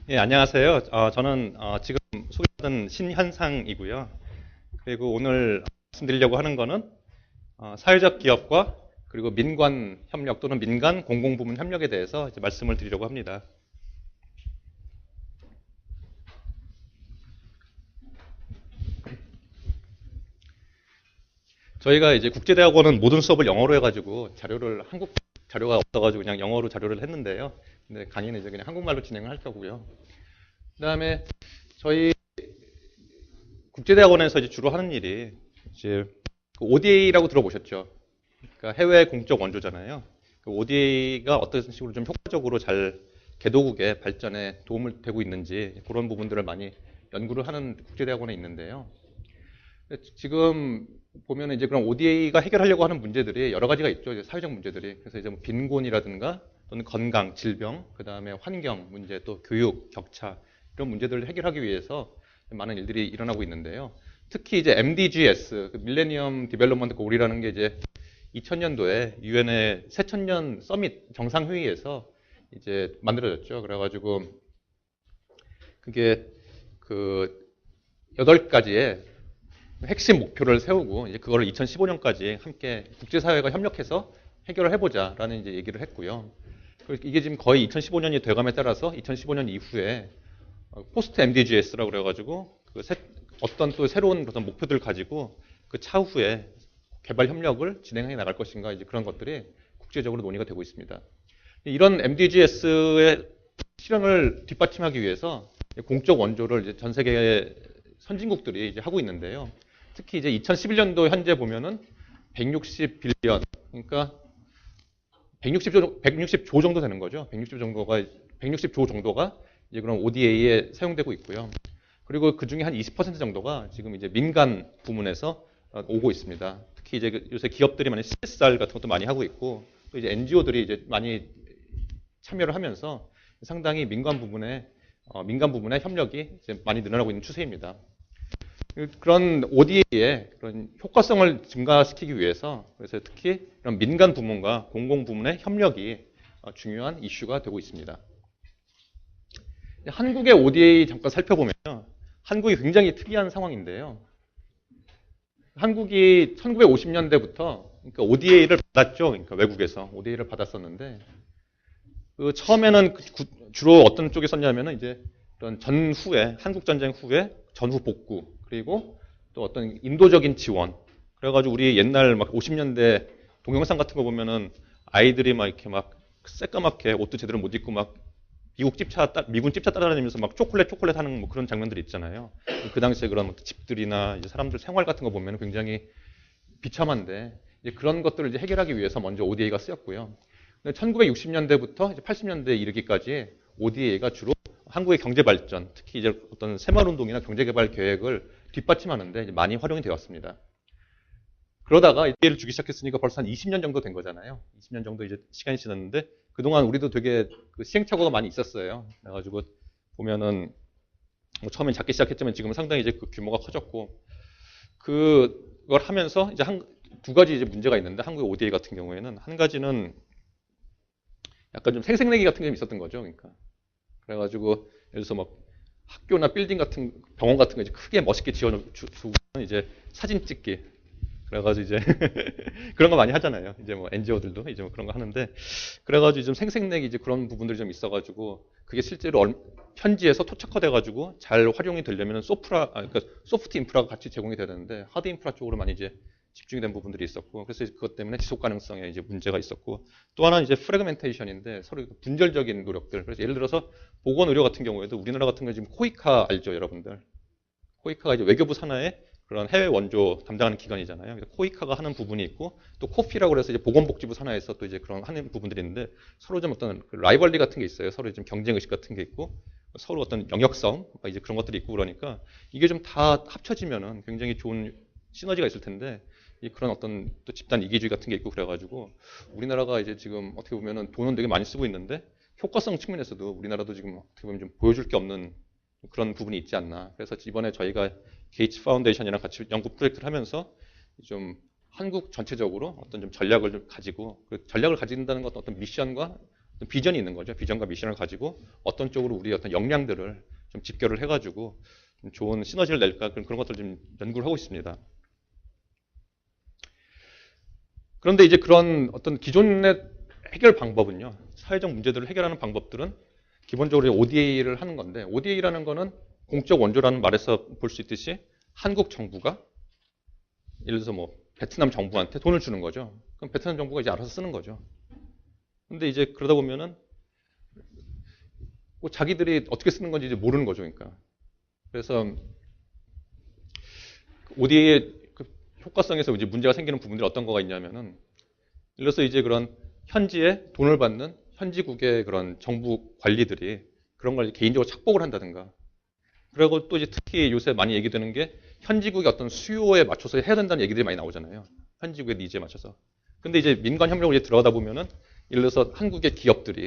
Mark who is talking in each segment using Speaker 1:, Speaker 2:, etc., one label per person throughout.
Speaker 1: 예, 안녕하세요. 저는 지금 소개받은 신현상이고요. 그리고 오늘 말씀드리려고 하는 거는 사회적 기업과 그리고 민관 협력 또는 민간 공공부문 협력에 대해서 이제 말씀을 드리려고 합니다. 저희가 이제 국제대학원은 모든 수업을 영어로 해가지고 자료를 한국 자료가 없어가지고 그냥 영어로 자료를 했는데요. 근데 강의는 이제 그냥 한국말로 진행을 할 거고요. 그다음에 저희 국제대학원에서 이제 주로 하는 일이 이제 그 ODA라고 들어보셨죠? 그러니까 해외 공적 원조잖아요. 그 ODA가 어떤 식으로 좀 효과적으로 잘 개도국의 발전에 도움을 되고 있는지 그런 부분들을 많이 연구를 하는 국제대학원에 있는데요. 지금 보면 이제 그런 ODA가 해결하려고 하는 문제들이 여러 가지가 있죠. 이제 사회적 문제들이. 그래서 이제 뭐 빈곤이라든가 또는 건강, 질병, 그 다음에 환경 문제, 또 교육, 격차 이런 문제들을 해결하기 위해서 많은 일들이 일어나고 있는데요. 특히 이제 MDGs, 그 밀레니엄 디벨롭먼트 골이라는 게 이제 2000년도에 유엔의 새천년 서밋 정상회의에서 이제 만들어졌죠. 그래가지고 그게 그 8가지의 핵심 목표를 세우고 이제 그거를 2015년까지 함께 국제사회가 협력해서 해결을 해보자라는 이제 얘기를 했고요. 이게 지금 거의 2015년이 돼감에 따라서 2015년 이후에 포스트 MDGs라고 그래가지고 어떤 또 새로운 그런 목표들을 가지고 그 차후에 개발 협력을 진행해 나갈 것인가 이제 그런 것들이 국제적으로 논의가 되고 있습니다. 이런 MDGs의 실현을 뒷받침하기 위해서 공적 원조를 이제 전 세계 선진국들이 이제 하고 있는데요. 특히 이제 2011년도 현재 보면은 160빌리언, 그러니까 160조 정도 되는 거죠. 160조 정도가 이제 그런 ODA에 사용되고 있고요. 그리고 그 중에 한 20% 정도가 지금 이제 민간 부문에서 오고 있습니다. 특히 이제 요새 기업들이 많이 CSR 같은 것도 많이 하고 있고, 또 이제 NGO들이 이제 많이 참여를 하면서 상당히 민간 부문의 협력이 이제 많이 늘어나고 있는 추세입니다. 그런 ODA의 그런 효과성을 증가시키기 위해서 그래서 특히 이런 민간 부문과 공공 부문의 협력이 중요한 이슈가 되고 있습니다. 한국의 ODA 잠깐 살펴보면 한국이 굉장히 특이한 상황인데요. 한국이 1950년대부터 그러니까 ODA를 받았죠. 그러니까 외국에서 ODA를 받았었는데 그 처음에는 주로 어떤 쪽에 썼냐면은 이제 그런 전후에 한국 전쟁 후에 전후 복구 그리고 또 어떤 인도적인 지원. 그래가지고 우리 옛날 막 50년대 동영상 같은 거 보면은 아이들이 막 이렇게 막 새까맣게 옷도 제대로 못 입고 막 미군 집차 따라다니면서 막 초콜릿 하는 뭐 그런 장면들이 있잖아요. 그 당시에 그런 집들이나 이제 사람들 생활 같은 거 보면 굉장히 비참한데 이제 그런 것들을 이제 해결하기 위해서 먼저 ODA가 쓰였고요. 1960년대부터 이제 80년대에 이르기까지 ODA가 주로 한국의 경제 발전, 특히 이제 어떤 새마을운동이나 경제개발 계획을 뒷받침하는데 많이 활용이 되었습니다. 그러다가 ODA를 주기 시작했으니까 벌써 한 20년 정도 된 거잖아요. 20년 정도 이제 시간이 지났는데 그동안 우리도 되게 그 시행착오가 많이 있었어요. 그래가지고 보면은 뭐 처음엔 작게 시작했지만 지금은 상당히 이제 그 규모가 커졌고 그걸 하면서 이제 두 가지 이제 문제가 있는데 한국의 ODA 같은 경우에는 한 가지는 약간 좀 생색내기 같은 게 좀 있었던 거죠. 그러니까 그래가지고 예를 들어서 막 학교나 빌딩 같은 병원 같은 거 이제 크게 멋있게 지어주고 이제 사진 찍기 그래가지고 이제 그런 거 많이 하잖아요. 이제 뭐 NGO들도 이제 뭐 그런 거 하는데 그래가지고 좀 생색내기 이제 그런 부분들이 좀 있어가지고 그게 실제로 현지에서 토착화돼가지고 잘 활용이 되려면 그러니까 소프트 인프라가 같이 제공이 돼야 되는데 하드 인프라 쪽으로 많이 이제 집중이 된 부분들이 있었고 그래서 그것 때문에 지속 가능성에 이제 문제가 있었고 또 하나는 이제 프래그멘테이션인데 서로 분절적인 노력들. 그래서 예를 들어서 보건 의료 같은 경우에도 우리나라 같은 경우 지금 코이카 알죠, 여러분들? 코이카가 이제 외교부 산하에 그런 해외 원조 담당하는 기관이잖아요. 그래서 코이카가 하는 부분이 있고 또 코피라고 해서 이제 보건복지부 산하에서 또 이제 그런 하는 부분들이 있는데 서로 좀 어떤 그 라이벌리 같은 게 있어요. 서로 좀 경쟁 의식 같은 게 있고 서로 어떤 영역성 이제 그런 것들이 있고 그러니까 이게 좀 다 합쳐지면은 굉장히 좋은 시너지가 있을 텐데 그런 어떤 또 집단 이기주의 같은 게 있고 그래가지고 우리나라가 이제 지금 어떻게 보면은 돈은 되게 많이 쓰고 있는데 효과성 측면에서도 우리나라도 지금 어떻게 보면 좀 보여줄 게 없는 그런 부분이 있지 않나. 그래서 이번에 저희가 게이츠 파운데이션이랑 같이 연구 프로젝트를 하면서 좀 한국 전체적으로 어떤 좀 전략을 좀 가지고 그 전략을 가진다는 것도 어떤 미션과 비전이 있는 거죠. 비전과 미션을 가지고 어떤 쪽으로 우리 어떤 역량들을 좀 집결을 해가지고 좀 좋은 시너지를 낼까 그런 것들 좀 연구를 하고 있습니다. 그런데 이제 그런 어떤 기존의 해결 방법은요, 사회적 문제들을 해결하는 방법들은 기본적으로 ODA를 하는 건데, ODA라는 거는 공적 원조라는 말에서 볼 수 있듯이 한국 정부가 예를 들어서 뭐 베트남 정부한테 돈을 주는 거죠. 그럼 베트남 정부가 이제 알아서 쓰는 거죠. 근데 이제 그러다 보면은 뭐 자기들이 어떻게 쓰는 건지 이제 모르는 거죠. 그러니까. 그래서 ODA의 그 효과성에서 이제 문제가 생기는 부분들이 어떤 거가 있냐면은 예를 들어서 이제 그런 현지에 돈을 받는 현지국의 그런 정부 관리들이 그런 걸 개인적으로 착복을 한다든가. 그리고 또 이제 특히 요새 많이 얘기되는 게 현지국의 어떤 수요에 맞춰서 해야 된다는 얘기들이 많이 나오잖아요. 현지국의 니즈에 맞춰서. 근데 이제 민간 협력으로 이제 들어가다 보면은 예를 들어서 한국의 기업들이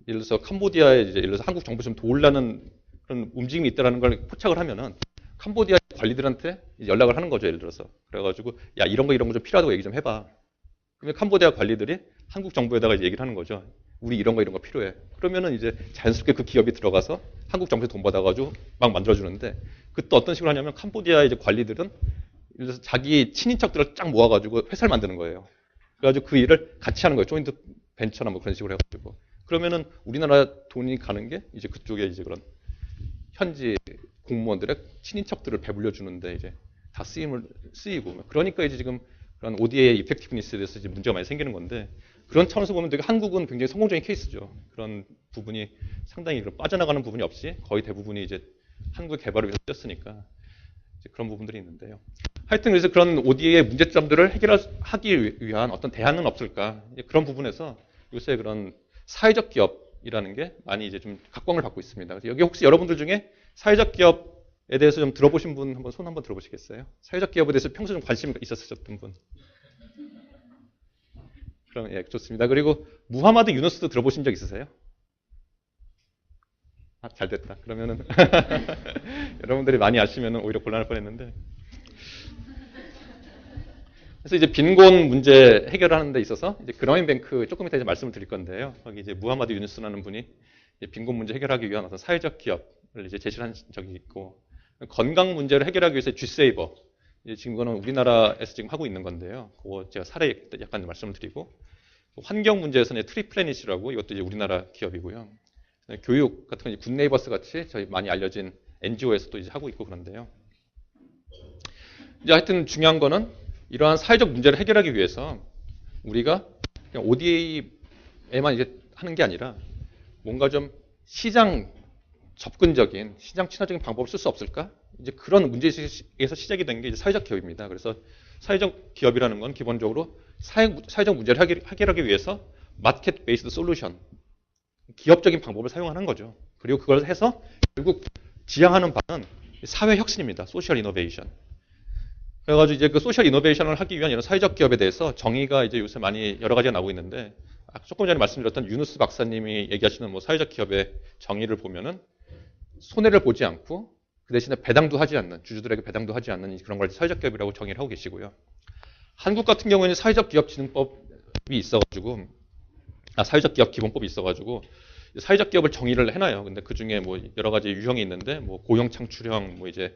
Speaker 1: 예를 들어서 캄보디아에 이제 예를 들어서 한국 정부 좀 도우려는 그런 움직임이 있다라는 걸 포착을 하면은 캄보디아 관리들한테 연락을 하는 거죠. 예를 들어서. 그래가지고 야 이런 거 좀 필요하다고 얘기 좀 해봐. 그러면 캄보디아 관리들이 한국 정부에다가 이제 얘기를 하는 거죠. 우리 이런 거 필요해. 그러면은 이제 자연스럽게 그 기업이 들어가서 한국 정부에서 돈 받아가지고 막 만들어주는데 그때 어떤 식으로 하냐면 캄보디아 이제 관리들은 예를 들어서 자기 친인척들을 쫙 모아가지고 회사를 만드는 거예요. 그래가지고 그 일을 같이 하는 거예요. 조인트 벤처나 뭐 그런 식으로 해가지고. 그러면은 우리나라 돈이 가는 게 이제 그쪽에 이제 그런 현지 공무원들의 친인척들을 배불려 주는데 이제 다 쓰이고. 그러니까 이제 지금 그런 ODA의 이펙티브니스에 대해서 이제 문제가 많이 생기는 건데 그런 차원에서 보면 되게 한국은 굉장히 성공적인 케이스죠. 그런 부분이 상당히 빠져나가는 부분이 없이 거의 대부분이 이제 한국의 개발을 위해서 쓰였으니까 이제 그런 부분들이 있는데요. 하여튼 그래서 그런 ODA의 문제점들을 해결하기 위한 어떤 대안은 없을까? 그런 부분에서 요새 그런 사회적 기업이라는 게 많이 이제 좀 각광을 받고 있습니다. 그래서 여기 혹시 여러분들 중에 사회적 기업에 대해서 좀 들어보신 분 한번 손 한번 들어보시겠어요? 사회적 기업에 대해서 평소 좀 관심 있었으셨던 분? 그럼 예, 좋습니다. 그리고 무하마드 유누스도 들어보신 적 있으세요? 아, 잘 됐다. 그러면은 여러분들이 많이 아시면은 오히려 곤란할 뻔했는데. 그래서 이제 빈곤 문제 해결하는 데 있어서 이제 그라민뱅크 조금 이따 이제 말씀을 드릴 건데요. 거기 이제 무하마드 유누스라는 분이 빈곤 문제 해결하기 위한 어떤 사회적 기업을 이제 제시를 한 적이 있고 건강 문제를 해결하기 위해서 G세이버 지금 이거는 우리나라에서 지금 하고 있는 건데요. 그거 제가 사례 약간 말씀을 드리고 환경 문제에서는 트리플래닛이라고 이것도 이제 우리나라 기업이고요. 교육 같은 건 굿네이버스 같이 저희 많이 알려진 NGO에서도 이제 하고 있고 그런데요. 이제 하여튼 중요한 거는 이러한 사회적 문제를 해결하기 위해서 우리가 그냥 ODA에만 이제 하는 게 아니라 뭔가 좀 시장 접근적인, 시장 친화적인 방법을 쓸 수 없을까? 이제 그런 문제에서 시작이 된 게 이제 사회적 기업입니다. 그래서 사회적 기업이라는 건 기본적으로 사회적 문제를 해결하기 위해서 마켓 베이스드 솔루션, 기업적인 방법을 사용하는 거죠. 그리고 그걸 해서 결국 지향하는 바는 사회 혁신입니다. 소셜 이노베이션. 그래가지고 이제 그 소셜 이노베이션을 하기 위한 이런 사회적 기업에 대해서 정의가 이제 요새 많이 여러 가지가 나오고 있는데 조금 전에 말씀드렸던 유누스 박사님이 얘기하시는 뭐 사회적 기업의 정의를 보면은 손해를 보지 않고 그 대신에 배당도 하지 않는, 주주들에게 배당도 하지 않는 그런 걸 사회적 기업이라고 정의를 하고 계시고요. 한국 같은 경우에는 사회적 기업 진흥법이 있어가지고, 사회적 기업 기본법이 있어가지고, 사회적 기업을 정의를 해놔요. 근데 그 중에 뭐 여러 가지 유형이 있는데, 뭐 고용 창출형, 뭐 이제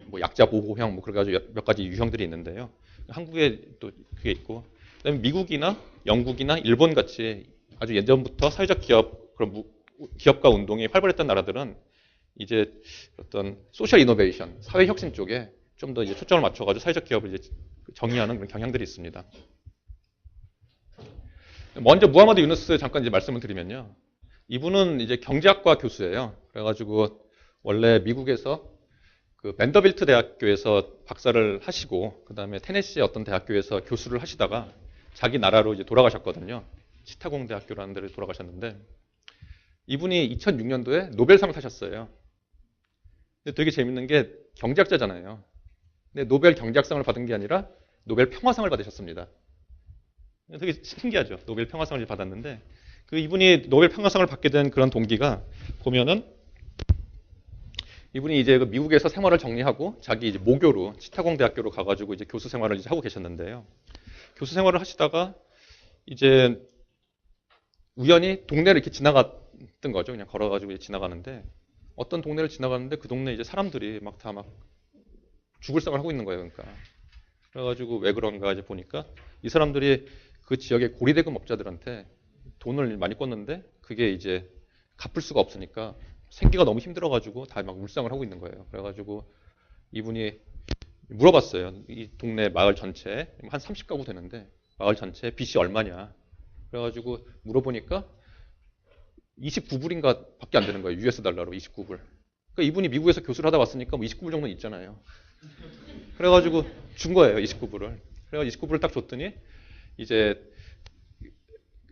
Speaker 1: 뭐 약자 보호형, 뭐 그래가지고 몇 가지 유형들이 있는데요. 한국에 또 그게 있고, 그다음에 미국이나 영국이나 일본 같이 아주 예전부터 사회적 기업, 그런 기업가 운동이 활발했던 나라들은 이제 어떤 소셜 이노베이션, 사회 혁신 쪽에 좀 더 이제 초점을 맞춰가지고 사회적 기업을 이제 정의하는 그런 경향들이 있습니다. 먼저 무하마드 유누스 잠깐 이제 말씀을 드리면요. 이분은 이제 경제학과 교수예요. 그래가지고 원래 미국에서 그 밴더빌트 대학교에서 박사를 하시고 그 다음에 테네시의 어떤 대학교에서 교수를 하시다가 자기 나라로 이제 돌아가셨거든요. 치타공 대학교라는 데를 돌아가셨는데 이분이 2006년도에 노벨상을 타셨어요. 근데 되게 재밌는 게 경제학자잖아요. 근데 노벨 경제학상을 받은 게 아니라 노벨 평화상을 받으셨습니다. 되게 신기하죠. 노벨 평화상을 받았는데 그 이분이 노벨 평화상을 받게 된 그런 동기가 보면은 이분이 이제 그 미국에서 생활을 정리하고 자기 이제 모교로 치타공 대학교로 가가지고 이제 교수 생활을 이제 하고 계셨는데요. 교수 생활을 하시다가 이제 우연히 동네를 이렇게 지나갔던 거죠. 그냥 걸어가지고 지나가는데 어떤 동네를 지나가는데 그 동네 이제 사람들이 막 다 막 죽을 상을 하고 있는 거예요. 그러니까 그래가지고 왜 그런가 이제 보니까 이 사람들이 그 지역의 고리대금 업자들한테 돈을 많이 꿨는데 그게 이제 갚을 수가 없으니까 생계가 너무 힘들어가지고 다 막 울상을 하고 있는 거예요. 그래가지고 이분이 물어봤어요. 이 동네 마을 전체에 한 30가구 되는데 마을 전체에 빚이 얼마냐. 그래가지고 물어보니까 29불인가 밖에 안 되는 거예요. US 달러로 29불. 그러니까 이분이 미국에서 교수를 하다 왔으니까 뭐 29불 정도는 있잖아요. 그래가지고 준 거예요. 29불을. 그래가지고 29불을 딱 줬더니 이제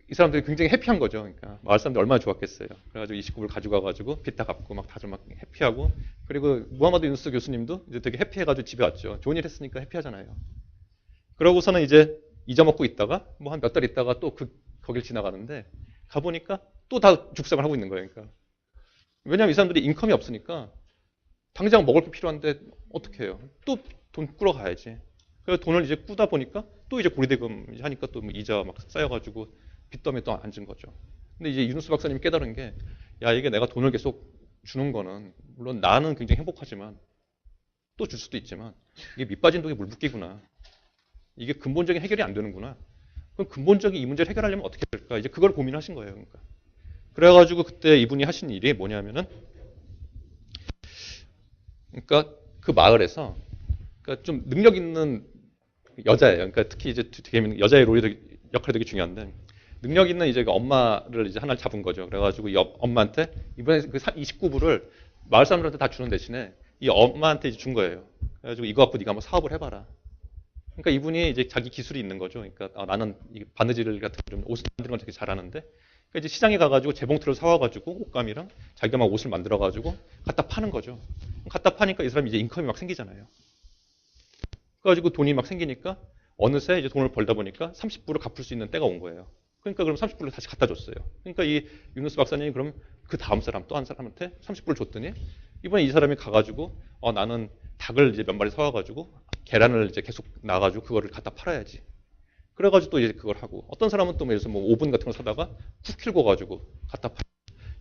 Speaker 1: 이 사람들이 굉장히 해피한 거죠. 그러니까 마을 사람들이 얼마나 좋았겠어요. 그래가지고 29불 가져가가지고 빚 다 갚고 막 다들 막 해피하고 그리고 무하마드 유누스 교수님도 이제 되게 해피해가지고 집에 왔죠. 좋은 일 했으니까 해피하잖아요. 그러고서는 이제 잊어먹고 있다가 뭐 한 몇 달 있다가 또 거길 지나가는데 가보니까 또 다 죽상을 하고 있는 거예요. 그러니까 왜냐하면 이 사람들이 인컴이 없으니까 당장 먹을 게 필요한데 어떻게 해요? 또 돈 꾸러 가야지. 그래서 돈을 이제 꾸다 보니까 또 이제 고리대금 하니까 또 뭐 이자 막 쌓여가지고 빚더미에 또 앉은 거죠. 근데 이제 유누스 박사님이 깨달은 게, 야, 이게 내가 돈을 계속 주는 거는, 물론 나는 굉장히 행복하지만, 또 줄 수도 있지만, 이게 밑빠진 독에 물 붓기구나. 이게 근본적인 해결이 안 되는구나. 그럼 근본적인 이 문제를 해결하려면 어떻게 될까? 이제 그걸 고민하신 거예요. 그러니까. 그래가지고 그때 이분이 하신 일이 뭐냐면은, 그러니까 그 마을에서, 그러니까 좀 능력 있는 여자예요. 그러니까 특히 이제 여자의 롤이 역할이 되게 중요한데, 능력 있는 이제 그 엄마를 이제 하나를 잡은 거죠. 그래가지고 이 엄마한테 이번에 그 29불을 마을 사람들한테 다 주는 대신에 이 엄마한테 이제 준 거예요. 그래가지고 이거 갖고 네가 한번 사업을 해봐라. 그러니까 이분이 이제 자기 기술이 있는 거죠. 그러니까 나는 이 바느질 같은 좀 옷을 만드는 걸 되게 잘하는데, 그러니까 이제 시장에 가가지고 재봉틀을 사와가지고 옷감이랑 자기가 막 옷을 만들어가지고 갖다 파는 거죠. 갖다 파니까 이 사람이 이제 인컴이 막 생기잖아요. 그래가지고 돈이 막 생기니까 어느새 이제 돈을 벌다 보니까 30불을 갚을 수 있는 때가 온 거예요. 그러니까 그럼 30불을 다시 갖다 줬어요. 그러니까 이 유누스 박사님이 그럼 그 다음 사람 또 한 사람한테 30불을 줬더니 이번에 이 사람이 가가지고 나는 닭을 이제 몇 마리 사와가지고 계란을 이제 계속 나가지고 그거를 갖다 팔아야지. 그래가지고 또 이제 그걸 하고 어떤 사람은 또 예를 들어서 뭐 오븐 같은 걸 사다가 쿡 킬고 가지고 갖다 팔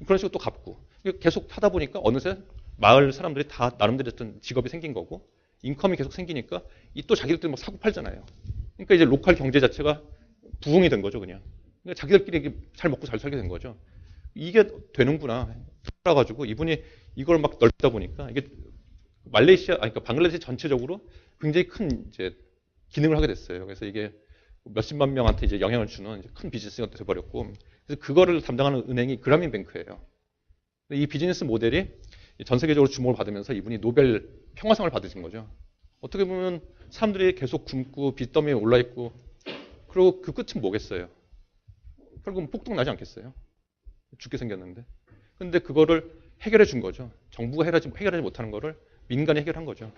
Speaker 1: 그런 식으로 또 갚고 계속 하다 보니까 어느새 마을 사람들이 다 나름대로 어떤 직업이 생긴 거고 인컴이 계속 생기니까 이 또 자기들끼리 막 사고 팔잖아요. 그러니까 이제 로컬 경제 자체가 부흥이 된 거죠, 그냥. 그러니까 자기들끼리 잘 먹고 잘 살게 된 거죠. 이게 되는구나. 그래가지고 이분이 이걸 막 넓다 보니까 이게 그러니까 방글라데시 전체적으로 굉장히 큰 이제 기능을 하게 됐어요. 그래서 이게 몇십만 명한테 이제 영향을 주는 이제 큰 비즈니스가 돼버렸고, 그래서 그거를 담당하는 은행이 그라민 뱅크예요. 이 비즈니스 모델이 전 세계적으로 주목을 받으면서 이분이 노벨 평화상을 받으신 거죠. 어떻게 보면 사람들이 계속 굶고 빚더미에 올라있고, 그리고 그 끝은 뭐겠어요? 결국은 폭동 나지 않겠어요? 죽게 생겼는데. 근데 그거를 해결해 준 거죠. 정부가 해결하지 못하는 거를 민간이 해결한 거죠.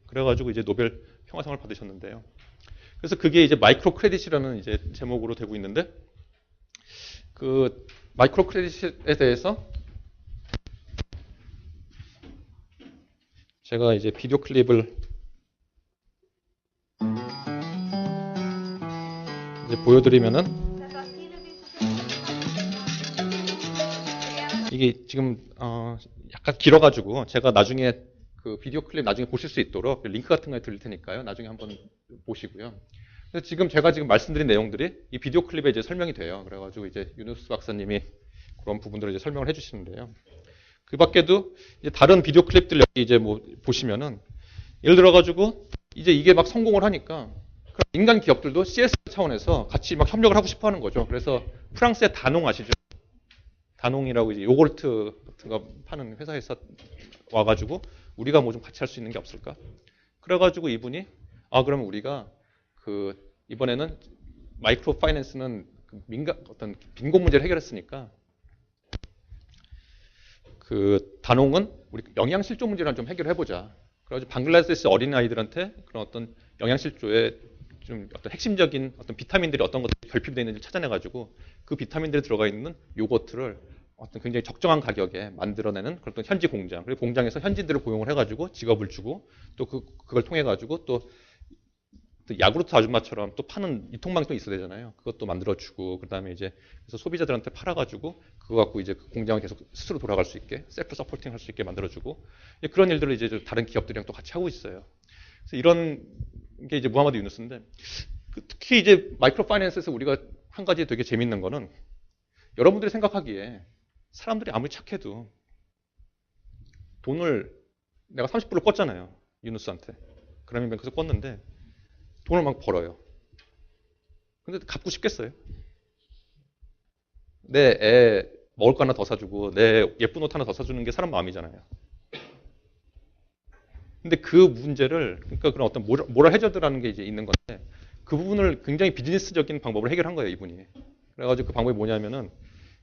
Speaker 1: 그래가지고 이제 노벨 평화상을 받으셨는데요. 그래서 그게 이제 마이크로 크레딧이라는 이제 제목으로 되고 있는데, 그 마이크로 크레딧에 대해서 제가 이제 비디오 클립을 이제 보여드리면은 이게 지금 약간 길어가지고 제가 나중에 그 비디오 클립 나중에 보실 수 있도록 링크 같은 거 드릴 테니까요. 나중에 한번 보시고요. 그래서 지금 제가 말씀드린 내용들이 이 비디오 클립에 이제 설명이 돼요. 그래가지고 이제 유누스 박사님이 그런 부분들을 이제 설명을 해주시는데요. 그 밖에도 이제 다른 비디오 클립들 여기 이제 뭐 보시면은 예를 들어가지고 이제 이게 막 성공을 하니까 민간 기업들도 CS 차원에서 같이 막 협력을 하고 싶어 하는 거죠. 그래서 프랑스의 다농 아시죠? 다농이라고 이제 요거트 같은 거 파는 회사에서 와가지고 우리가 뭐 좀 같이 할 수 있는 게 없을까? 그래가지고 이분이 그러면 우리가 그 이번에는 마이크로 파이낸스는 민간 어떤 빈곤 문제를 해결했으니까 그 다농은 우리 영양실조 문제를 좀 해결해보자. 그래가지고 방글라데시 어린 아이들한테 그런 어떤 영양실조에 좀 어떤 핵심적인 어떤 비타민들이 어떤 것들이 결핍되어 있는지 찾아내가지고 그 비타민들이 들어가 있는 요거트를 어떤 굉장히 적정한 가격에 만들어내는 그런 현지 공장, 그리고 공장에서 현지인들을 고용을 해가지고 직업을 주고 또 그걸 통해 가지고 또 또 야구르트 아줌마처럼 또 파는 유통망도 있어야 되잖아요. 그것도 만들어주고 그다음에 이제 그래서 소비자들한테 팔아가지고 그거 갖고 이제 그 공장을 계속 스스로 돌아갈 수 있게 셀프 서포팅 할 수 있게 만들어주고 그런 일들을 이제 다른 기업들이랑 또 같이 하고 있어요. 그래서 이런 게 이제 무하마드 유누스인데 특히 이제 마이크로 파이낸스에서 우리가 한 가지 되게 재밌는 거는 여러분들이 생각하기에 사람들이 아무리 착해도 돈을 내가 30불을 껐잖아요. 유누스한테. 그라민뱅크에서 껐는데 돈을 막 벌어요. 근데 갚고 싶겠어요? 내 애 먹을 거 하나 더 사주고 내 예쁜 옷 하나 더 사주는 게 사람 마음이잖아요. 근데 그 문제를 그러니까 그런 어떤 모럴 해저드라는 게 이제 있는 건데 그 부분을 굉장히 비즈니스적인 방법으로 해결한 거예요, 이분이. 그래가지고 그 방법이 뭐냐면은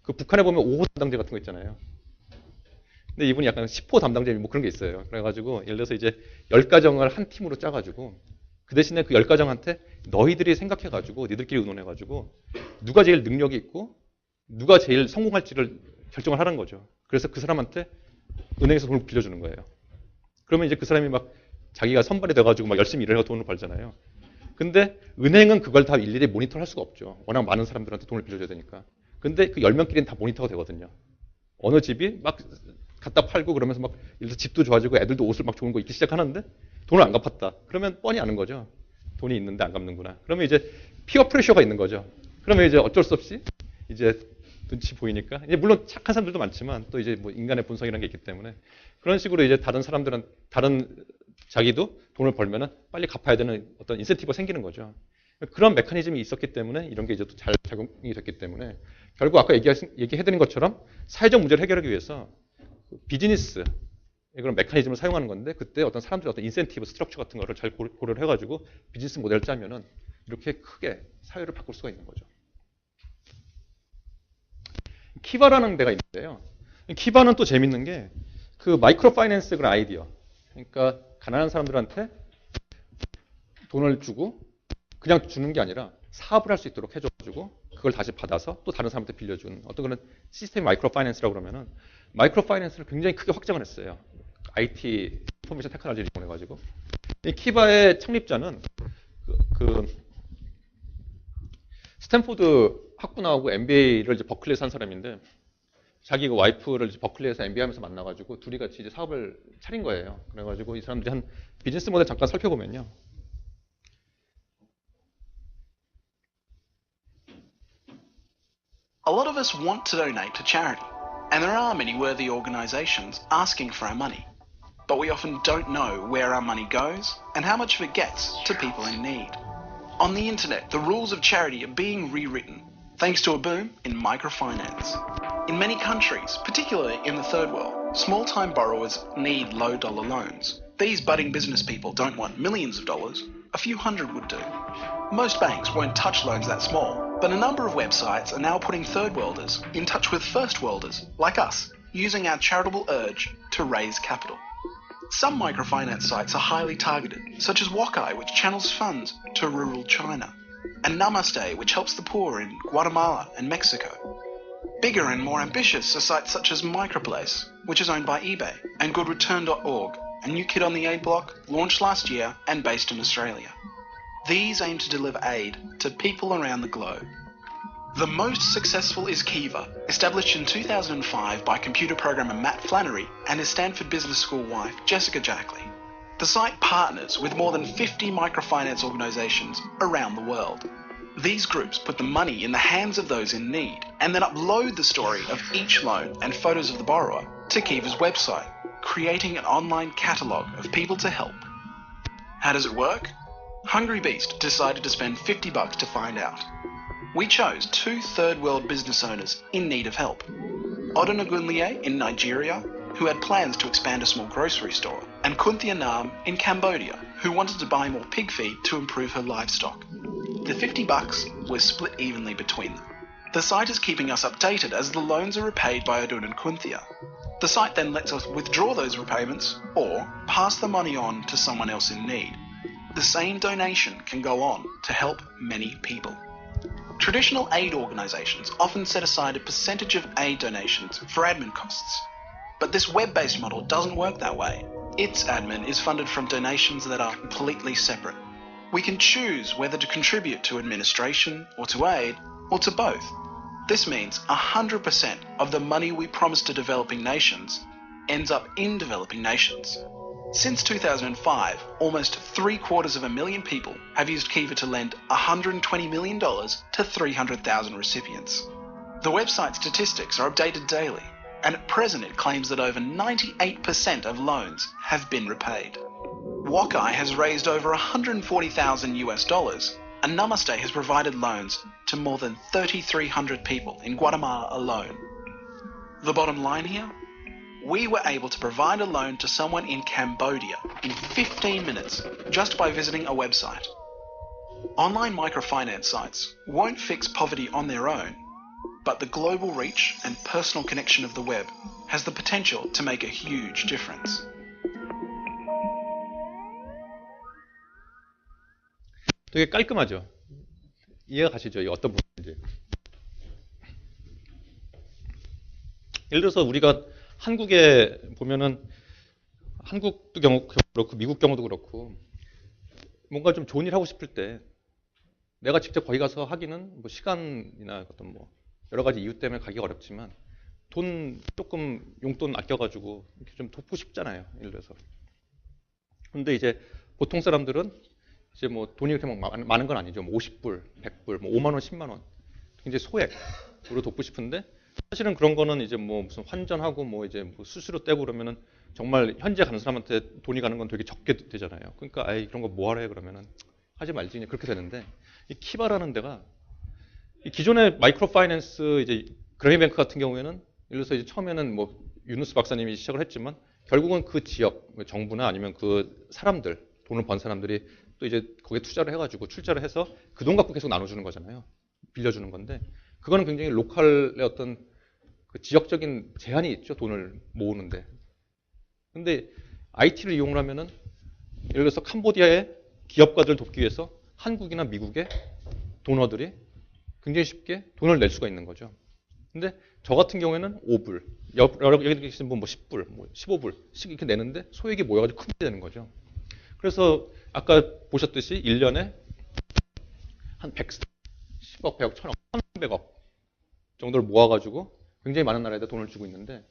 Speaker 1: 그 북한에 보면 5호 담당제 같은 거 있잖아요. 근데 이분이 약간 10호 담당제 뭐 그런 게 있어요. 그래가지고 예를 들어서 이제 10가정을 한 팀으로 짜가지고 그 대신에 그 10가정한테 너희들이 생각해가지고 니들끼리 의논해가지고 누가 제일 능력이 있고 누가 제일 성공할지를 결정을 하는 거죠. 그래서 그 사람한테 은행에서 돈을 빌려주는 거예요. 그러면 이제 그 사람이 막 자기가 선발이 돼가지고 막 열심히 일을 해서 돈을 벌잖아요. 근데 은행은 그걸 다 일일이 모니터를 할 수가 없죠. 워낙 많은 사람들한테 돈을 빌려줘야 되니까. 근데 그 10명끼리는 다 모니터가 되거든요. 어느 집이 막 갖다 팔고 그러면서 막 예를 들어서 집도 좋아지고 애들도 옷을 막 좋은 거 입기 시작하는데 돈을 안 갚았다. 그러면 뻔히 아는 거죠. 돈이 있는데 안 갚는구나. 그러면 이제 피어 프레셔가 있는 거죠. 그러면 이제 어쩔 수 없이 이제 눈치 보이니까 이제 물론 착한 사람들도 많지만 또 이제 뭐 인간의 본성이라는 게 있기 때문에 그런 식으로 이제 다른 사람들은 다른 자기도 돈을 벌면은 빨리 갚아야 되는 어떤 인센티브가 생기는 거죠. 그런 메커니즘이 있었기 때문에 이런 게 이제 또 잘 작용이 됐기 때문에 결국 아까 얘기해드린 것처럼 사회적 문제를 해결하기 위해서 비즈니스 그런 메커니즘을 사용하는 건데 그때 어떤 사람들의 어떤 인센티브 스트럭처 같은 거를 잘 고려를 해가지고 비즈니스 모델을 짜면은 이렇게 크게 사회를 바꿀 수가 있는 거죠. 키바라는 데가 있는데요. 키바는 또 재밌는 게 그 마이크로 파이낸스 그런 아이디어. 그러니까 가난한 사람들한테 돈을 주고 그냥 주는 게 아니라 사업을 할 수 있도록 해줘가지고 그걸 다시 받아서 또 다른 사람한테 빌려주는 어떤 그런 시스템 마이크로 파이낸스라고 그러면은 마이크로 파이낸스를 굉장히 크게 확장을 했어요. IT 인포메이션 테크놀로지를 이용해가지고 이 키바의 창립자는 스탠포드 학부 나오고 MBA를 이제 버클리에서 한 사람인데 자기 그 와이프를 이제 버클리에서 MBA 하면서 만나가지고 둘이 같이 이제 사업을 차린 거예요. 그래가지고 이 사람들이 한 비즈니스 모델 잠깐 살펴보면요.
Speaker 2: A lot of us want to donate to charity, and there are many worthy organisations asking for our money, but we often don't know where our money goes and how much of it gets to people in need. On the internet, the rules of charity are being rewritten thanks to a boom in microfinance. In many countries, particularly in the third world, small-time borrowers need low-dollar loans. These budding business people don't want millions of dollars, a few hundred would do. Most banks won't touch loans that small, but a number of websites are now putting third worlders in touch with first worlders, like us, using our charitable urge to raise capital. Some microfinance sites are highly targeted, such as Wakai, which channels funds to rural China, and Namaste, which helps the poor in Guatemala and Mexico. Bigger and more ambitious are sites such as Microplace, which is owned by eBay, and GoodReturn.org, a new kid on the aid block, launched last year and based in Australia. These aim to deliver aid to people around the globe. The most successful is Kiva, established in 2005 by computer programmer Matt Flannery and his Stanford Business School wife, Jessica Jackley. The site partners with more than 50 microfinance organisations around the world. These groups put the money in the hands of those in need and then upload the story of each loan and photos of the borrower to Kiva's website, creating an online catalogue of people to help. How does it work? Hungry Beast decided to spend $50 to find out. We chose two third world business owners in need of help. Odunagunlie in Nigeria, who had plans to expand a small grocery store, and Kunthia Nam in Cambodia, who wanted to buy more pig feed to improve her livestock. The $50 was split evenly between them. The site is keeping us updated as the loans are repaid by Odun and Kunthia. The site then lets us withdraw those repayments or pass the money on to someone else in need. The same donation can go on to help many people. Traditional aid organisations often set aside a percentage of aid donations for admin costs. But this web-based model doesn't work that way. Its admin is funded from donations that are completely separate. We can choose whether to contribute to administration or to aid or to both. This means 100% of the money we promise to developing nations ends up in developing nations. Since 2005, almost 750,000 people have used Kiva to lend $120 million to 300,000 recipients. The website statistics are updated daily, and at present it claims that over 98% of loans have been repaid. Wakai has raised over $140,000, and Namaste has provided loans to more than 3,300 people in Guatemala alone. The bottom line here? We were able to provide a loan to someone in Cambodia in 15 minutes just by visiting a website. Online microfinance sites won't fix poverty on their own, but the global reach and personal connection of the web has the potential to make a huge difference.
Speaker 1: 되게 깔끔하죠. 이해가 가시죠? 이 어떤 부분인지. 예를 들어서 우리가 한국에 보면은 한국도 경우 그렇고 미국 경우도 그렇고 뭔가 좀 좋은 일 하고 싶을 때 내가 직접 거기 가서 하기는 뭐 시간이나 어떤 뭐 여러 가지 이유 때문에 가기가 어렵지만 돈 조금 용돈 아껴가지고 이렇게 좀 돕고 싶잖아요. 예를 들어서. 근데 이제 보통 사람들은 이제 뭐 돈이 이렇게 막 많은 건 아니죠. 뭐 50불, 100불, 뭐 5만 원, 10만 원. 굉장히 소액으로 돕고 싶은데 사실은 그런 거는 이제 뭐 무슨 환전하고 뭐 이제 뭐 수수료 떼고 그러면은 정말 현재 가는 사람한테 돈이 가는 건 되게 적게 되잖아요. 그러니까 아이 그런 거 뭐하래 그러면은 하지 말지 그냥 그렇게 되는데 이 키바라는 데가 이 기존의 마이크로 파이낸스 이제 그레이뱅크 같은 경우에는 예를 들어서 이제 처음에는 뭐 유누스 박사님이 시작을 했지만 결국은 그 지역 정부나 아니면 그 사람들 돈을 번 사람들이 또 이제 거기에 투자를 해가지고 출자를 해서 그 돈 갖고 계속 나눠주는 거잖아요. 빌려주는 건데 그거는 굉장히 로컬의 어떤 그 지역적인 제한이 있죠. 돈을 모으는데. 근데 IT를 이용을 하면은 예를 들어서 캄보디아의 기업가들 돕기 위해서 한국이나 미국의 도너들이 굉장히 쉽게 돈을 낼 수가 있는 거죠. 근데 저 같은 경우에는 5불, 여기 계신 분 뭐 10불, 뭐 15불씩 이렇게 내는데 소액이 모여가지고 크게 되는 거죠. 그래서 아까 보셨듯이 1년에 한 10억, 100억, 1000억, 1,100억 정도를 모아가지고 굉장히 많은 나라에다 돈을 주고 있는데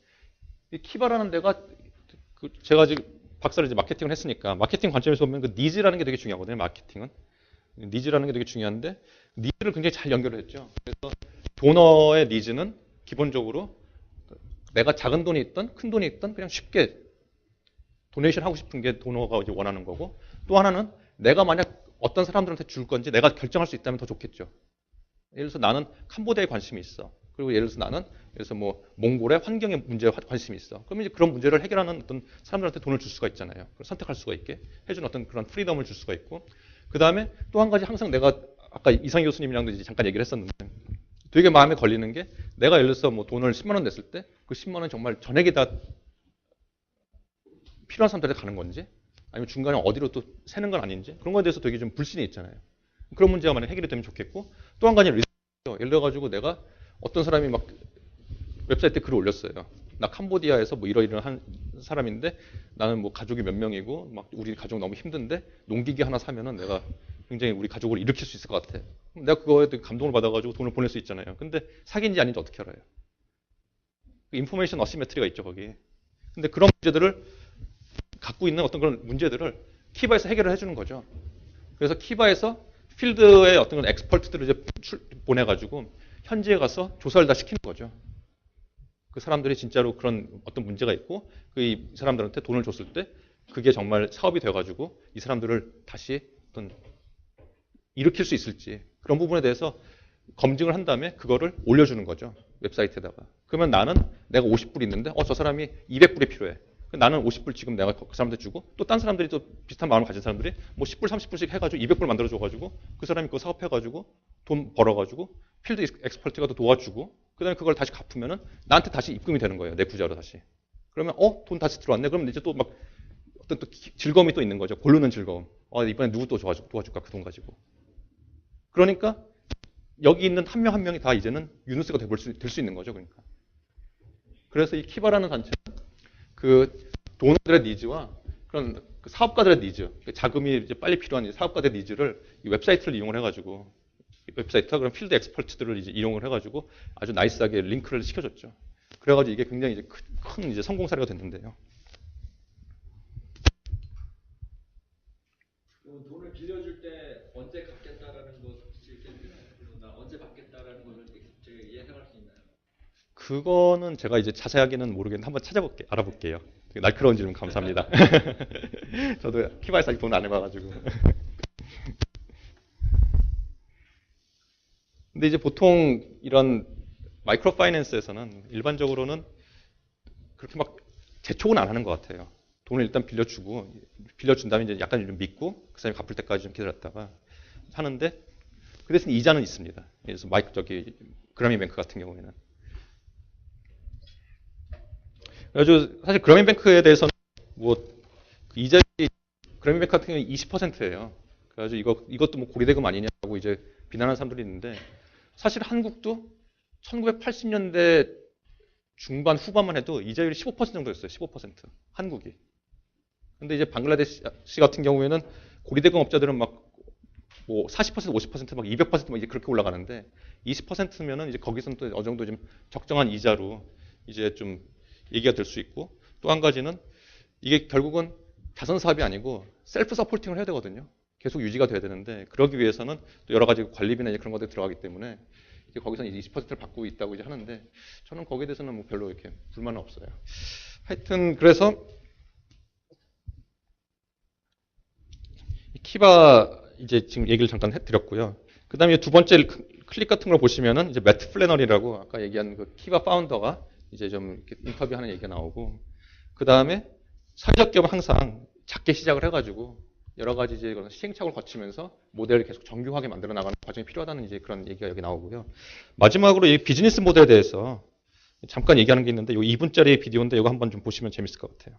Speaker 1: 이 키바라는 데가 제가 지금 박사를 이제 마케팅을 했으니까 마케팅 관점에서 보면 그 니즈라는 게 되게 중요하거든요. 마케팅은 니즈라는 게 되게 중요한데 니즈를 굉장히 잘 연결을 했죠. 그래서 도너의 니즈는 기본적으로 내가 작은 돈이 있든 큰 돈이 있든 그냥 쉽게 도네이션 하고 싶은 게 도너가 이제 원하는 거고 또 하나는 내가 만약 어떤 사람들한테 줄 건지 내가 결정할 수 있다면 더 좋겠죠. 예를 들어서 나는 캄보디아에 관심이 있어. 그리고 예를 들어서 나는 뭐 몽골의 환경의 문제에 관심이 있어. 그러면 이제 그런 문제를 해결하는 어떤 사람들한테 돈을 줄 수가 있잖아요. 선택할 수가 있게 해주는 어떤 그런 프리덤을 줄 수가 있고 그 다음에 또 한 가지 항상 내가 아까 이상희 교수님이랑도 이제 잠깐 얘기를 했었는데 되게 마음에 걸리는 게 내가 예를 들어서 뭐 돈을 10만 원 냈을 때 그 10만 원 정말 전액이 다 필요한 사람들한테 가는 건지 아니면 중간에 어디로 또 새는 건 아닌지 그런 거에 대해서 되게 좀 불신이 있잖아요. 그런 문제가 만약 해결이 되면 좋겠고 또 한 가지는 리서치죠. 예를 들어가지고 내가 어떤 사람이 막 웹사이트에 글을 올렸어요. 나 캄보디아에서 뭐 이러이러한 사람인데 나는 뭐 가족이 몇 명이고 막 우리 가족 너무 힘든데 농기계 하나 사면은 내가 굉장히 우리 가족을 일으킬 수 있을 것 같아. 내가 그거에 되게 감동을 받아가지고 돈을 보낼 수 있잖아요. 근데 사기인지 아닌지 어떻게 알아요? 인포메이션 어시메트리가 있죠 거기. 근데 그런 문제들을 갖고 있는 어떤 그런 문제들을 키바에서 해결을 해주는 거죠. 그래서 키바에서 필드의 어떤 그런 엑스퍼트들을 이제 보내가지고 현지에 가서 조사를 다 시키는 거죠. 그 사람들이 진짜로 그런 어떤 문제가 있고 그 사람들한테 돈을 줬을 때 그게 정말 사업이 돼가지고 이 사람들을 다시 어떤 일으킬 수 있을지 그런 부분에 대해서 검증을 한 다음에 그거를 올려주는 거죠. 웹사이트에다가. 그러면 나는 내가 50불 있는데 저 사람이 200불이 필요해. 나는 50불 지금 내가 그 사람한테 주고 또 딴 사람들이 또 비슷한 마음을 가진 사람들이 뭐 10불, 30불씩 해가지고 200불 만들어줘가지고 그 사람이 그거 사업해가지고 돈 벌어가지고 필드 엑스퍼트가 또 도와주고 그 다음에 그걸 다시 갚으면은 나한테 다시 입금이 되는 거예요. 내 구자로 다시. 그러면 돈 다시 들어왔네. 그러면 이제 또 막 어떤 또 즐거움이 또 있는 거죠. 고르는 즐거움. 이번에 누구 또 도와줄까 그 돈 가지고. 그러니까 여기 있는 한 명 한 명이 다 이제는 유누스가 될 수 있는 거죠. 그러니까. 그래서 이 키바라는 단체는 그 도너들의 니즈와 그런 그 사업가들의 니즈, 자금이 이제 빨리 필요한 이 사업가들의 니즈를 이 웹사이트를 이용을 해가지고 웹사이트와 그런 필드 엑스퍼트들을 이제 이용을 해가지고 아주 나이스하게 링크를 시켜줬죠. 그래가지고 이게 굉장히 이제 큰 이제 성공 사례가 됐는데요.
Speaker 3: 돈을 빌려줄 때 언제 갚겠다라는 것이 나 언제 받겠다라는 것을 제가 이해해갈 수 있나요?
Speaker 1: 그거는 제가 이제 자세하게는 모르겠는데 한번 알아볼게요. 날카로운 질문 감사합니다. 저도 키바에서 아직 돈 안 해봐가지고. 근데 이제 보통 이런 마이크로 파이낸스에서는 일반적으로는 그렇게 막 재촉은 안 하는 것 같아요. 돈을 일단 빌려준 다음에 이제 약간 좀 믿고 그 사람이 갚을 때까지 좀 기다렸다가 하는데 그 대신 이자는 있습니다. 그래서 그라민뱅크 같은 경우에는. 그래가지고 사실 그라민뱅크에 대해서는 이자율이 그라민뱅크 같은 경우는 20%예요. 그래가지고 이것도 뭐 고리대금 아니냐고 이제 비난하는 사람들이 있는데 사실 한국도 1980년대 중반 후반만 해도 이자율이 15% 정도였어요. 15%. 한국이. 근데 이제 방글라데시 같은 경우에는 고리대금 업자들은 막 뭐 40%, 50%, 막 200% 막 이제 그렇게 올라가는데 20%면은 이제 거기서는 또 어느 정도 좀 적정한 이자로 이제 좀 얘기가 될 수 있고 또 한 가지는 이게 결국은 자선 사업이 아니고 셀프 서포팅을 해야 되거든요. 계속 유지가 돼야 되는데 그러기 위해서는 또 여러 가지 관리비나 이제 그런 것들이 들어가기 때문에 이제 거기서는 이제 20%를 받고 있다고 이제 하는데 저는 거기에 대해서는 뭐 별로 이렇게 불만은 없어요. 하여튼 그래서 키바 이제 지금 얘기를 잠깐 해드렸고요. 그 다음에 두 번째 클릭 같은 걸 보시면은 이제 매트 플래너리라고 아까 얘기한 그 키바 파운더가 이제 좀 이렇게 인터뷰하는 얘기가 나오고 그 다음에 사회적 기업은 항상 작게 시작을 해가지고 여러 가지 이제 그런 시행착오를 거치면서 모델을 계속 정교하게 만들어 나가는 과정이 필요하다는 이제 그런 얘기가 여기 나오고요. 마지막으로 이 비즈니스 모델에 대해서 잠깐 얘기하는 게 있는데 이 2분짜리 비디오인데 이거 한번 좀 보시면 재밌을 것 같아요.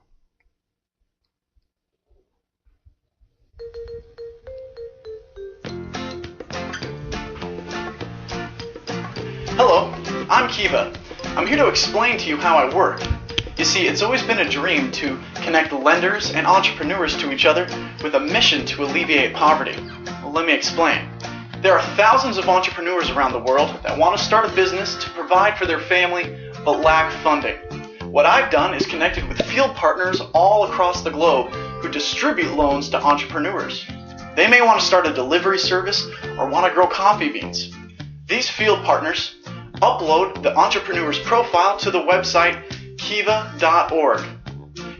Speaker 2: Hello, I'm Kiva. I'm here to explain to you how I work. You see, it's always been a dream to connect lenders and entrepreneurs to each other with a mission to alleviate poverty. Well, let me explain. There are thousands of entrepreneurs around the world that want to start a business to provide for their family but lack funding. What I've done is connected with field partners all across the globe who distribute loans to entrepreneurs. They may want to start a delivery service or want to grow coffee beans. These field partners upload the entrepreneur's profile to the website kiva.org.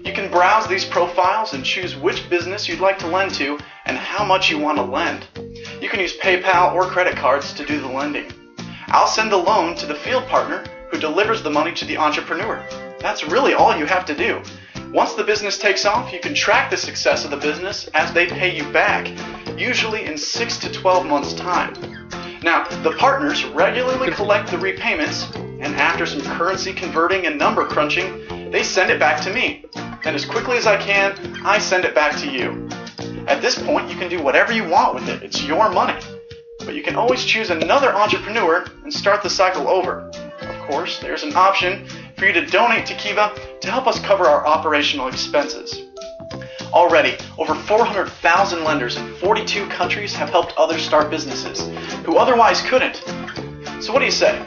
Speaker 2: You can browse these profiles and choose which business you'd like to lend to and how much you want to lend. You can use PayPal or credit cards to do the lending. I'll send the loan to the field partner who delivers the money to the entrepreneur. That's really all you have to do. Once the business takes off, you can track the success of the business as they pay you back, usually in 6 to 12 months' time. Now, the partners regularly collect the repayments, and after some currency converting and number crunching, they send it back to me. Then as quickly as I can, I send it back to you. At this point, you can do whatever you want with it. It's your money. But you can always choose another entrepreneur and start the cycle over. Of course, there's an option for you to donate to Kiva to help us cover our operational expenses. Already, over 400,000 lenders in 42 countries have helped others start businesses who otherwise couldn't. So what do you say?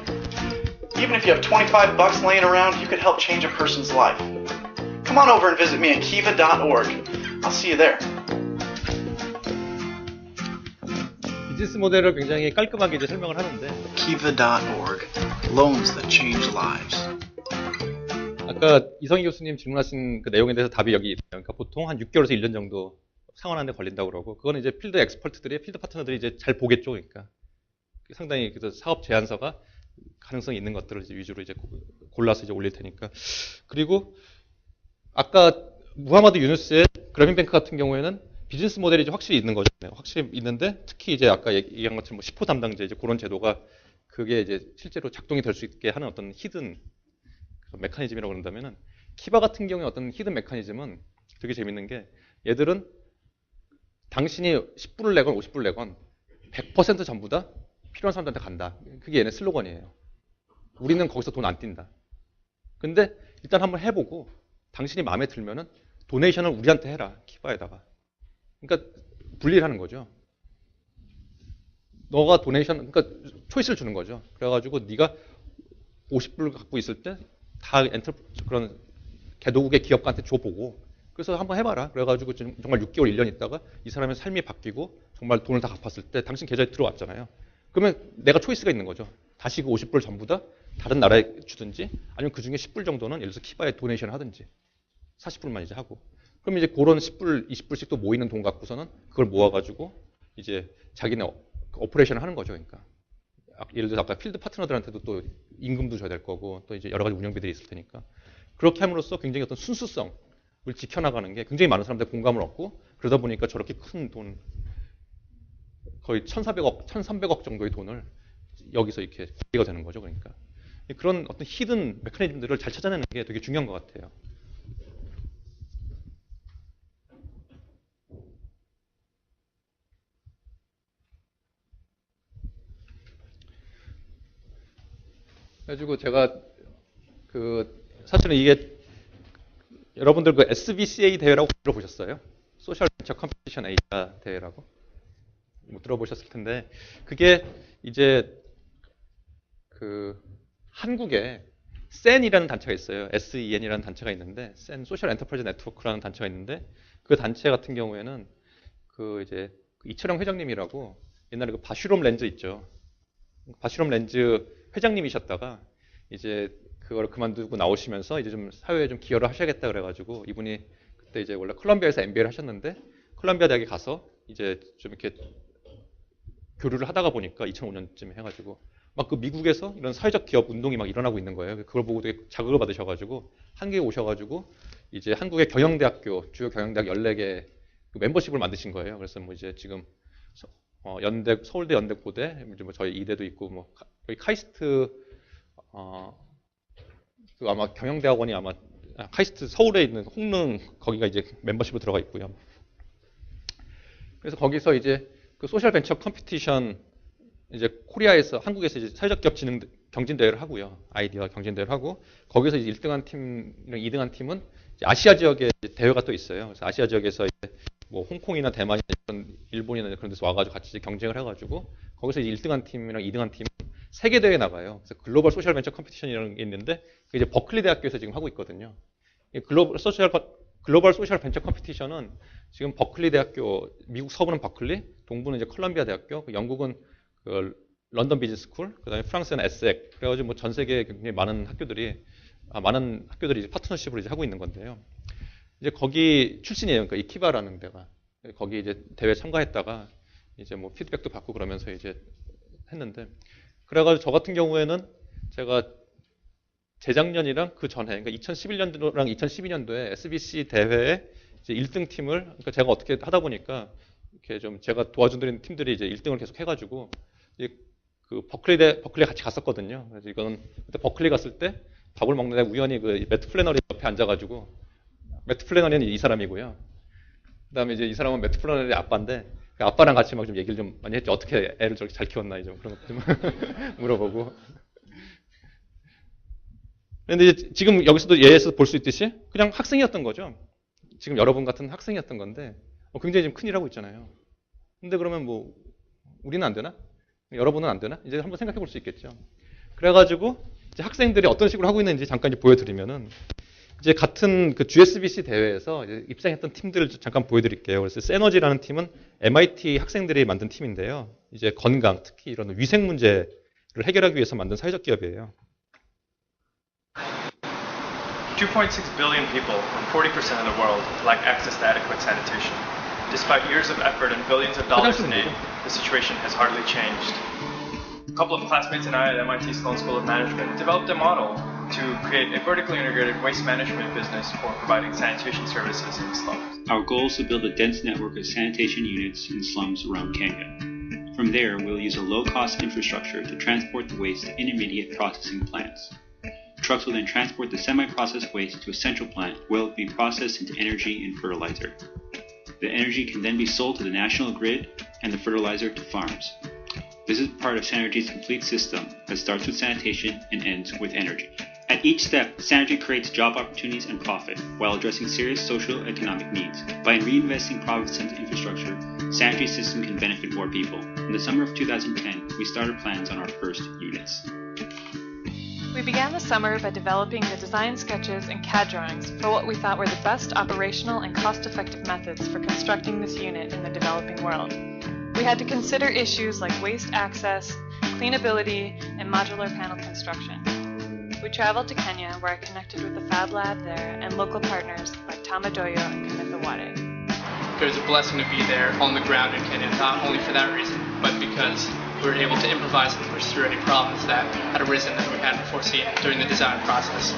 Speaker 2: Even if you have 25 bucks laying around, you could help change a person's life. Come on over and visit me at kiva.org. I'll see you there.
Speaker 1: 비즈니스 모델을 굉장히 깔끔하게 이제 설명을 하는데
Speaker 2: Kiva.org. Loans that change lives.
Speaker 1: 아까 이성희 교수님 질문하신 그 내용에 대해서 답이 여기 있어요. 그러니까 보통 한 6개월에서 1년 정도 상환하는 데 걸린다고 그러고 그거는 이제 필드 엑스퍼트들이 필드 파트너들이 이제 잘 보겠죠. 그러니까 상당히 그래서 사업 제안서가 가능성이 있는 것들을 이제 위주로 이제 골라서 이제 올릴 테니까. 그리고 아까 무하마드 유누스의 그라민뱅크 같은 경우에는 비즈니스 모델이 이제 확실히 있는 거죠. 확실히 있는데 특히 이제 아까 얘기한 것처럼 뭐 10호 담당제 이제 그런 제도가 그게 이제 실제로 작동이 될 수 있게 하는 어떤 히든 메커니즘이라고 그런다면은 키바 같은 경우에 어떤 히든 메커니즘은 되게 재밌는 게 얘들은 당신이 10불을 내건 50불을 내건 100% 전부 다 필요한 사람들한테 간다. 그게 얘네 슬로건이에요. 우리는 거기서 돈 안 띈다. 근데 일단 한번 해보고 당신이 마음에 들면은 도네이션을 우리한테 해라. 키바에다가. 그러니까 분리를 하는 거죠. 너가 도네이션, 그러니까 초이스를 주는 거죠. 그래가지고 네가 50불 갖고 있을 때 다 그런 개도국의 기업가한테 줘보고 그래서 한번 해봐라. 그래가지고 지금 정말 6개월, 1년 있다가 이 사람의 삶이 바뀌고 정말 돈을 다 갚았을 때 당신 계좌에 들어왔잖아요. 그러면 내가 초이스가 있는 거죠. 다시 그 50불 전부 다 다른 나라에 주든지 아니면 그 중에 10불 정도는 예를 들어서 키바에 도네이션을 하든지 40불만 이제 하고 그럼 이제 그런 10불, 20불씩 또 모이는 돈 갖고서는 그걸 모아가지고 이제 자기네 오퍼레이션을 하는 거죠. 그러니까 예를 들어서 아까 필드 파트너들한테도 또 임금도 줘야 될 거고 또 이제 여러 가지 운영비들이 있을 테니까 그렇게 함으로써 굉장히 어떤 순수성을 지켜나가는 게 굉장히 많은 사람들의 공감을 얻고 그러다 보니까 저렇게 큰 돈 거의 1,400억, 1,300억 정도의 돈을 여기서 이렇게 관리가 되는 거죠. 그러니까 그런 어떤 히든 메커니즘들을 잘 찾아내는 게 되게 중요한 것 같아요. 그래가지고 제가 사실은 이게 여러분들 그 SBCA 대회라고 들어보셨어요? 소셜 벤처 컴피티션 A자 대회라고 뭐 들어보셨을 텐데 그게 이제 그 한국에 SEN이라는 단체가 있어요. SEN이라는 단체가 있는데 SEN 소셜 엔터프라이즈 네트워크라는 단체가 있는데 그 단체 같은 경우에는 그 이제 이철영 회장님이라고 옛날에 그 바슈롬 렌즈 있죠. 바슈롬 렌즈 회장님이셨다가 이제 그걸 그만두고 나오시면서 이제 좀 사회에 좀 기여를 하셔야겠다 그래가지고 이분이 그때 이제 원래 콜롬비아에서 MBA를 하셨는데 콜롬비아 대학에 가서 이제 좀 이렇게 교류를 하다가 보니까 2005년쯤에 해가지고 막 그 미국에서 이런 사회적 기업 운동이 막 일어나고 있는 거예요. 그걸 보고 되게 자극을 받으셔가지고 한국에 오셔가지고 이제 한국의 경영대학교 주요 경영대학 14개 그 멤버십을 만드신 거예요. 그래서 뭐 이제 지금 연대 서울대 연대 고대 이제 뭐 저희 이대도 있고 뭐 여기 카이스트 그 아마 경영대학원이 아마 카이스트 서울에 있는 홍릉 거기가 이제 멤버십으로 들어가 있고요. 그래서 거기서 이제 그 소셜 벤처 컴피티션 이제 코리아에서 한국에서 이제 사회적 기업 진흥 경진 대회를 하고요. 아이디어 경진 대회를 하고 거기서 이제 1등한 팀이랑 2등한 팀은 이제 아시아 지역에 대회가 또 있어요. 그래서 아시아 지역에서 이제 뭐 홍콩이나 대만이나 일본이나 그런 데서 와가지고 같이 경쟁을 해가지고 거기서 이제 1등한 팀이랑 2등한 팀은 세계 대회에 나가요. 그래서 글로벌 소셜 벤처 컴피티션이라는 게 있는데 그게 이제 버클리 대학교에서 지금 하고 있거든요. 글로벌 소셜 벤처 컴피티션은 지금 버클리 대학교 미국 서부는 버클리, 동부는 이제 콜롬비아 대학교, 영국은 그 런던 비즈니스 스쿨, 그다음에 프랑스는 에스엑. 그래가지고 뭐 전 세계에 굉장히 많은 학교들이 이제 파트너십을 이제 하고 있는 건데요. 이제 거기 출신이에요. 그러니까 이 키바라는 데가 거기 이제 대회 참가했다가 이제 뭐 피드백도 받고 그러면서 이제 했는데 그래가지고 저 같은 경우에는 제가 재작년이랑 그 전에 그러니까 2011년도랑 2012년도에 SBC 대회에 이제 1등 팀을 그러니까 제가 어떻게 하다 보니까 이렇게 좀 제가 도와준 팀들이 이제 1등을 계속 해가지고 이제 그 버클리에 같이 갔었거든요. 그래서 이거는 그때 버클리 갔을 때 밥을 먹는데 우연히 그 매트 플래너리 옆에 앉아가지고 매트 플래너리는 이 사람이고요. 그다음에 이제 이 사람은 매트 플래너리 아빠인데 그 아빠랑 같이 막 좀 얘기를 좀 많이 했죠. 어떻게 애를 저렇게 잘 키웠나 좀 그런 것 좀 물어보고. 그런데 이제 지금 여기서도 예에서 볼 수 있듯이 그냥 학생이었던 거죠. 지금 여러분 같은 학생이었던 건데 굉장히 지금 큰일 하고 있잖아요. 근데 그러면 뭐 우리는 안 되나? 여러분은 안 되나? 이제 한번 생각해 볼 수 있겠죠. 그래가지고 이제 학생들이 어떤 식으로 하고 있는지 잠깐 이제 보여드리면은 이제 같은 그 GSBC 대회에서 이제 입상했던 팀들을 잠깐 보여드릴게요. 그래서 세너지라는 팀은 MIT 학생들이 만든 팀인데요. 이제 건강, 특히 이런 위생 문제를 해결하기 위해서 만든 사회적 기업이에요.
Speaker 4: 2.6 billion people, or 40% of the world, lack access to adequate sanitation. Despite years of effort and billions of dollars in aid, the situation has hardly changed. A couple of classmates and I at MIT Sloan School of Management developed a model to create a vertically integrated waste management business for providing sanitation services in the slums.
Speaker 5: Our goal is to build a dense network of sanitation units in slums around Kenya. From there, we'll use a low-cost infrastructure to transport the waste to intermediate processing plants. Trucks will then transport the semi-processed waste to a central plant where it will be processed into energy and fertilizer. The energy can then be sold to the national grid and the fertilizer to farms. This is part of Sanergy's complete system that starts with sanitation and ends with energy. At each step, Sanergy creates job opportunities and profit while addressing serious social economic needs. By reinvesting profits into infrastructure, Sanergy's system can benefit more people. In the summer of 2010, we started plans on our first units.
Speaker 6: We began the summer by developing the design sketches and CAD drawings for what we thought were the best operational and cost-effective methods for constructing this unit in the developing world. We had to consider issues like waste access, cleanability, and modular panel construction. We traveled to Kenya, where I connected with the Fab Lab there and local partners like Tamadoyo and Kamithawade.
Speaker 7: It was a blessing to be there on the ground in Kenya, not only for that reason, but because we were able to improvise and push through any problems that had arisen that we hadn't foreseen during the design process.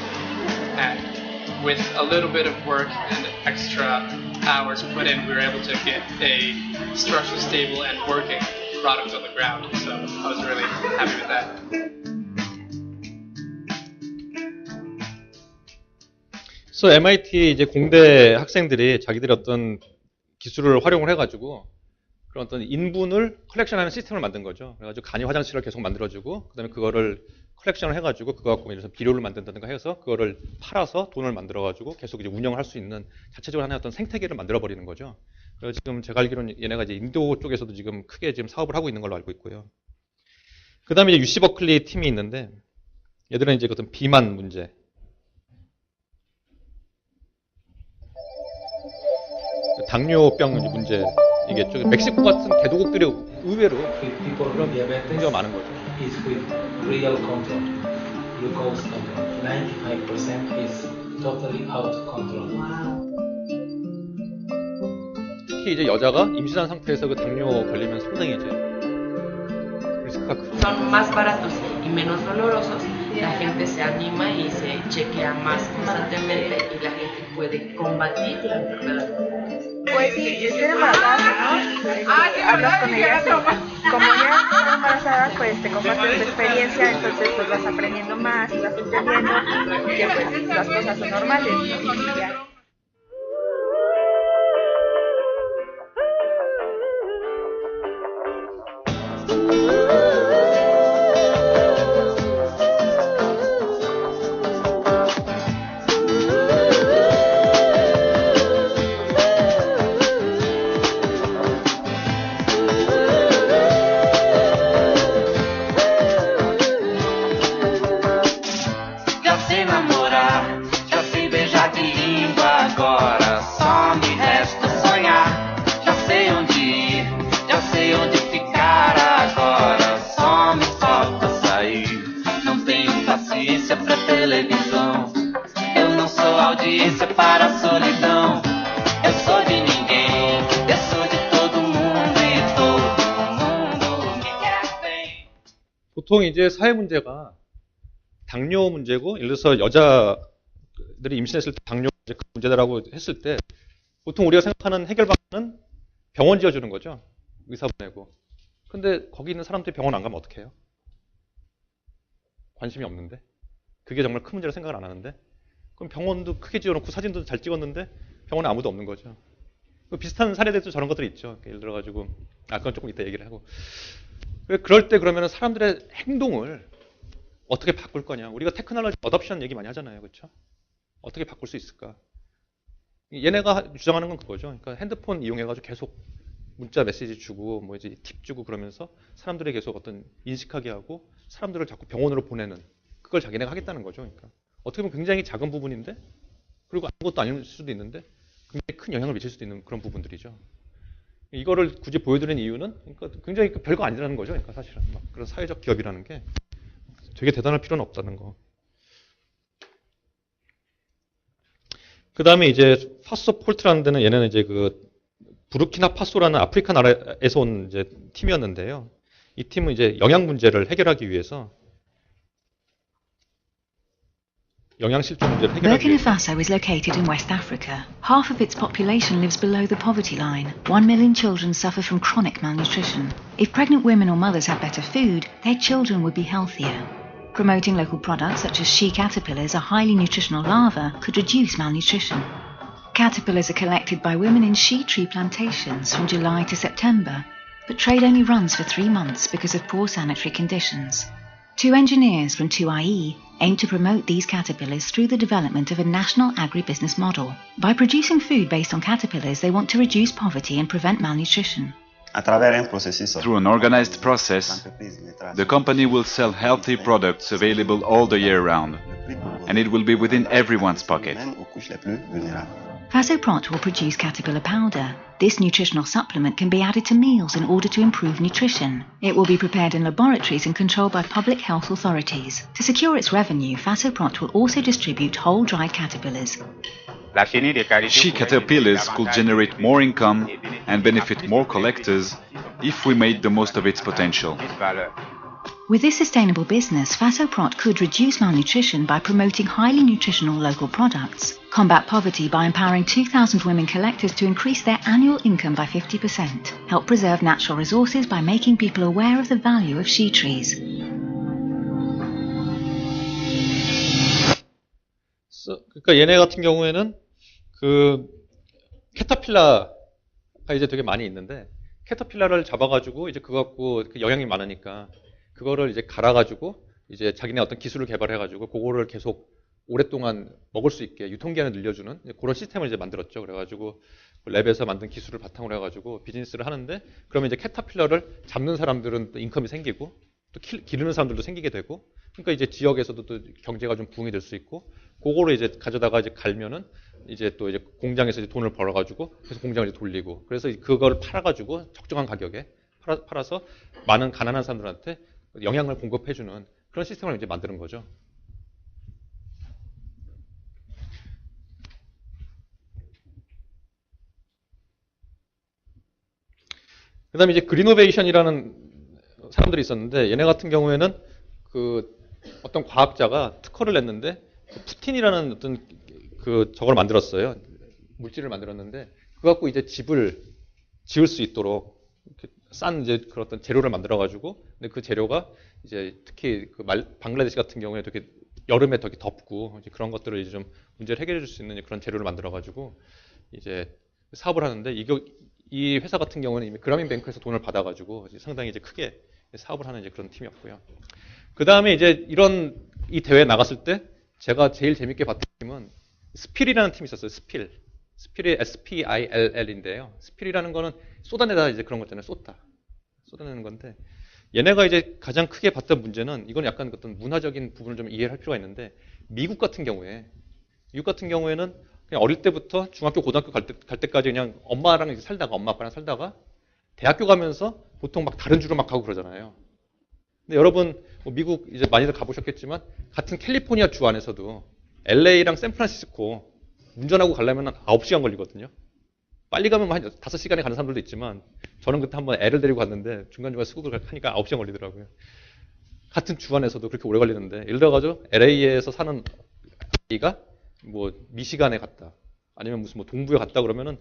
Speaker 7: And with a little bit of work and extra hours put in, we were able to get a structurally stable and working product on the ground. So I was really happy with that.
Speaker 1: 그래서 MIT 이제 공대 학생들이 자기들의 어떤 기술을 활용을 해가지고 그런 어떤 인분을 컬렉션하는 시스템을 만든 거죠. 그래가지고 간이 화장실을 계속 만들어주고 그다음에 그거를 컬렉션을 해가지고 그거 갖고 예를 비료를 만든다든가 해서 그거를 팔아서 돈을 만들어가지고 계속 이제 운영을 할 수 있는 자체적으로 하나의 어떤 생태계를 만들어 버리는 거죠. 그래서 지금 제가 알기로는 얘네가 이제 인도 쪽에서도 지금 크게 지금 사업을 하고 있는 걸로 알고 있고요. 그다음에 이제 UC 버클리 팀이 있는데 얘들은 이제 어떤 비만 문제. 당뇨병 문제 이겠죠. 멕시코 같은 개도국들이 의외로 그런 문제가 많은 거죠.
Speaker 8: Is with real control, glucose control. 95% is totally out of control.
Speaker 1: 특히 이제 여자가 임신한 상태에서 그 당뇨 걸리면 상당히 이제 리스크가 크죠.
Speaker 9: Son más baratos y menos dolorosos. La gente se anima y se chequea más constantemente y la gente puede combatir la enfermedad.
Speaker 10: Pues sí, estoy embarazada, ¿no? Hablas con ellas y como ya estás embarazada, pues te compartes tu experiencia, entonces pues vas aprendiendo más y vas entendiendo que pues las cosas son normales, ¿no? Y ya.
Speaker 1: 보통 이제 사회 문제가 당뇨 문제고, 예를 들어서 여자들이 임신했을 때 당뇨 문제다라고 했을 때 보통 우리가 생각하는 해결 방안은 병원 지어주는 거죠. 의사 보내고. 근데 거기 있는 사람들이 병원 안 가면 어떻게 해요? 관심이 없는데. 그게 정말 큰 문제라 생각을 안 하는데. 그럼 병원도 크게 지어놓고 사진도 잘 찍었는데 병원에 아무도 없는 거죠. 비슷한 사례들도 저런 것들이 있죠. 예를 들어가지고, 그건 조금 이따 얘기를 하고. 그럴 때 그러면 사람들의 행동을 어떻게 바꿀 거냐. 우리가 테크놀로지 어답션 얘기 많이 하잖아요. 그렇죠? 어떻게 바꿀 수 있을까? 얘네가 주장하는 건 그거죠. 그러니까 핸드폰 이용해가지고 계속 문자 메시지 주고, 뭐 이제 팁 주고 그러면서 사람들이 계속 어떤 인식하게 하고 사람들을 자꾸 병원으로 보내는 그걸 자기네가 하겠다는 거죠. 그러니까 어떻게 보면 굉장히 작은 부분인데, 그리고 아무것도 아닐 수도 있는데 굉장히 큰 영향을 미칠 수도 있는 그런 부분들이죠. 이거를 굳이 보여드리는 이유는 그러니까 굉장히 별거 아니라는 거죠. 그러니까 사실은 막 그런 사회적 기업이라는 게 되게 대단할 필요는 없다는 거. 그 다음에 이제 파소폴트라는 데는 얘네는 이제 그 부르키나파소라는 아프리카 나라에서 온 이제 팀이었는데요. 이 팀은 이제 영양 문제를 해결하기 위해서
Speaker 11: Burkina Faso is located in West Africa. Half of its population lives below the poverty line. 1 million children suffer from chronic malnutrition. If pregnant women or mothers had better food, their children would be healthier. Promoting local products such as she caterpillars, a highly nutritional larva, could reduce malnutrition. Caterpillars are collected by women in she tree plantations from July to September, but trade only runs for 3 months because of poor sanitary conditions. 2 engineers from 2IE aimed to promote these caterpillars through the development of a national agribusiness model. By producing food based on caterpillars, they want to reduce poverty and prevent malnutrition.
Speaker 12: Through an organized process, the company will sell healthy products available all the year round, and it will be within everyone's pocket.
Speaker 11: Fasoprot will produce caterpillar powder. This nutritional supplement can be added to meals in order to improve nutrition. It will be prepared in laboratories and controlled by public health authorities. To secure its revenue, Fasoprot will also distribute whole dried caterpillars.
Speaker 12: She caterpillars could generate more income and benefit more collectors if we made the most of its potential.
Speaker 11: With this sustainable business, Fasoprot could reduce malnutrition by promoting highly nutritional local products, combat poverty by empowering 2,000 women collectors to increase their annual income by 50%, help preserve natural resources by making people aware of the value of she trees.
Speaker 1: 그러니까 얘네 같은 경우에는 그 캐터필라가 이제 되게 많이 있는데 캐터필라를 잡아가지고 이제 그거 갖고 영양이 많으니까 그거를 이제 갈아가지고 이제 자기네 어떤 기술을 개발해가지고 그거를 계속 오랫동안 먹을 수 있게 유통기한을 늘려주는 그런 시스템을 이제 만들었죠. 그래가지고 랩에서 만든 기술을 바탕으로 해가지고 비즈니스를 하는데 그러면 이제 캐터필러를 잡는 사람들은 또 인컴이 생기고 또 기르는 사람들도 생기게 되고 그러니까 이제 지역에서도 또 경제가 좀 부흥이 될 수 있고 그거를 이제 가져다가 이제 갈면은 이제 또 이제 공장에서 이제 돈을 벌어가지고 그래서 공장을 이제 돌리고 그래서 그거를 팔아가지고 적정한 가격에 팔아서 많은 가난한 사람들한테 영양을 공급해주는 그런 시스템을 이제 만드는 거죠. 그 다음에 이제 그리노베이션이라는 사람들이 있었는데 얘네 같은 경우에는 그 어떤 과학자가 특허를 냈는데 그 푸틴이라는 어떤 그 저걸 만들었어요. 물질을 만들었는데 그거 갖고 이제 집을 지을 수 있도록 싼 이제 그런 어떤 재료를 만들어 가지고 근데 그 재료가 이제 특히 그 방글라데시 같은 경우에 되게 여름에 되게 덥고 이제 그런 것들을 이제 좀 문제를 해결해 줄 수 있는 그런 재료를 만들어 가지고 이제 사업을 하는데 이 회사 같은 경우는 이미 그라민 뱅크에서 돈을 받아 가지고 상당히 이제 크게 사업을 하는 이제 그런 팀이었고요. 그 다음에 이제 이 대회에 나갔을 때 제가 제일 재밌게 봤던 팀은 스필이라는 팀이 있었어요. 스필이 SPILL인데요. 스필이라는 거는 쏟아내다 이제 그런 거잖아요. 쏟아내는 건데 얘네가 이제 가장 크게 봤던 문제는 이건 약간 어떤 문화적인 부분을 좀 이해할 필요가 있는데 미국 같은 경우에는 그냥 어릴 때부터 중학교, 고등학교 갈 때까지 그냥 엄마랑 이제 살다가 엄마 아빠랑 살다가 대학교 가면서 보통 막 다른 주로 막 가고 그러잖아요. 근데 여러분 뭐 미국 이제 많이들 가보셨겠지만 같은 캘리포니아 주 안에서도 LA랑 샌프란시스코 운전하고 가려면 9시간 걸리거든요. 빨리 가면 한 5시간에 가는 사람들도 있지만 저는 그때 한번 애를 데리고 갔는데 중간중간 수급을 하니까 9시간 걸리더라고요. 같은 주 안에서도 그렇게 오래 걸리는데 예를 들어가지고 LA에서 사는 아이가 뭐 미시간에 갔다 아니면 무슨 뭐 동부에 갔다 그러면은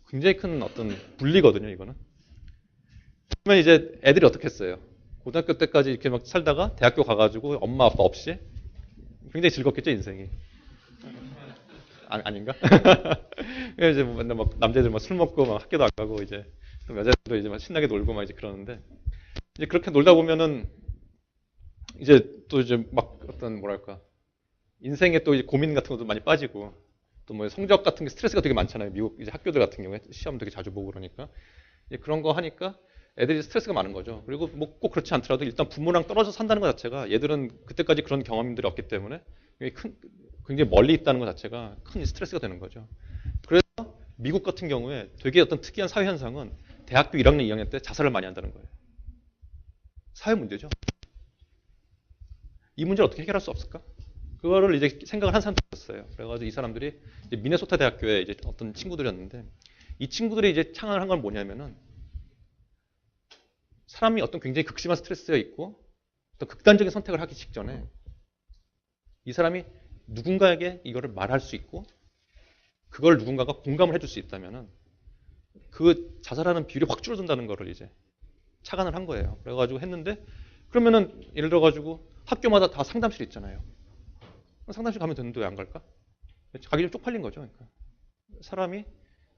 Speaker 1: 굉장히 큰 어떤 분리거든요. 이거는. 그러면 이제 애들이 어떻게 했어요? 고등학교 때까지 이렇게 막 살다가 대학교 가가지고 엄마 아빠 없이 굉장히 즐겁겠죠 인생이. 아닌가? 이제 맨날 막 남자애들 막 술 먹고 막 학교도 안 가고 이제 여자들도 이제 막 신나게 놀고 막 이제 그러는데 이제 그렇게 놀다 보면은 이제 또 이제 막 어떤 뭐랄까 인생에 또 이제 고민 같은 것도 많이 빠지고 또 뭐 성적 같은 게 스트레스가 되게 많잖아요. 미국 이제 학교들 같은 경우에 시험 되게 자주 보고 그러니까 이제 그런 거 하니까 애들이 스트레스가 많은 거죠. 그리고 뭐 꼭 그렇지 않더라도 일단 부모랑 떨어져 산다는 것 자체가 얘들은 그때까지 그런 경험들이 없기 때문에 굉장히 멀리 있다는 것 자체가 큰 스트레스가 되는 거죠. 그래서 미국 같은 경우에 되게 어떤 특이한 사회 현상은 대학교 1학년, 2학년 때 자살을 많이 한다는 거예요. 사회 문제죠. 이 문제를 어떻게 해결할 수 없을까? 그거를 이제 생각을 한 사람들이 있었어요. 그래가지고 이 사람들이 이제 미네소타 대학교에 이제 어떤 친구들이었는데 이 친구들이 이제 창안을 한 건 뭐냐면은 사람이 어떤 굉장히 극심한 스트레스가 있고 어떤 극단적인 선택을 하기 직전에 이 사람이 누군가에게 이거를 말할 수 있고 그걸 누군가가 공감을 해줄 수 있다면은 그 자살하는 비율이 확 줄어든다는 거를 이제 착안을 한 거예요. 그래가지고 했는데 그러면은 예를 들어가지고 학교마다 다 상담실 있잖아요. 상담실 가면 되는데 왜 안 갈까? 가기 좀 쪽팔린 거죠. 그러니까 사람이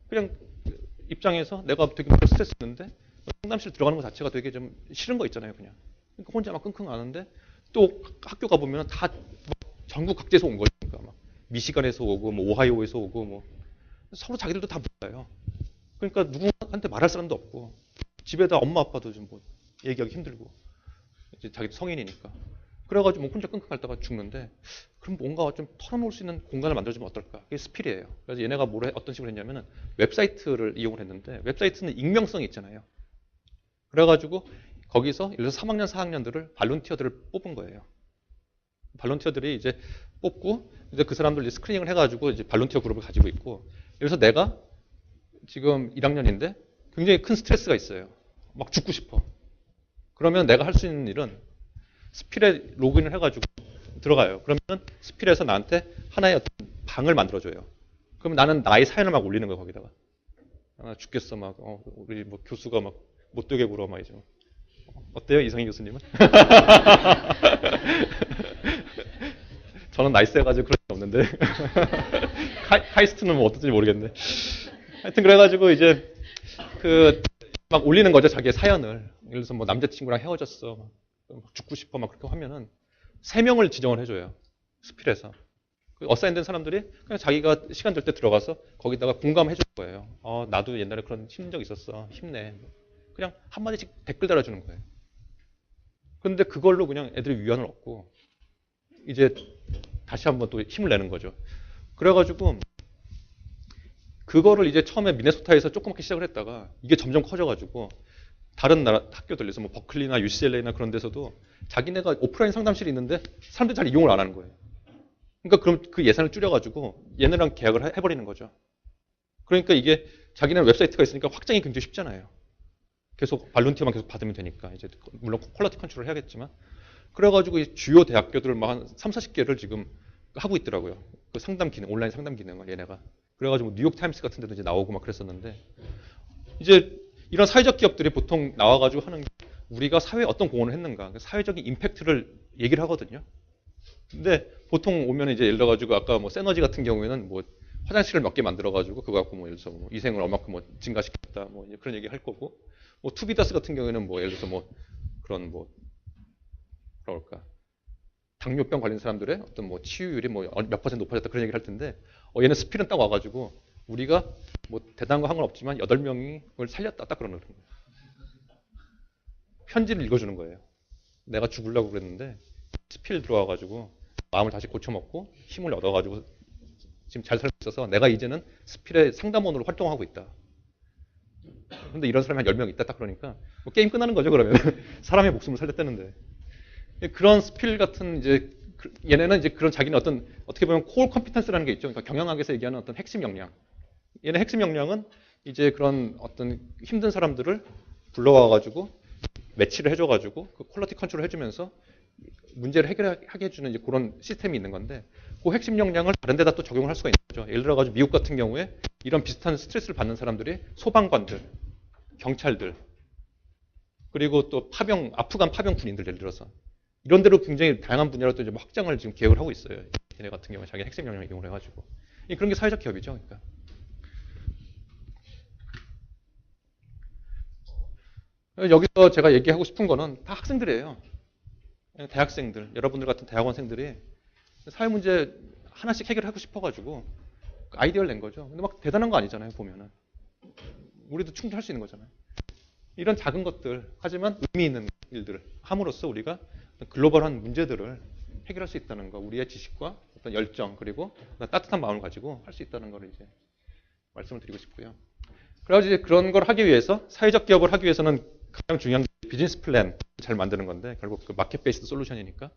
Speaker 1: 그냥 입장에서 내가 되게 스트레스 있는데 상담실 들어가는 것 자체가 되게 좀 싫은 거 있잖아요. 그냥 그러니까 혼자 막 끙끙 앓는데 또 학교 가보면 다 전국 각지에서 온 거니까 막 미시간에서 오고 뭐 오하이오에서 오고 뭐 서로 자기들도 다 몰라요. 그러니까 누구한테 말할 사람도 없고 집에다 엄마 아빠도 좀 뭐 얘기하기 힘들고 이제 자기도 성인이니까 그래가지고 뭐 혼자 끙끙 앓다가 죽는데 그럼 뭔가 좀 털어놓을 수 있는 공간을 만들어주면 어떨까? 그게 스필이에요. 그래서 얘네가 어떤 식으로 했냐면은 웹사이트를 이용을 했는데 웹사이트는 익명성이 있잖아요. 그래가지고 거기서 예를 들어서 3학년, 4학년들을 발론티어들을 뽑은 거예요. 발론티어들이 이제 뽑고 이제 그 사람들 스크리닝을 해가지고 이제 발론티어 그룹을 가지고 있고 그래서 내가 지금 1학년인데 굉장히 큰 스트레스가 있어요. 막 죽고 싶어. 그러면 내가 할 수 있는 일은 스필에 로그인을 해가지고 들어가요. 그러면 스필에서 나한테 하나의 어떤 방을 만들어줘요. 그러면 나는 나의 사연을 막 올리는 거예요. 거기다가. 아, 죽겠어. 막 우리 뭐 교수가 막 못되게 굴어 막 이제. 어때요, 이성희 교수님은? 저는 나이스해가지고 그런 게 없는데 카이스트는 뭐 어떨지 모르겠는데 하여튼 그래가지고 이제 그 막 올리는 거죠. 자기의 사연을. 예를 들어서 뭐 남자친구랑 헤어졌어. 막 죽고 싶어. 막 그렇게 하면은 3명을 지정을 해줘요. 스필에서. 어사인된 사람들이 그냥 자기가 시간 될 때 들어가서 거기다가 공감해 줄 거예요. 나도 옛날에 그런 힘든 적 있었어. 힘내. 그냥 한마디씩 댓글 달아주는 거예요. 그런데 그걸로 그냥 애들이 위안을 얻고 이제 다시 한번 또 힘을 내는 거죠. 그래가지고 그거를 이제 처음에 미네소타에서 조그맣게 시작을 했다가 이게 점점 커져가지고 다른 나라 학교들, 그래서 뭐 버클리나 UCLA나 그런 데서도 자기네가 오프라인 상담실이 있는데 사람들이 잘 이용을 안 하는 거예요. 그러니까 그럼 그 예산을 줄여가지고 얘네랑 계약을 해버리는 거죠. 그러니까 이게 자기네는 웹사이트가 있으니까 확장이 굉장히 쉽잖아요. 계속 발론티어만 계속 받으면 되니까 이제 물론 퀄리티 컨트롤을 해야겠지만 그래가지고 주요 대학교들 막 한 30-40개를 지금 하고 있더라고요. 그 상담 기능, 온라인 상담 기능을 얘네가. 그래가지고 뉴욕 타임스 같은 데도 이제 나오고 막 그랬었는데 이제 이런 사회적 기업들이 보통 나와가지고 하는 게 우리가 사회에 어떤 공헌을 했는가, 사회적인 임팩트를 얘기를 하거든요. 근데 보통 오면 이제 예를 들어가지고 아까 뭐 세너지 같은 경우에는 뭐 화장실을 몇 개 만들어가지고 그거 갖고 뭐 예를 들어서 뭐 위생을 얼마큼 뭐 증가시켰다 뭐 이제 그런 얘기 할 거고 뭐 투비다스 같은 경우에는 뭐 예를 들어서 뭐 그런 뭐 그럴까 당뇨병 걸린 사람들의 어떤 뭐 치유율이 뭐 몇 % 높아졌다 그런 얘기를 할 텐데 얘는 스필은 딱 와가지고 우리가 뭐 대단한 거 한 건 없지만 8명이 그걸 살렸다 딱 그러는 거예요. 편지를 읽어주는 거예요. 내가 죽으려고 그랬는데 스필 들어와가지고 마음을 다시 고쳐먹고 힘을 얻어가지고 지금 잘 살고 있어서 내가 이제는 스필의 상담원으로 활동하고 있다. 근데 이런 사람이 한 10명 있다 딱 그러니까 뭐 게임 끝나는 거죠 그러면. 사람의 목숨을 살렸다는데. 그런 스필 같은 이제 얘네는 이제 그런 자기는 어떻게 보면 콜 컴피턴스라는 게 있죠. 그러니까 경영학에서 얘기하는 어떤 핵심 역량. 얘네 핵심 역량은 이제 그런 어떤 힘든 사람들을 불러와가지고 매치를 해줘가지고 그 퀄리티 컨트롤 해주면서 문제를 해결하게 해주는 이제 그런 시스템이 있는 건데 그 핵심 역량을 다른 데다 또 적용을 할 수가 있는 거죠. 예를 들어가지고 미국 같은 경우에 이런 비슷한 스트레스를 받는 사람들이 소방관들, 경찰들, 그리고 또 아프간 파병 군인들 예를 들어서 이런 데로 굉장히 다양한 분야로 또 이제 뭐 확장을 지금 계획을 하고 있어요. 얘네 같은 경우에 자기 핵심 역량을 이용을 해가지고 그런 게 사회적 기업이죠. 그러니까. 여기서 제가 얘기하고 싶은 거는 다 학생들이에요. 대학생들, 여러분들 같은 대학원생들이 사회 문제 하나씩 해결하고 싶어가지고 아이디어를 낸 거죠. 근데 막 대단한 거 아니잖아요, 보면은. 우리도 충분히 할 수 있는 거잖아요. 이런 작은 것들, 하지만 의미 있는 일들을 함으로써 우리가 글로벌한 문제들을 해결할 수 있다는 거, 우리의 지식과 어떤 열정, 그리고 따뜻한 마음을 가지고 할 수 있다는 걸 이제 말씀을 드리고 싶고요. 그래가지고 이제 그런 걸 하기 위해서, 사회적 기업을 하기 위해서는 가장 중요한 게 비즈니스 플랜 잘 만드는 건데, 결국 그 마켓 베이스드 솔루션이니까.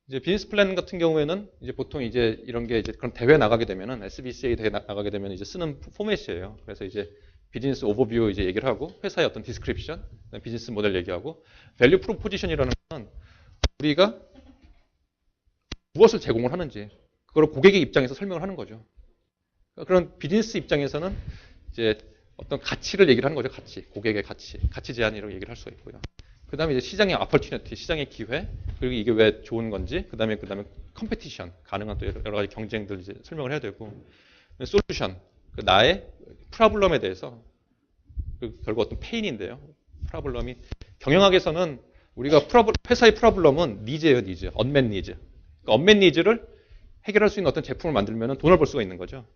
Speaker 1: 이제 비즈니스 플랜 같은 경우에는 이제 보통 이제 이런 게 이제 그런 대회 나가게 되면은 SBCA 대회 나가게 되면 이제 쓰는 포맷이에요. 그래서 이제 비즈니스 오버뷰 이제 얘기를 하고 회사의 어떤 디스크립션, 비즈니스 모델 얘기하고 밸류 프로포지션이라는 건 우리가 무엇을 제공을 하는지 그걸 고객의 입장에서 설명을 하는 거죠. 그런 비즈니스 입장에서는 이제 어떤 가치를 얘기를 하는 거죠. 가치, 고객의 가치 제한이라고 얘기를 할 수가 있고요. 그 다음에 이제 시장의 어퍼튜니티, 시장의 기회, 그리고 이게 왜 좋은 건지, 그 다음에 컴페티션, 가능한 또 여러 가지 경쟁들 이제 설명을 해야 되고, 솔루션, 나의 프로블럼에 대해서 결국 어떤 페인인데요. 프로블럼이 경영학에서는 우리가 회사의 프로블럼은 니즈예요, 니즈. 언맷 니즈. 그러니까 언맷 니즈를 해결할 수 있는 어떤 제품을 만들면 돈을 벌 수가 있는 거죠.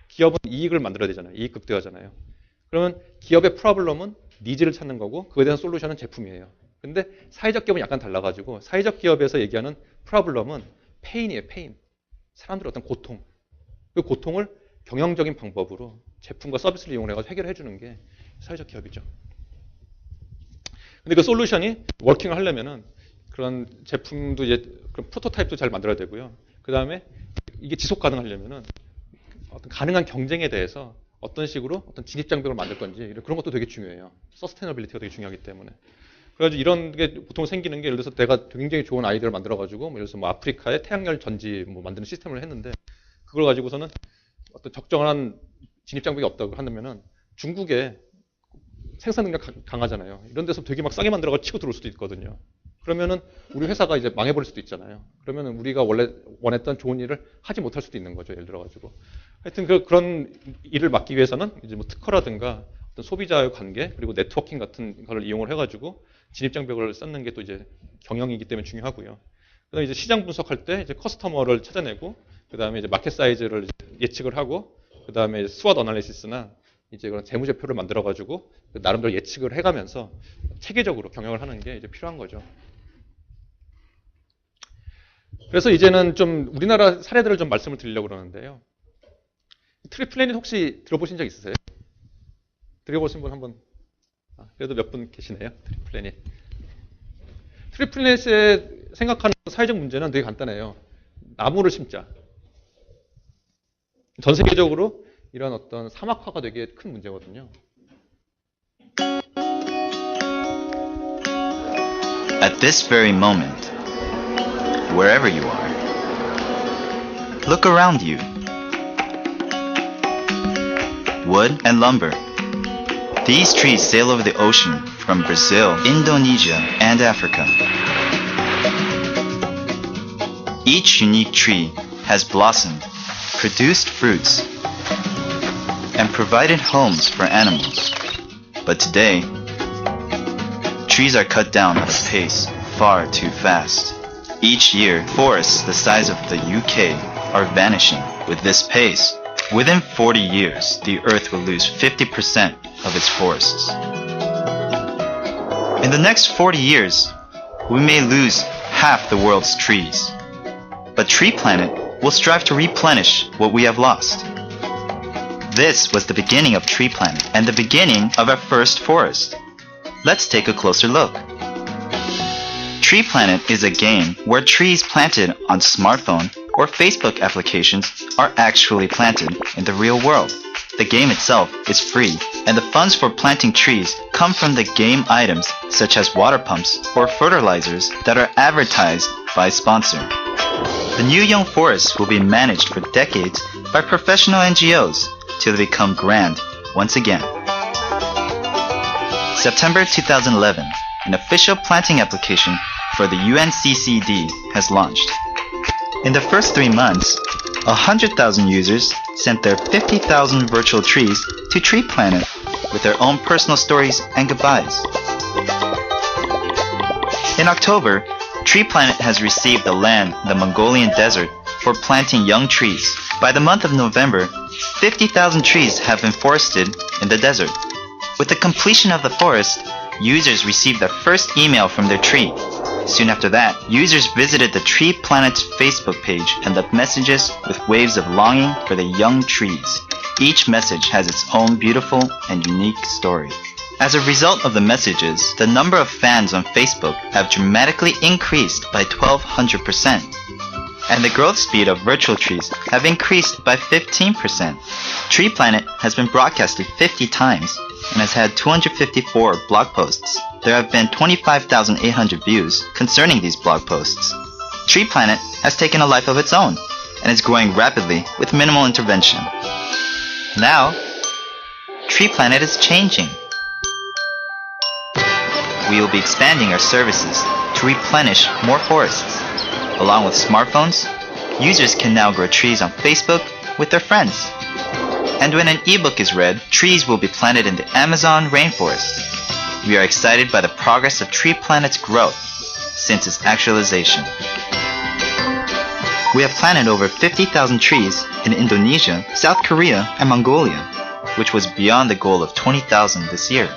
Speaker 1: 기업은 이익을 만들어야 되잖아요. 이익 극대화잖아요. 그러면 기업의 프로블럼은 니즈를 찾는 거고 그거에 대한 솔루션은 제품이에요. 근데 사회적 기업은 약간 달라가지고 사회적 기업에서 얘기하는 프로블럼은 페인이에요, 페인. 사람들의 어떤 고통. 그 고통을 경영적인 방법으로 제품과 서비스를 이용해서 해결해 주는 게 사회적 기업이죠. 근데 그 솔루션이 워킹을 하려면은 그런 제품도 이제 그런 프로토타입도 잘 만들어야 되고요. 그 다음에 이게 지속 가능하려면은 어떤 가능한 경쟁에 대해서 어떤 식으로 어떤 진입 장벽을 만들 건지 그런 것도 되게 중요해요. 서스테너빌리티가 되게 중요하기 때문에. 그래가지고 이런 게 보통 생기는 게 예를 들어서 내가 굉장히 좋은 아이디어를 만들어가지고 예를 들어서 뭐 아프리카에 태양열 전지 뭐 만드는 시스템을 했는데 그걸 가지고서는 어떤 적정한 진입 장벽이 없다고 한다면은 중국에 생산 능력 강하잖아요. 이런 데서 되게 막 싸게 만들어가 치고 들어올 수도 있거든요. 그러면은 우리 회사가 이제 망해버릴 수도 있잖아요. 그러면은 우리가 원래 원했던 좋은 일을 하지 못할 수도 있는 거죠. 예를 들어가지고. 하여튼 그런 일을 막기 위해서는 이제 뭐 특허라든가 어떤 소비자의 관계 그리고 네트워킹 같은 걸 이용을 해가지고 진입장벽을 쌓는 게 또 이제 경영이기 때문에 중요하고요. 그다음에 이제 시장 분석할 때 이제 커스터머를 찾아내고 그다음에 이제 마켓 사이즈를 예측을 하고 그다음에 스왓 어널리시스나 이제 그런 재무제표를 만들어가지고 나름대로 예측을 해가면서 체계적으로 경영을 하는 게 이제 필요한 거죠. 그래서 이제는 좀 우리나라 사례들을 좀 말씀을 드리려고 그러는데요. 트리플래닛 혹시 들어보신 적 있으세요? 들어보신 분 한번 그래도 몇 분 계시네요. 트리플래닛. 트리플래닛에 생각하는 사회적 문제는 되게 간단해요. 나무를 심자. 전 세계적으로 이런 어떤 사막화가 되게 큰 문제거든요.
Speaker 13: At this very moment, wherever you are, look around you. Wood and lumber. These trees sail over the ocean from Brazil, Indonesia, and Africa. Each unique tree has blossomed, produced fruits, and provided homes for animals. But today, trees are cut down at a pace far too fast. Each year, forests the size of the UK are vanishing. With this pace, within 40 years, the Earth will lose 50% of its forests. In the next 40 years, we may lose half the world's trees. But Tree Planet will strive to replenish what we have lost. This was the beginning of Tree Planet and the beginning of our first forest. Let's take a closer look. Tree Planet is a game where trees planted on smartphone or Facebook applications are actually planted in the real world. The game itself is free, and the funds for planting trees come from the game items such as water pumps or fertilizers that are advertised by a sponsor. The New Young Forests will be managed for decades by professional NGOs till they become grand once again. September 2011, an official planting application for the UNCCD has launched. In the first 3 months, 100,000 users sent their 50,000 virtual trees to Tree Planet with their own personal stories and goodbyes. In October, Tree Planet has received the land in the Mongolian desert for planting young trees. By the month of November, 50,000 trees have been forested in the desert. With the completion of the forest, users received their first email from their tree. Soon after that, users visited the Tree Planet's Facebook page and left messages with waves of longing for the young trees. Each message has its own beautiful and unique story. As a result of the messages, the number of fans on Facebook have dramatically increased by 1,200%, and the growth speed of virtual trees have increased by 15%. Tree Planet has been broadcasted 50 times and has had 254 blog posts. There have been 25,800 views concerning these blog posts. Tree Planet has taken a life of its own and is growing rapidly with minimal intervention. Now, Tree Planet is changing. We will be expanding our services to replenish more forests. Along with smartphones, users can now grow trees on Facebook with their friends. And when an ebook is read, trees will be planted in the Amazon rainforest. we are excited by the progress of Tree Planet's growth since its actualization. We have planted over 50,000 trees in Indonesia, South Korea, and Mongolia, which was beyond the goal of 20,000 this year.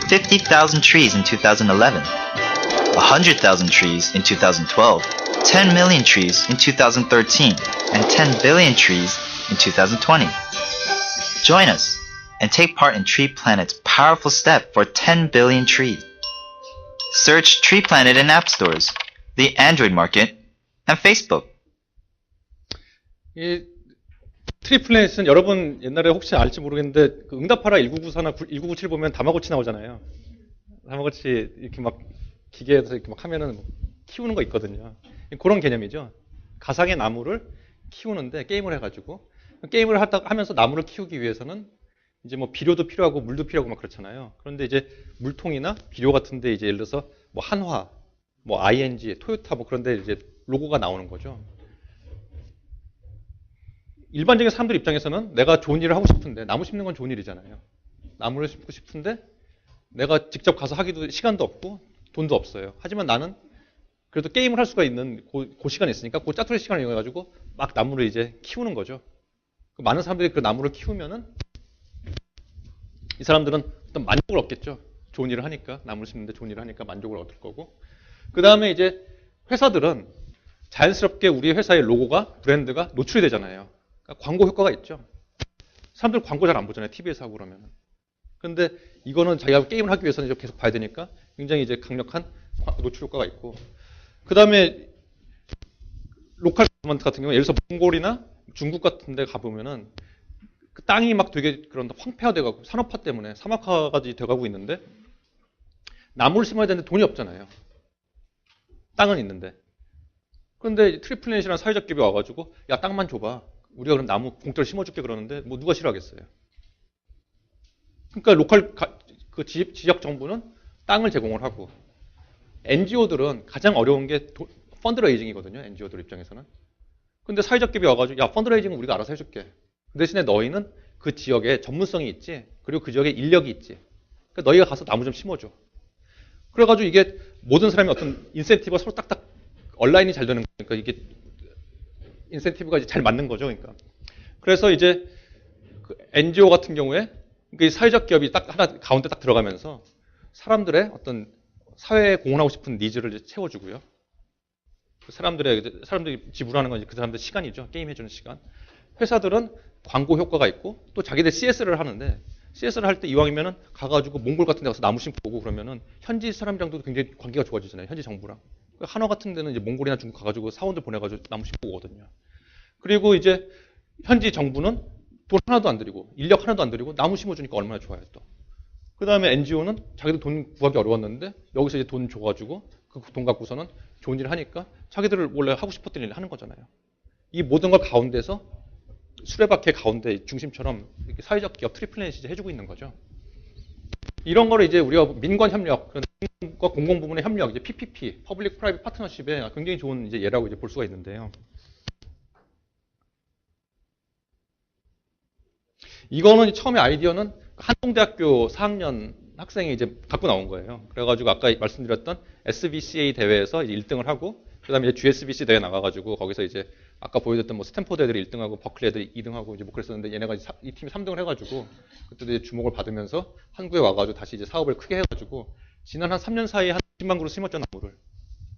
Speaker 13: 50,000 trees in 2011, 100,000 trees in 2012, 10 million trees in 2013, and 10 billion trees in 2020. Join us and take part in Tree Planet's powerful step for 10 billion trees. Search Tree Planet in app stores, the Android market, and Facebook.
Speaker 1: 이 트리플렛은 여러분 옛날에 혹시 알지 모르겠는데 그 응답하라 1994나 1997 보면 다마고치 나오잖아요. 다마고치 이렇게 막 기계에서 이렇게 막 하면은 키우는 거 있거든요. 그런 개념이죠. 가상의 나무를 키우는데 게임을 해가지고 게임을 하면서 나무를 키우기 위해서는 이제 뭐 비료도 필요하고 물도 필요하고 막 그렇잖아요. 그런데 이제 물통이나 비료 같은데 이제 예를 들어서 뭐 한화, 뭐 ING, 토요타 뭐 그런데 이제 로고가 나오는 거죠. 일반적인 사람들 입장에서는 내가 좋은 일을 하고 싶은데 나무 심는 건 좋은 일이잖아요. 나무를 심고 싶은데 내가 직접 가서 하기도 시간도 없고 돈도 없어요. 하지만 나는 그래도 게임을 할 수가 있는 그 시간이 있으니까 그 짜투리 시간을 이용해가지고 막 나무를 이제 키우는 거죠. 많은 사람들이 그 나무를 키우면은 이 사람들은 어떤 만족을 얻겠죠. 좋은 일을 하니까 나무를 심는데 좋은 일을 하니까 만족을 얻을 거고. 그 다음에 이제 회사들은 자연스럽게 우리 회사의 로고가 브랜드가 노출이 되잖아요. 그러니까 광고 효과가 있죠. 사람들 광고 잘 안 보잖아요. TV에서 하고 그러면. 그런데 이거는 자기가 게임을 하기 위해서는 계속 봐야 되니까 굉장히 이제 강력한 노출 효과가 있고. 그 다음에 로컬 거버먼트 같은 경우는 예를 들어서 몽골이나 중국 같은 데 가보면은 그 땅이 막 되게 그런 황폐화돼가고 산업화 때문에 사막화까지 돼가고 있는데 나무를 심어야 되는데 돈이 없잖아요. 땅은 있는데. 그런데 트리플렛이라는 사회적 기업이 와가지고 야 땅만 줘봐. 우리가 그럼 나무 봉투를 심어줄게 그러는데 뭐 누가 싫어하겠어요. 그러니까 로컬 그 지역 정부는 땅을 제공을 하고 NGO들은 가장 어려운 게 펀드레이징이거든요. NGO들 입장에서는. 근데 사회적 기업이 와가지고 야 펀드레이징은 우리가 알아서 해줄게. 그 대신에 너희는 그 지역에 전문성이 있지. 그리고 그 지역에 인력이 있지. 그러니까 너희가 가서 나무 좀 심어줘. 그래가지고 이게 모든 사람이 어떤 인센티브가 서로 딱딱 얼라인이 잘 되는 거니까 이게 인센티브가 이제 잘 맞는 거죠. 그러니까. 그래서 이제 그 NGO 같은 경우에 그 사회적 기업이 딱 하나 가운데 딱 들어가면서 사람들의 어떤 사회에 공헌하고 싶은 니즈를 이제 채워주고요. 사람들이 지불하는 건 그 사람들 시간이죠. 게임 해주는 시간. 회사들은 광고 효과가 있고 또 자기들 CS를 하는데 CS를 할 때 이왕이면은 가가지고 몽골 같은 데 가서 나무 심고 오고 그러면은 현지 사람이랑도 굉장히 관계가 좋아지잖아요. 현지 정부랑. 한화 같은 데는 이제 몽골이나 중국 가가지고 사원들 보내가지고 나무 심고 오거든요. 그리고 이제 현지 정부는 돈 하나도 안 들이고 인력 하나도 안 들이고 나무 심어주니까 얼마나 좋아요 또. 그 다음에 NGO는 자기들 돈 구하기 어려웠는데 여기서 이제 돈 줘가지고 그 돈 갖고서는 좋은 일을 하니까 자기들을 원래 하고 싶었던 일을 하는 거잖아요. 이 모든 걸 가운데서 수레바퀴 가운데 중심처럼 이렇게 사회적 기업 트리플렛이 이제 해주고 있는 거죠. 이런 거를 이제 우리가 민관 협력, 민간과 공공 부문의 협력, 이제 PPP, 퍼블릭 프라이빗 파트너십에 굉장히 좋은 이제 예라고 이제 볼 수가 있는데요. 이거는 처음에 아이디어는 한동대학교 4학년 학생이 이제 갖고 나온 거예요. 그래가지고 아까 말씀드렸던 SBCA 대회에서 이제 1등을 하고, 그 다음에 이제 GSBC 대회 나가가지고 거기서 이제 아까 보여줬던 뭐 스탠포드 애들이 1등하고 버클리 애들이 2등하고 이제 뭐 그랬었는데 얘네가 이 팀이 3등을 해가지고 그때도 이제 주목을 받으면서 한국에 와가지고 다시 이제 사업을 크게 해가지고 지난 한 3년 사이에 한 50만 그루 심었죠, 나무를.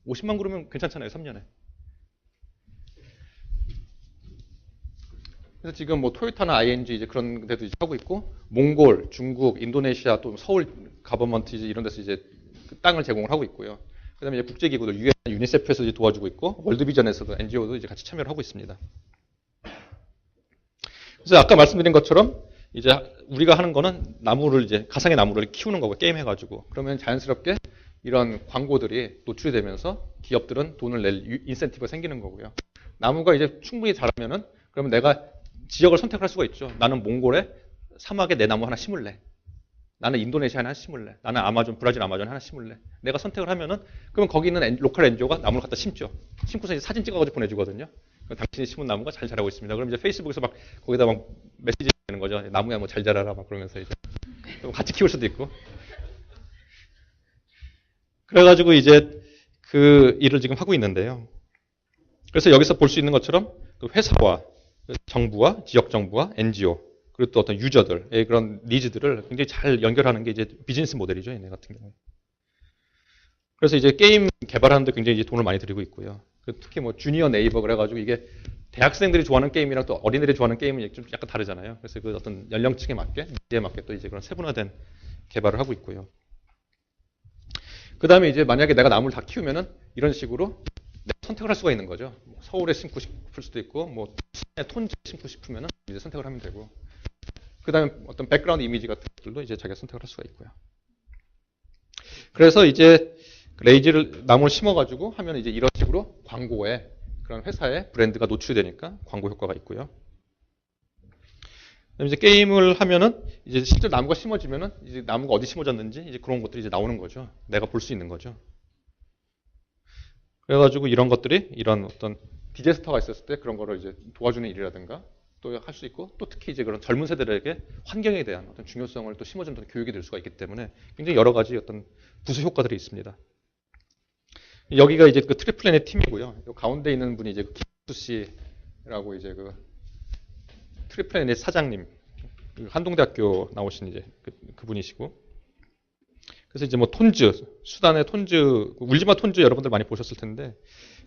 Speaker 1: 50만 그루면 괜찮잖아요, 3년에. 그래서 지금 뭐 토요타나 ING 이제 그런 데도 이제 하고 있고, 몽골, 중국, 인도네시아 또 서울 가버먼트 이제 이런 데서 이제 그 땅을 제공을 하고 있고요. 그다음에 이제 국제기구들 UN, 유니세프에서 이제 도와주고 있고, 월드비전에서도 NGO도 이제 같이 참여를 하고 있습니다. 그래서 아까 말씀드린 것처럼 이제 우리가 하는 거는 나무를 이제 가상의 나무를 키우는 거고 게임 해가지고 그러면 자연스럽게 이런 광고들이 노출이 되면서 기업들은 돈을 낼 인센티브가 생기는 거고요. 나무가 이제 충분히 자라면은 그러면 내가 지역을 선택할 수가 있죠. 나는 몽골에 사막에 내 나무 하나 심을래. 나는 인도네시아 하나 심을래. 나는 아마존, 브라질 아마존 하나 심을래. 내가 선택을 하면은 그러면 거기 있는 로컬 NGO가 나무를 갖다 심죠. 심고서 이제 사진 찍어가지고 보내주거든요. 당신이 심은 나무가 잘 자라고 있습니다. 그럼 이제 페이스북에서 막 거기다 막 메시지 되는 거죠. 나무야 뭐 잘 자라라 막 그러면서 이제 같이 키울 수도 있고. 그래가지고 이제 그 일을 지금 하고 있는데요. 그래서 여기서 볼 수 있는 것처럼 그 회사와 정부와 지역 정부와 NGO 그리고 또 어떤 유저들의 그런 니즈들을 굉장히 잘 연결하는 게 이제 비즈니스 모델이죠. 얘네 같은 경우에. 그래서 이제 게임 개발하는데 굉장히 이제 돈을 많이 들이고 있고요. 특히 뭐 주니어 네이버 그래가지고 이게 대학생들이 좋아하는 게임이랑 또 어린애들이 좋아하는 게임은 좀 약간 다르잖아요. 그래서 그 어떤 연령층에 맞게, 니즈에 맞게 또 이제 그런 세분화된 개발을 하고 있고요. 그 다음에 이제 만약에 내가 나무를 다 키우면은 이런 식으로 선택을 할 수가 있는 거죠. 서울에 심고 싶을 수도 있고, 뭐 톤지에 심고 싶으면은 이제 선택을 하면 되고. 그 다음에 어떤 백그라운드 이미지 같은 것들도 이제 자기가 선택을 할 수가 있고요. 그래서 이제 레이지를 나무를 심어가지고 하면 이제 이런 식으로 광고에 그런 회사의 브랜드가 노출되니까 광고 효과가 있고요. 그다음에 이제 게임을 하면은 이제 실제 나무가 심어지면은 이제 나무가 어디 심어졌는지 이제 그런 것들이 이제 나오는 거죠. 내가 볼 수 있는 거죠. 그래가지고 이런 것들이 이런 어떤 디제스터가 있었을 때 그런 거를 이제 도와주는 일이라든가 또 할 수 있고 또 특히 이제 그런 젊은 세대들에게 환경에 대한 어떤 중요성을 또 심어주는 어떤 교육이 될 수가 있기 때문에 굉장히 여러 가지 어떤 부수 효과들이 있습니다. 여기가 이제 그 트리플랜의 팀이고요. 요 가운데 있는 분이 이제 김수 씨라고 이제 그 트리플랜의 사장님, 그 한동대학교 나오신 이제 그분이시고. 그래서 이제 뭐 톤즈, 수단의 톤즈, 울지마 톤즈 여러분들 많이 보셨을 텐데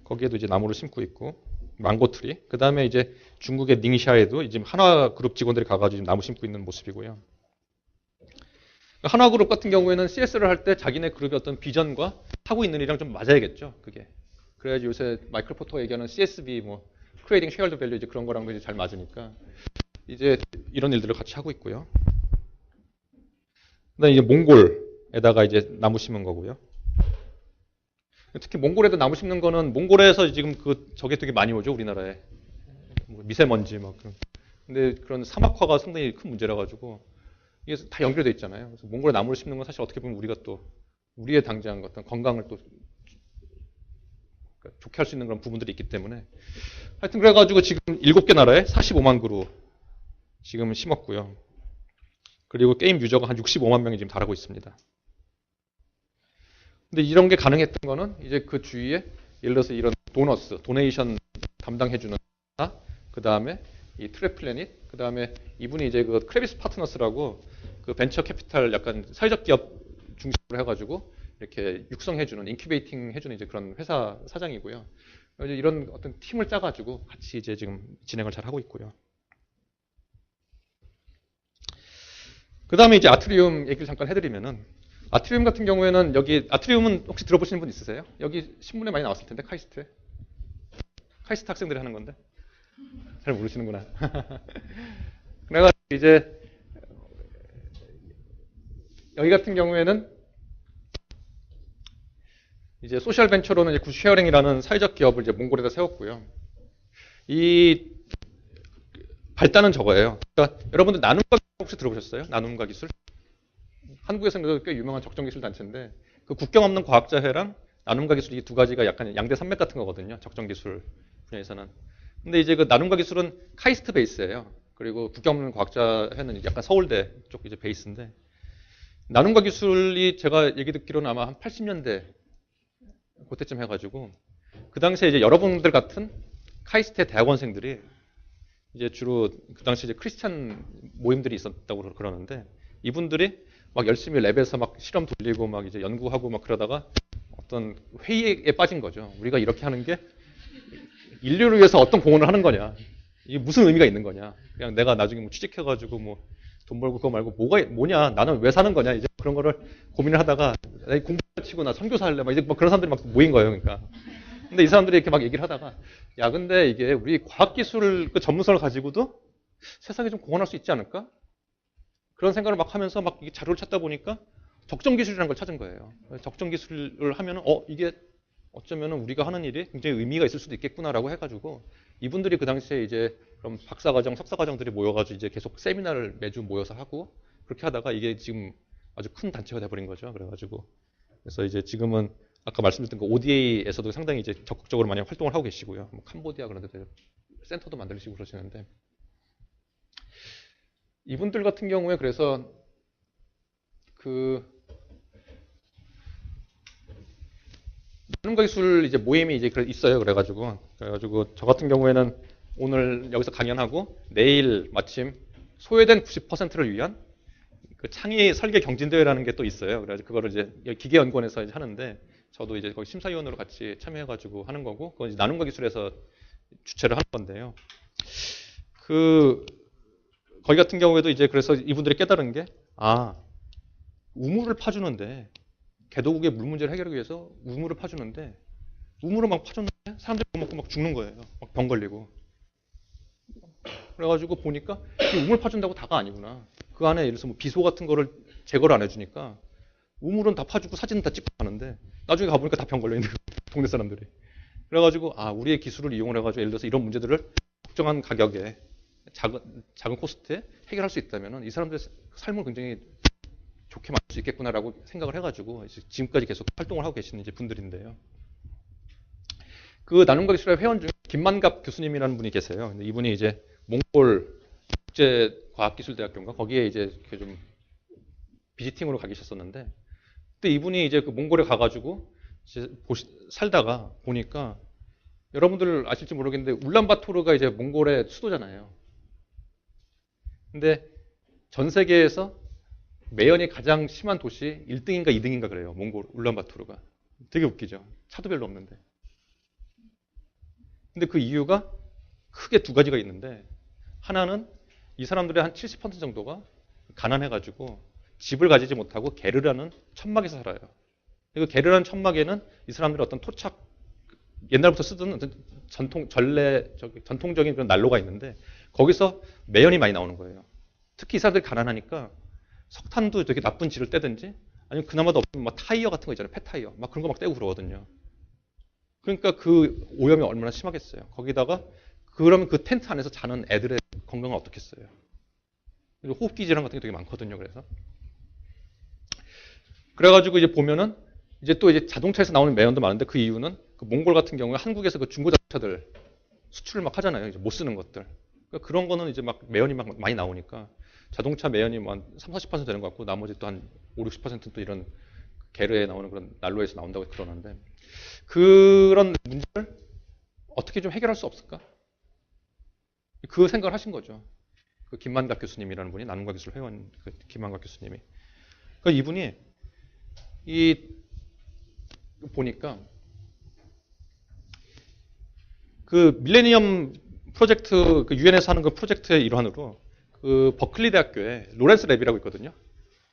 Speaker 1: 거기에도 이제 나무를 심고 있고 망고트리. 그 다음에 이제 중국의 닝샤에도 이제 한화그룹 직원들이 가가지고 나무 심고 있는 모습이고요. 한화그룹 같은 경우에는 CS를 할 때 자기네 그룹의 어떤 비전과 하고 있는 일이랑 좀 맞아야겠죠, 그게. 그래야지 요새 마이클 포터가 얘기하는 CSB, 뭐, 크리에이팅 쉐어드 밸류 이제 그런 거랑도 이제 잘 맞으니까 이제 이런 일들을 같이 하고 있고요. 그다음에 이제 몽골에다가 이제 나무 심은 거고요. 특히 몽골에다 나무 심는 거는 몽골에서 지금 그 저게 되게 많이 오죠, 우리나라에. 미세먼지 막 그런. 근데 그런 사막화가 상당히 큰 문제라 가지고 이게 다 연결되어 있잖아요. 그래서 몽골에 나무를 심는 건 사실 어떻게 보면 우리가 또 우리의 당장 어떤 건강을 또 좋게 할 수 있는 그런 부분들이 있기 때문에 하여튼 그래가지고 지금 7개 나라에 45만 그루 지금 심었고요. 그리고 게임 유저가 한 65만 명이 지금 달하고 있습니다. 근데 이런 게 가능했던 거는 이제 그 주위에 예를 들어서 이런 도네이션 담당해주는 회사, 그 다음에 이 트랩플래닛, 그 다음에 이분이 이제 그 크레비스 파트너스라고 그 벤처 캐피탈 약간 사회적 기업 중심으로 해가지고 이렇게 육성해주는, 인큐베이팅 해주는 이제 그런 회사 사장이고요. 이제 이런 어떤 팀을 짜가지고 같이 이제 지금 진행을 잘 하고 있고요. 그 다음에 이제 아트리움 얘기를 잠깐 해드리면은, 아트리움 같은 경우에는 여기, 아트리움은 혹시 들어보시는 분 있으세요? 여기 신문에 많이 나왔을 텐데, 카이스트에. 카이스트 학생들이 하는 건데. 잘 모르시는구나. 그래가지고 이제, 여기 같은 경우에는 이제 소셜 벤처로는 이제 굿쉐어링이라는 사회적 기업을 이제 몽골에다 세웠고요. 이 발단은 저거예요. 그러니까 여러분들 나눔과 혹시 들어보셨어요? 나눔과 기술? 한국에서는 꽤 유명한 적정기술 단체인데 그 국경 없는 과학자회랑 나눔과 기술 이 두 가지가 약간 양대 산맥 같은 거거든요. 적정기술 분야에서는. 근데 이제 그 나눔과 기술은 카이스트 베이스예요. 그리고 국경 없는 과학자회는 약간 서울대 쪽 이제 베이스인데 나눔과 기술이 제가 얘기 듣기로는 아마 한 80년대 그때쯤 해가지고 그 당시에 이제 여러분들 같은 카이스트의 대학원생들이 이제 주로 그 당시 이제 크리스찬 모임들이 있었다고 그러는데 이분들이 막 열심히 랩에서 막 실험 돌리고 막 이제 연구하고 막 그러다가 어떤 회의에 빠진 거죠. 우리가 이렇게 하는 게 인류를 위해서 어떤 공헌을 하는 거냐? 이게 무슨 의미가 있는 거냐? 그냥 내가 나중에 뭐 취직해가지고 뭐 돈 벌고 그거 말고 뭐냐? 나는 왜 사는 거냐? 이제 그런 거를 고민을 하다가 공부 치고 나 선교사 할래? 막 이제 막 그런 사람들이 막 모인 거예요. 그러니까. 근데 이 사람들이 이렇게 막 얘기를 하다가 야 근데 이게 우리 과학기술 그 전문성을 가지고도 세상에 좀 공헌할 수 있지 않을까? 그런 생각을 막 하면서 막 자료를 찾다 보니까 적정기술이라는 걸 찾은 거예요. 적정기술을 하면은 이게 어쩌면은 우리가 하는 일이 굉장히 의미가 있을 수도 있겠구나라고 해가지고 이분들이 그 당시에 이제 그럼 박사과정, 석사과정들이 모여가지고 이제 계속 세미나를 매주 모여서 하고 그렇게 하다가 이게 지금 아주 큰 단체가 돼버린 거죠. 그래가지고 그래서 이제 지금은 아까 말씀드렸던 그 ODA에서도 상당히 이제 적극적으로 많이 활동을 하고 계시고요. 뭐 캄보디아 그런 데도 센터도 만들시고 그러시는데 이분들 같은 경우에 그래서 나눔과 기술 이제 모임이 이제 있어요. 그래가지고 저 같은 경우에는 오늘 여기서 강연하고 내일 마침 소외된 90%를 위한 그 창의 설계 경진대회라는 게 또 있어요. 그래서 그거를 이제 기계연구원에서 이제 하는데 저도 이제 거기 심사위원으로 같이 참여해가지고 하는 거고, 그건 이제 나눔과 기술에서 주최를 하는 건데요. 거기 같은 경우에도 이제 그래서 이분들이 깨달은 게, 우물을 파주는데, 개도국의 물 문제를 해결하기 위해서 우물을 파주는데, 우물을 막 파줬는데 사람들이 못 먹고 막 죽는 거예요. 막 병 걸리고. 그래가지고 보니까 이 우물 파준다고 다가 아니구나. 그 안에 예를 들어서 뭐 비소 같은 거를 제거를 안 해주니까 우물은 다 파주고 사진은 다 찍고 하는데 나중에 가보니까 다 병 걸려있는 거예요. 동네 사람들이. 그래가지고 우리의 기술을 이용을 해가지고 예를 들어서 이런 문제들을 적정한 가격에 작은 코스트에 해결할 수 있다면 이 사람들의 삶을 굉장히 좋게 만들 수 있겠구나라고 생각을 해가지고 지금까지 계속 활동을 하고 계시는 이제 분들인데요. 그 나눔과 기술의 회원 중에 김만갑 교수님이라는 분이 계세요. 근데 이분이 이제 몽골 국제과학기술대학교인가 거기에 이제 좀 비지팅으로 가 계셨었는데, 그때 이분이 이제 그 몽골에 가가지고 이제 살다가 보니까 여러분들 아실지 모르겠는데 울란바토르가 이제 몽골의 수도잖아요. 근데 전 세계에서 매연이 가장 심한 도시 1등인가 2등인가 그래요. 몽골 울란바토르가. 되게 웃기죠. 차도 별로 없는데. 근데 그 이유가 크게 두 가지가 있는데, 하나는 이 사람들의 한 70% 정도가 가난해가지고 집을 가지지 못하고 게르라는 천막에서 살아요. 그 게르라는 천막에는 이 사람들의 어떤 토착, 옛날부터 쓰던 전통적인 그런 난로가 있는데 거기서 매연이 많이 나오는 거예요. 특히 이 사람들이 가난하니까 석탄도 되게 나쁜 질을 떼든지 아니면 그나마도 없으면 막 타이어 같은 거 있잖아요. 폐타이어. 막 그런 거 막 떼고 그러거든요. 그러니까 그 오염이 얼마나 심하겠어요. 거기다가 그러면 그 텐트 안에서 자는 애들의 건강은 어떻겠어요. 그리고 호흡기 질환 같은 게 되게 많거든요. 그래가지고 이제 보면은 이제 또 이제 자동차에서 나오는 매연도 많은데 그 이유는 그 몽골 같은 경우에 한국에서 그 중고 자동차들 수출을 막 하잖아요. 이제 못 쓰는 것들. 그러니까 그런 거는 이제 막 매연이 막 많이 나오니까 자동차 매연이 뭐 한 30-40% 되는 것 같고 나머지 또 한 50-60%는 또 이런 게르에 나오는 그런 난로에서 나온다고 그러는데, 그런 문제를 어떻게 좀 해결할 수 없을까? 그 생각을 하신 거죠. 그 김만갑 교수님이라는 분이, 나눔과 기술 회원 그 김만갑 교수님이. 그러니까 이분이 보니까 그 밀레니엄 프로젝트, 그 유엔에서 하는 그 프로젝트의 일환으로 그 버클리 대학교에 로렌스 랩이라고 있거든요.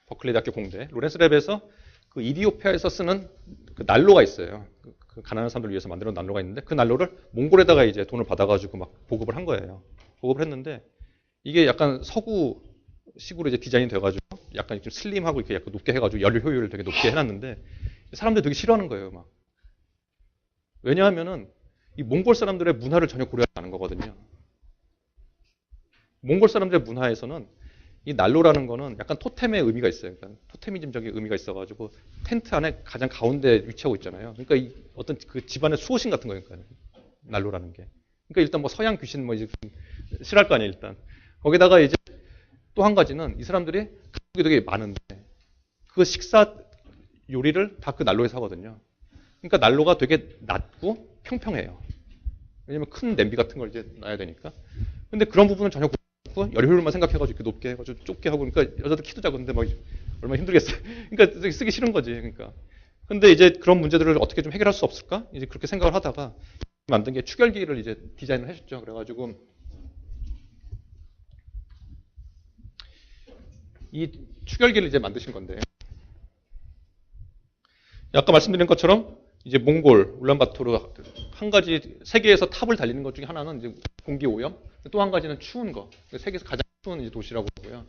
Speaker 1: 버클리 대학교 공대 로렌스 랩에서 그 이디오피아에서 쓰는 그 난로가 있어요. 그 가난한 사람들을 위해서 만들어 놓은 난로가 있는데 그 난로를 몽골에다가 이제 돈을 받아가지고 막 보급을 한 거예요. 보급을 했는데 이게 약간 서구식으로 이제 디자인이 돼가지고 약간 좀 슬림하고 이렇게 약간 높게 해가지고 열 효율을 되게 높게 해놨는데 사람들이 되게 싫어하는 거예요, 막. 왜냐하면은 이 몽골 사람들의 문화를 전혀 고려하지 않은 거거든요. 몽골 사람들의 문화에서는 이 난로라는 거는 약간 토템의 의미가 있어요. 그러니까 토테미즘적인 의미가 있어가지고 텐트 안에 가장 가운데 위치하고 있잖아요. 그러니까 이 어떤 그 집안의 수호신 같은 거니까요. 난로라는 게. 그러니까 일단 뭐 서양 귀신 뭐 이제 싫어할 거 아니에요, 일단. 거기다가 이제 또 한 가지는 이 사람들이 가족이 되게 많은데 그 식사 요리를 다 그 난로에서 하거든요. 그러니까 난로가 되게 낮고 평평해요. 왜냐면 큰 냄비 같은 걸 이제 놔야 되니까. 근데 그런 부분은 전혀 열 효율만 생각해가지고 이렇게 높게 해가지고 좁게 하고, 그러니까 여자들 키도 작은데 막 얼마나 힘들겠어요. 그러니까 쓰기 싫은 거지. 그러니까. 근데 이제 그런 문제들을 어떻게 좀 해결할 수 없을까? 이제 그렇게 생각을 하다가 만든 게 추결기를 이제 디자인을 하셨죠. 그래가지고 이 추결기를 이제 만드신 건데요. 아까 말씀드린 것처럼 이제 몽골, 울란바토르 한 가지 세계에서 탑을 달리는 것 중에 하나는 이제 공기 오염, 또 한 가지는 추운 거. 세계에서 가장 추운 이제 도시라고 하고요.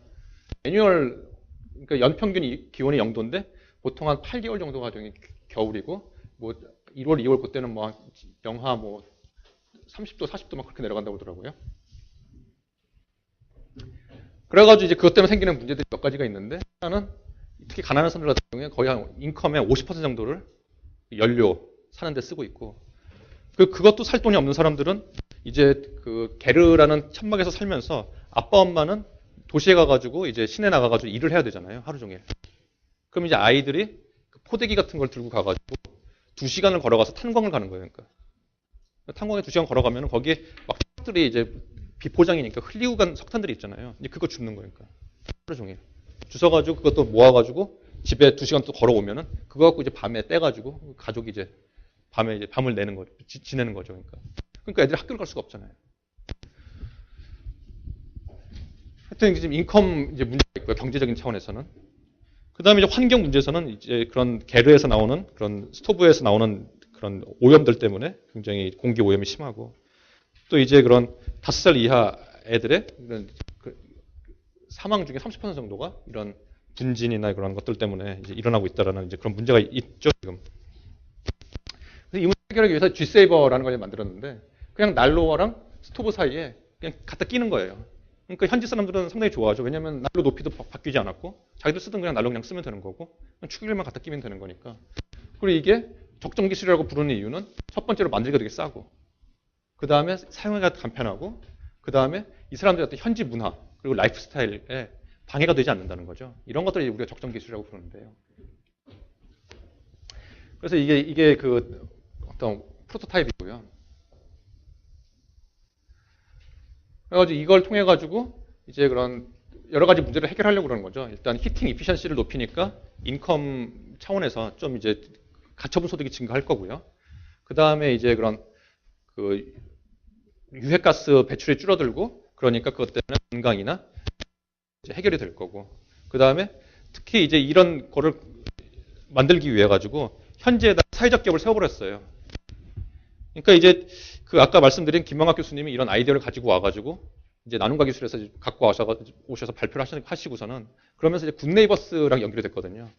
Speaker 1: 매뉴얼, 그러니까 연평균 기온이 0도인데 보통 한 8개월 정도가 겨울이고, 뭐 1월, 2월 그때는 뭐 영하 뭐 30도, 40도 막 그렇게 내려간다고 하더라고요. 그래가지고 이제 그것 때문에 생기는 문제들이 몇 가지가 있는데, 하나는 특히 가난한 사람들 같은 경우에 거의 한 인컴의 50% 정도를 연료 사는데 쓰고 있고, 그것도 살 돈이 없는 사람들은 이제 그 게르라는 천막에서 살면서 아빠 엄마는 도시에 가가지고 이제 시내 나가가지고 일을 해야 되잖아요, 하루 종일. 그럼 이제 아이들이 그 포대기 같은 걸 들고 가가지고 2시간을 걸어가서 탄광을 가는 거예요. 그러니까 탄광에 2시간 걸어가면 거기에 막 석들이 이제 비포장이니까 흘리고 간 석탄들이 있잖아요. 이제 그거 줍는 거예요. 그러니까 하루 종일 주워가지고 그것도 모아가지고 집에 2시간 또 걸어오면은 그거 갖고 이제 밤에 떼가지고 가족이 이제 밤에 이제 밤을 내는 거죠. 지내는 거죠. 그러니까 애들이 학교를 갈 수가 없잖아요. 하여튼 지금 인컴 이제 문제가 있고요. 경제적인 차원에서는. 그 다음에 이제 환경 문제에서는 이제 그런 게르에서 나오는 그런 스토브에서 나오는 그런 오염들 때문에 굉장히 공기 오염이 심하고 또 이제 그런 5살 이하 애들의 이런 사망 중에 30% 정도가 이런 분진이나 그런 것들 때문에 이제 일어나고 있다라는 이제 그런 문제가 있죠, 지금. 그래서 이 문제 해결하기 위해서 G세이버라는 걸 만들었는데 그냥 난로랑 스토브 사이에 그냥 갖다 끼는 거예요. 그러니까 현지 사람들은 상당히 좋아하죠. 왜냐하면 난로 높이도 바뀌지 않았고 자기들 쓰던 그냥 난로 그냥 쓰면 되는 거고 축일만 갖다 끼면 되는 거니까. 그리고 이게 적정 기술이라고 부르는 이유는 첫 번째로 만들기가 되게 싸고 그 다음에 사용하기가 간편하고 그 다음에 이 사람들의 어떤 현지 문화 그리고 라이프 스타일에 방해가 되지 않는다는 거죠. 이런 것들이 우리가 적정 기술이라고 부르는데요. 그래서 이게 그 어떤 프로토타입이고요. 그래가지고 이걸 통해 가지고 이제 그런 여러 가지 문제를 해결하려고 그러는 거죠. 일단 히팅 이피션시를 높이니까 인컴 차원에서 좀 이제 가처분 소득이 증가할 거고요. 그 다음에 이제 그런 그 유해가스 배출이 줄어들고 그러니까 그것 때문에 건강이나 이제 해결이 될 거고. 그 다음에 특히 이제 이런 거를 만들기 위해 가지고 현지에다 사회적 기업을 세워버렸어요. 그러니까 이제 그 아까 말씀드린 김명학 교수님이 이런 아이디어를 가지고 와가지고 이제 나눔과 기술에서 갖고 오셔서 발표를 하시고서는 그러면서 이제 굿네이버스랑 연결이 됐거든요.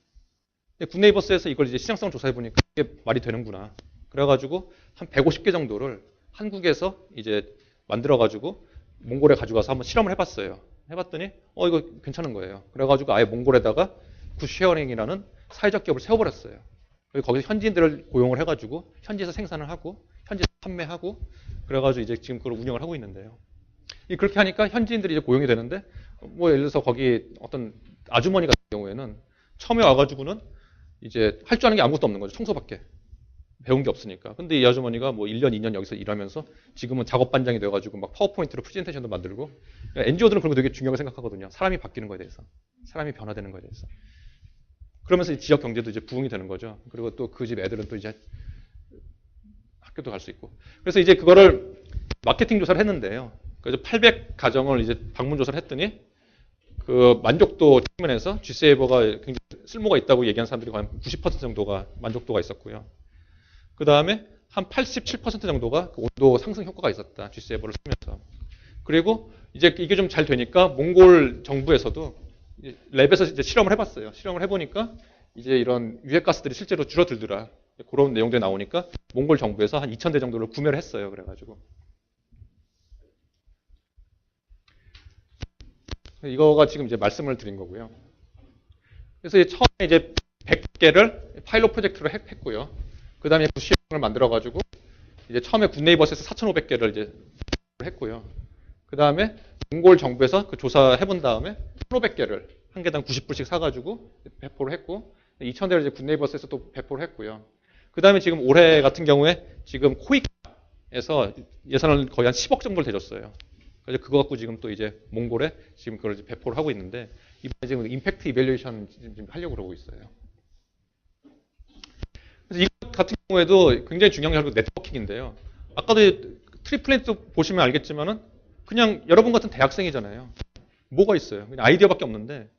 Speaker 1: 굿네이버스에서 이걸 이제 시장성을 조사해 보니까 이게 말이 되는구나. 그래가지고 한 150개 정도를 한국에서 이제 만들어가지고 몽골에 가져가서 한번 실험을 해봤어요. 해봤더니 이거 괜찮은 거예요. 그래가지고 아예 몽골에다가 굿쉐어링이라는 사회적 기업을 세워버렸어요. 거기서 현지인들을 고용을 해가지고 현지에서 생산을 하고 현지에서 판매하고 그래가지고 이제 지금 그걸 운영을 하고 있는데요. 그렇게 하니까 현지인들이 이제 고용이 되는데 뭐 예를 들어서 거기 어떤 아주머니 같은 경우에는 처음에 와가지고는 이제 할 줄 아는 게 아무것도 없는 거죠. 청소밖에. 배운 게 없으니까. 근데 이 아주머니가 뭐 1년, 2년 여기서 일하면서 지금은 작업반장이 돼가지고 막 파워포인트로 프레젠테이션도 만들고 NGO들은 그런 거 되게 중요하게 생각하거든요. 사람이 바뀌는 거에 대해서. 사람이 변화되는 거에 대해서. 그러면서 지역 경제도 이제 부흥이 되는 거죠. 그리고 또 그 집 애들은 또 이제 학교도 갈 수 있고. 그래서 이제 그거를 마케팅 조사를 했는데요. 그래서 800가정을 이제 방문 조사를 했더니 그 만족도 측면에서 G세이버가 굉장히 쓸모가 있다고 얘기한 사람들이 거의 90% 정도가 만족도가 있었고요. 그 다음에 한 87% 정도가 그 온도 상승 효과가 있었다. G세이버를 쓰면서. 그리고 이제 이게 좀 잘 되니까 몽골 정부에서도 랩에서 이제 실험을 해봤어요. 실험을 해보니까 이제 이런 유해가스들이 실제로 줄어들더라. 그런 내용들이 나오니까 몽골 정부에서 한 2,000대 정도를 구매를 했어요. 그래가지고. 이거가 지금 이제 말씀을 드린 거고요. 그래서 처음에 이제 100개를 파일럿 프로젝트로 했고요. 그 다음에 굿쉐어링을 만들어가지고 이제 처음에 굿네이버스에서 4,500개를 이제 했고요. 그 다음에 몽골 정부에서 그 조사해본 다음에 1,500개를 한 개당 90불씩 사가지고 배포를 했고 2,000대를 이제 굿네이버스에서 또 배포를 했고요. 그 다음에 지금 올해 같은 경우에 지금 코이카에서 예산을 거의 한 10억 정도를 대줬어요. 그래서 그거 갖고 지금 또 이제 몽골에 지금 그걸 이제 배포를 하고 있는데 이번에 지금 임팩트 이밸류에이션 지금 하려고 그러고 있어요. 그래서 이것 같은 경우에도 굉장히 중요한 게 네트워킹인데요. 아까도 트리플랜트 보시면 알겠지만은 그냥 여러분 같은 대학생이잖아요. 뭐가 있어요? 그냥 아이디어밖에 없는데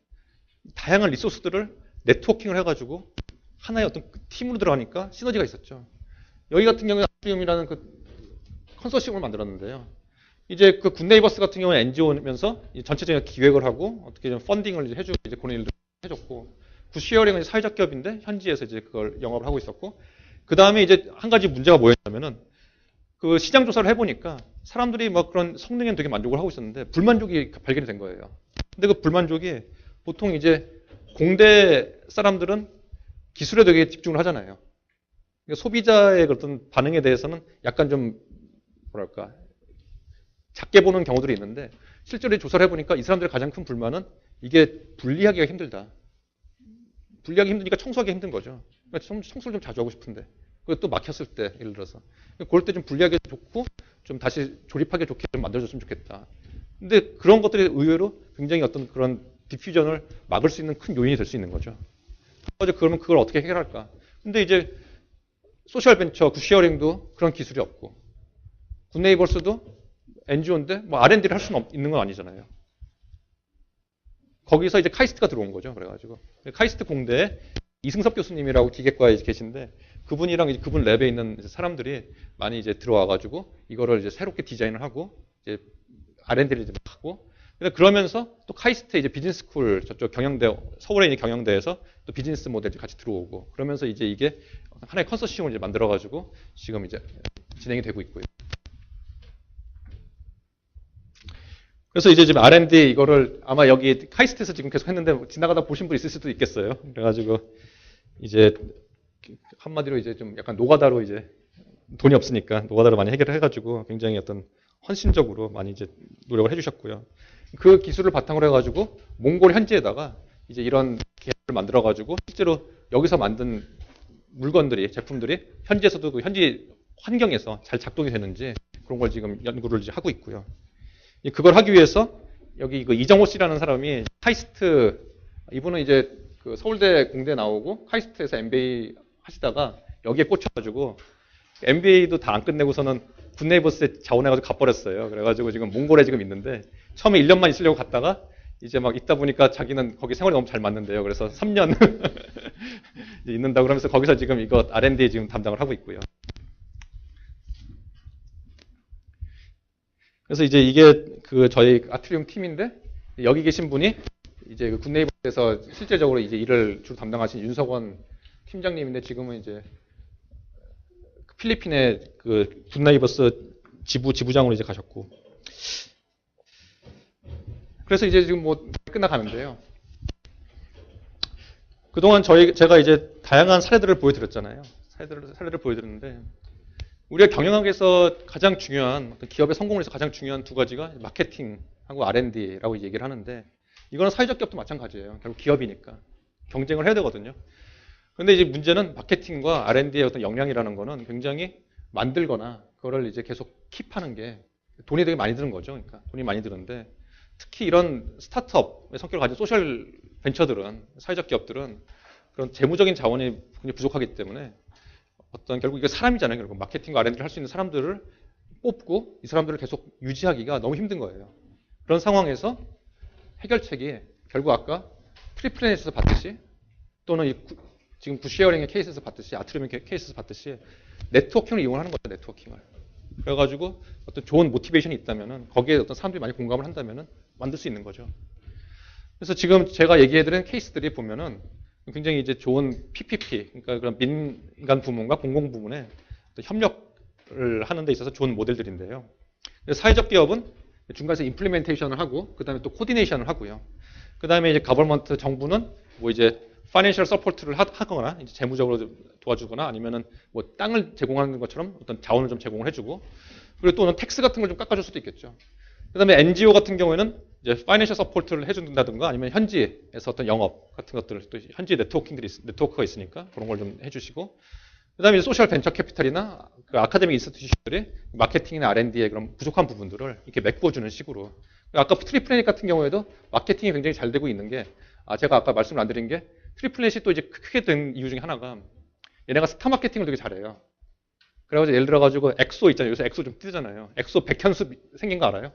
Speaker 1: 다양한 리소스들을 네트워킹을 해가지고 하나의 어떤 팀으로 들어가니까 시너지가 있었죠. 여기 같은 경우에 아트리움이라는 그 컨소시엄을 만들었는데요. 이제 그 굿네이버스 같은 경우는 NGO면서 전체적인 기획을 하고 어떻게 좀 펀딩을 이제 해주고 이제 그런 일도 해줬고 굿쉐어링은 사회적 기업인데 현지에서 이제 그걸 영업을 하고 있었고 그 다음에 이제 한 가지 문제가 뭐였냐면은 그 시장 조사를 해보니까 사람들이 막 그런 성능에 되게 만족을 하고 있었는데 불만족이 발견이 된 거예요. 근데 그 불만족이 보통 이제 공대 사람들은 기술에 되게 집중을 하잖아요. 그러니까 소비자의 어떤 반응에 대해서는 약간 좀 뭐랄까 작게 보는 경우들이 있는데 실제로 조사를 해보니까 이 사람들의 가장 큰 불만은 이게 분리하기가 힘들다. 분리하기 힘드니까 청소하기 힘든 거죠. 그러니까 청소를 좀 자주 하고 싶은데 그것도 막혔을 때, 예를 들어서. 그럴 때 좀 불리하게 좋고, 좀 다시 조립하기 좋게 좀 만들어줬으면 좋겠다. 근데 그런 것들이 의외로 굉장히 어떤 그런 디퓨전을 막을 수 있는 큰 요인이 될 수 있는 거죠. 그러면 그걸 어떻게 해결할까? 근데 이제 소셜 벤처, 굿쉐어링도 그런 기술이 없고, 굿네이버스도 NGO인데 뭐 R&D를 할 수는 있는 건 아니잖아요. 거기서 이제 카이스트가 들어온 거죠. 그래가지고 카이스트 공대에 이승섭 교수님이라고 기계과에 계신데 그분이랑 이제 그분 랩에 있는 사람들이 많이 이제 들어와가지고 이거를 이제 새롭게 디자인을 하고 이제 R&D를 이제 하고 그러면서 또 카이스트 이제 비즈니스 스쿨 저쪽 경영대 서울에 있는 경영대에서 또 비즈니스 모델이 같이 들어오고 그러면서 이제 이게 하나의 컨소시엄을 이제 만들어가지고 지금 이제 진행이 되고 있고요. 그래서 이제 지금 R&D 이거를 아마 여기 카이스트에서 지금 계속 했는데 지나가다 보신 분 있을 수도 있겠어요. 그래가지고 이제 한마디로 이제 좀 약간 노가다로 이제 돈이 없으니까 노가다로 많이 해결을 해가지고 굉장히 어떤 헌신적으로 많이 이제 노력을 해주셨고요. 그 기술을 바탕으로 해가지고 몽골 현지에다가 이제 이런 계획을 만들어가지고 실제로 여기서 만든 물건들이 제품들이 현지에서도 그 현지 환경에서 잘 작동이 되는지 그런 걸 지금 연구를 이제 하고 있고요. 그걸 하기 위해서 여기 그 이정호 씨라는 사람이 카이스트 이분은 이제 그 서울대 공대 나오고 카이스트에서 MBA 하시다가 여기에 꽂혀가지고 MBA도 다 안 끝내고서는 굿네이버스에 자원해가지고 가버렸어요. 그래가지고 지금 몽골에 지금 있는데 처음에 1년만 있으려고 갔다가 이제 막 있다 보니까 자기는 거기 생활이 너무 잘 맞는데요. 그래서 3년 있는다 그러면서 거기서 지금 이거 R&D 지금 담당을 하고 있고요. 그래서 이제 이게 그 저희 아트리움 팀인데 여기 계신 분이 이제 그 굿네이버에서 실제적으로 이제 일을 주로 담당하신 윤석원 팀장님인데 지금은 이제 필리핀의 그 굿네이버스 지부장으로 이제 가셨고 그래서 이제 지금 뭐 끝나가는데요. 그동안 제가 이제 다양한 사례들을 보여드렸잖아요. 사례를 보여드렸는데 우리가 경영학에서 가장 중요한 어떤 기업의 성공을 위해서 가장 중요한 두 가지가 마케팅하고 R&D라고 얘기를 하는데 이거는 사회적 기업도 마찬가지예요. 결국 기업이니까 경쟁을 해야 되거든요. 그런데 이제 문제는 마케팅과 R&D의 어떤 역량이라는 거는 굉장히 만들거나 그거를 이제 계속 킵하는 게 돈이 되게 많이 드는 거죠. 그러니까 돈이 많이 드는데 특히 이런 스타트업의 성격을 가진 소셜 벤처들은 사회적 기업들은 그런 재무적인 자원이 굉장히 부족하기 때문에 어떤 결국 이게 사람이잖아요. 결국 마케팅과 R&D를 할 수 있는 사람들을 뽑고 이 사람들을 계속 유지하기가 너무 힘든 거예요. 그런 상황에서 해결책이 결국 아까 트리플넷에서 봤듯이 또는 지금 굿쉐어링의 케이스에서 봤듯이 아트리움의 케이스에서 봤듯이 네트워킹을 이용하는 거죠. 네트워킹을. 그래가지고 어떤 좋은 모티베이션이 있다면은 거기에 어떤 사람들이 많이 공감을 한다면은 만들 수 있는 거죠. 그래서 지금 제가 얘기해드린 케이스들이 보면은 굉장히 이제 좋은 PPP, 그러니까 그런 민간 부문과 공공 부문의 협력을 하는 데 있어서 좋은 모델들인데요. 사회적 기업은 중간에서 임플리멘테이션을 하고, 그 다음에 또 코디네이션을 하고요. 그 다음에 이제 가버먼트 정부는 뭐 이제 파이낸셜 서포트를 하거나, 이제 재무적으로 도와주거나 아니면은 뭐 땅을 제공하는 것처럼 어떤 자원을 좀 제공을 해주고, 그리고 또는 텍스 같은 걸 좀 깎아줄 수도 있겠죠. 그 다음에 NGO 같은 경우에는 이제 파이낸셜 서포트를 해준다든가 아니면 현지에서 어떤 영업 같은 것들, 또 현지 네트워크가 있으니까 그런 걸 좀 해주시고, 그 다음에 소셜 벤처 캐피탈이나 그 아카데믹 인스티튜션들이 마케팅이나 R&D의 그런 부족한 부분들을 이렇게 메꿔주는 식으로. 아까 트리플넷 같은 경우에도 마케팅이 굉장히 잘 되고 있는 게, 제가 아까 말씀을 안 드린 게 트리플넷이 또 이제 크게 된 이유 중에 하나가 얘네가 스타 마케팅을 되게 잘해요. 그래가지고 예를 들어가지고 엑소 있잖아요. 요새 엑소 좀 뜨잖아요. 엑소 백현수 생긴 거 알아요?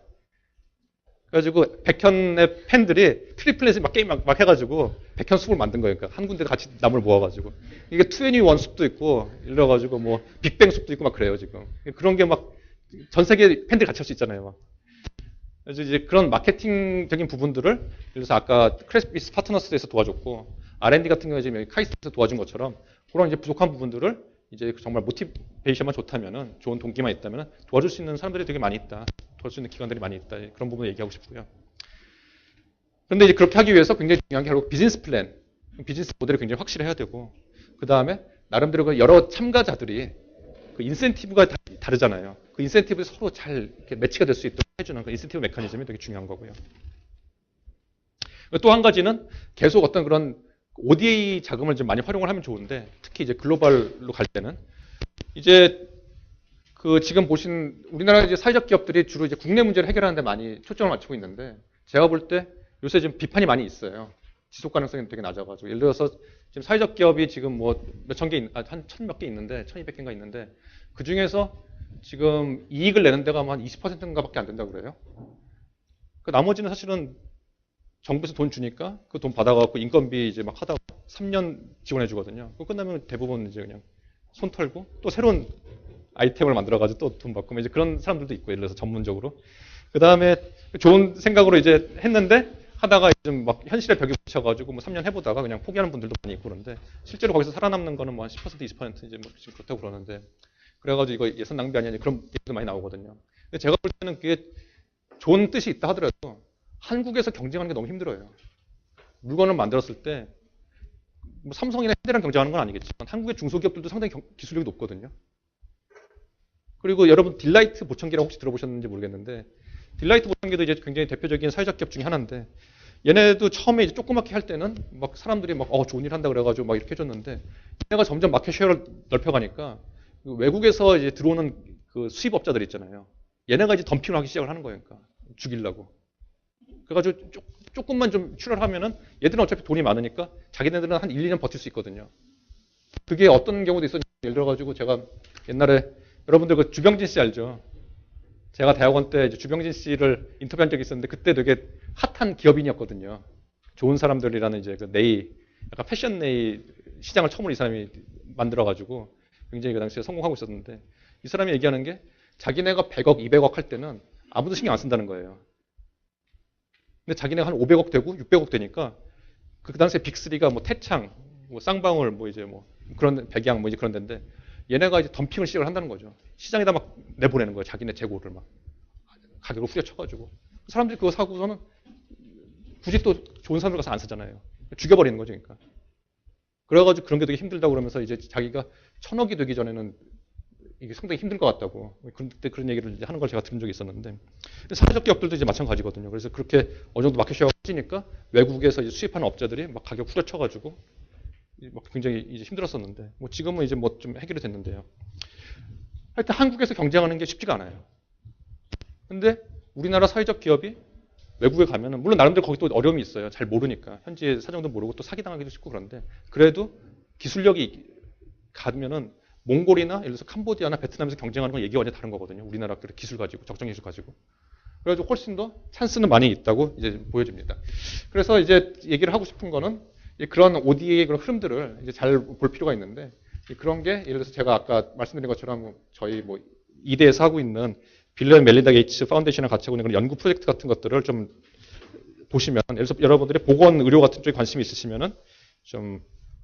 Speaker 1: 그래가지고 백현의 팬들이 트리플넷에 막 게임 막 해가지고 백현 숲을 만든 거예요. 그러니까 한 군데 같이 나무를 모아가지고 이게 2NE1 숲도 있고 이래가지고 뭐 빅뱅 숲도 있고 막 그래요 지금. 그런 게 막 전 세계 팬들이 같이 할 수 있잖아요. 막. 그래서 이제 그런 마케팅적인 부분들을 예를 들어서 아까 크레스피스 파트너스에서 도와줬고 R&D 같은 경우에 지금 여기 카이스트에서 도와준 것처럼 그런 이제 부족한 부분들을 이제 정말 모티베이션만 좋다면은 좋은 동기만 있다면은 도와줄 수 있는 사람들이 되게 많이 있다. 도와줄 수 있는 기관들이 많이 있다. 그런 부분을 얘기하고 싶고요. 그런데 이제 그렇게 하기 위해서 굉장히 중요한 게 결국 비즈니스 플랜, 비즈니스 모델이 굉장히 확실해야 되고, 그 다음에 나름대로 그 여러 참가자들이 그 인센티브가 다르잖아요. 그 인센티브에 서로 잘 이렇게 매치가 될 수 있도록 해주는 그 인센티브 메커니즘이 되게 중요한 거고요. 또 한 가지는 계속 어떤 그런 ODA 자금을 좀 많이 활용을 하면 좋은데, 특히 이제 글로벌로 갈 때는 이제 그 지금 보신 우리나라 이제 사회적 기업들이 주로 이제 국내 문제를 해결하는 데 많이 초점을 맞추고 있는데 제가 볼 때 요새 지금 비판이 많이 있어요. 지속 가능성이 되게 낮아가지고. 예를 들어서 지금 사회적 기업이 지금 뭐 몇천 개, 한 천 몇 개 있는데, 1200개인가 있는데, 그 중에서 지금 이익을 내는 데가 한 20%인가 밖에 안 된다고 그래요. 그 나머지는 사실은 정부에서 돈 주니까 그 돈 받아갖고 인건비 이제 막 하다가 3년 지원해 주거든요. 그거 끝나면 대부분 이제 그냥 손 털고 또 새로운 아이템을 만들어가지고 또 돈 받고 이제 그런 사람들도 있고, 예를 들어서 전문적으로. 그 다음에 좋은 생각으로 이제 했는데, 하다가 좀 막 현실의 벽에 부딪혀가지고 뭐 3년 해보다가 그냥 포기하는 분들도 많이 있고 그런데 실제로 거기서 살아남는 거는 뭐 한 10% 20% 이제 뭐 지금 그렇다고 그러는데 그래가지고 이거 예산 낭비 아니냐 그런 얘기도 많이 나오거든요. 근데 제가 볼 때는 그게 좋은 뜻이 있다 하더라도 한국에서 경쟁하는 게 너무 힘들어요. 물건을 만들었을 때 뭐 삼성이나 현대랑 경쟁하는 건 아니겠지만 한국의 중소기업들도 상당히 기술력이 높거든요. 그리고 여러분 딜라이트 보청기라고 혹시 들어보셨는지 모르겠는데 딜라이트 보청기도 이제 굉장히 대표적인 사회적 기업 중에 하나인데 얘네도 처음에 이제 조그맣게 할 때는 막 사람들이 막 좋은 일 한다 그래가지고 막 이렇게 해줬는데 얘네가 점점 마켓 쉐어를 넓혀가니까 외국에서 이제 들어오는 그 수입업자들 있잖아요. 얘네가 이제 덤핑을 하기 시작을 하는 거예요. 그러니까 죽이려고. 그래가지고 조금만 좀 출혈하면은 얘들은 어차피 돈이 많으니까 자기네들은 한 1, 2년 버틸 수 있거든요. 그게 어떤 경우도 있었는지 예를 들어가지고 제가 옛날에 여러분들 그 주병진 씨 알죠? 제가 대학원 때 이제 주병진 씨를 인터뷰한 적이 있었는데 그때 되게 핫한 기업인이었거든요. 좋은 사람들이라는 이제 그 네이, 약간 패션 네이 시장을 처음으로 이 사람이 만들어가지고 굉장히 그 당시에 성공하고 있었는데 이 사람이 얘기하는 게 자기네가 100억, 200억 할 때는 아무도 신경 안 쓴다는 거예요. 근데 자기네가 한 500억 되고 600억 되니까 그 당시에 빅3가 뭐 태창, 뭐 쌍방울, 뭐 이제 뭐 그런 백양 뭐 이제 그런 데인데 얘네가 이제 덤핑을 시작을 한다는 거죠. 시장에다 막 내보내는 거예요. 자기네 재고를 막 가격을 후려쳐가지고 사람들이 그거 사고서는 굳이 또 좋은 사람들 가서 안 사잖아요. 죽여버리는 거죠, 그러니까. 그래가지고 그런 게 되게 힘들다고 그러면서 이제 자기가 1000억이 되기 전에는 이게 상당히 힘들 것 같다고 그때 그런 얘기를 이제 하는 걸 제가 들은 적이 있었는데 사회적 기업들도 이제 마찬가지거든요. 그래서 그렇게 어느 정도 마켓 쉐어가 커지니까 외국에서 이제 수입하는 업자들이 막 가격 후려쳐가지고 막 굉장히 이제 힘들었었는데 뭐 지금은 이제 뭐 좀 해결이 됐는데요. 하여튼 한국에서 경쟁하는 게 쉽지가 않아요. 근데 우리나라 사회적 기업이 외국에 가면은 물론 나름대로 거기 또 어려움이 있어요. 잘 모르니까 현지의 사정도 모르고 또 사기당하기도 쉽고 그런데 그래도 기술력이 가면은 몽골이나 예를 들어서 캄보디아나 베트남에서 경쟁하는 건 얘기가 완전히 다른 거거든요. 우리나라 그 기술 가지고 적정 기술 가지고. 그래가지고 훨씬 더 찬스는 많이 있다고 이제 보여집니다. 그래서 이제 얘기를 하고 싶은 거는 그런 ODA의 그런 흐름들을 이제 잘 볼 필요가 있는데 그런 게 예를 들어서 제가 아까 말씀드린 것처럼 저희 뭐 이대에서 하고 있는 빌 앤 멜린다 게이츠 파운데이션을 같이 하고 있는 그런 연구 프로젝트 같은 것들을 좀 보시면 예를 들어서 여러분들이 보건 의료 같은 쪽에 관심이 있으시면은 좀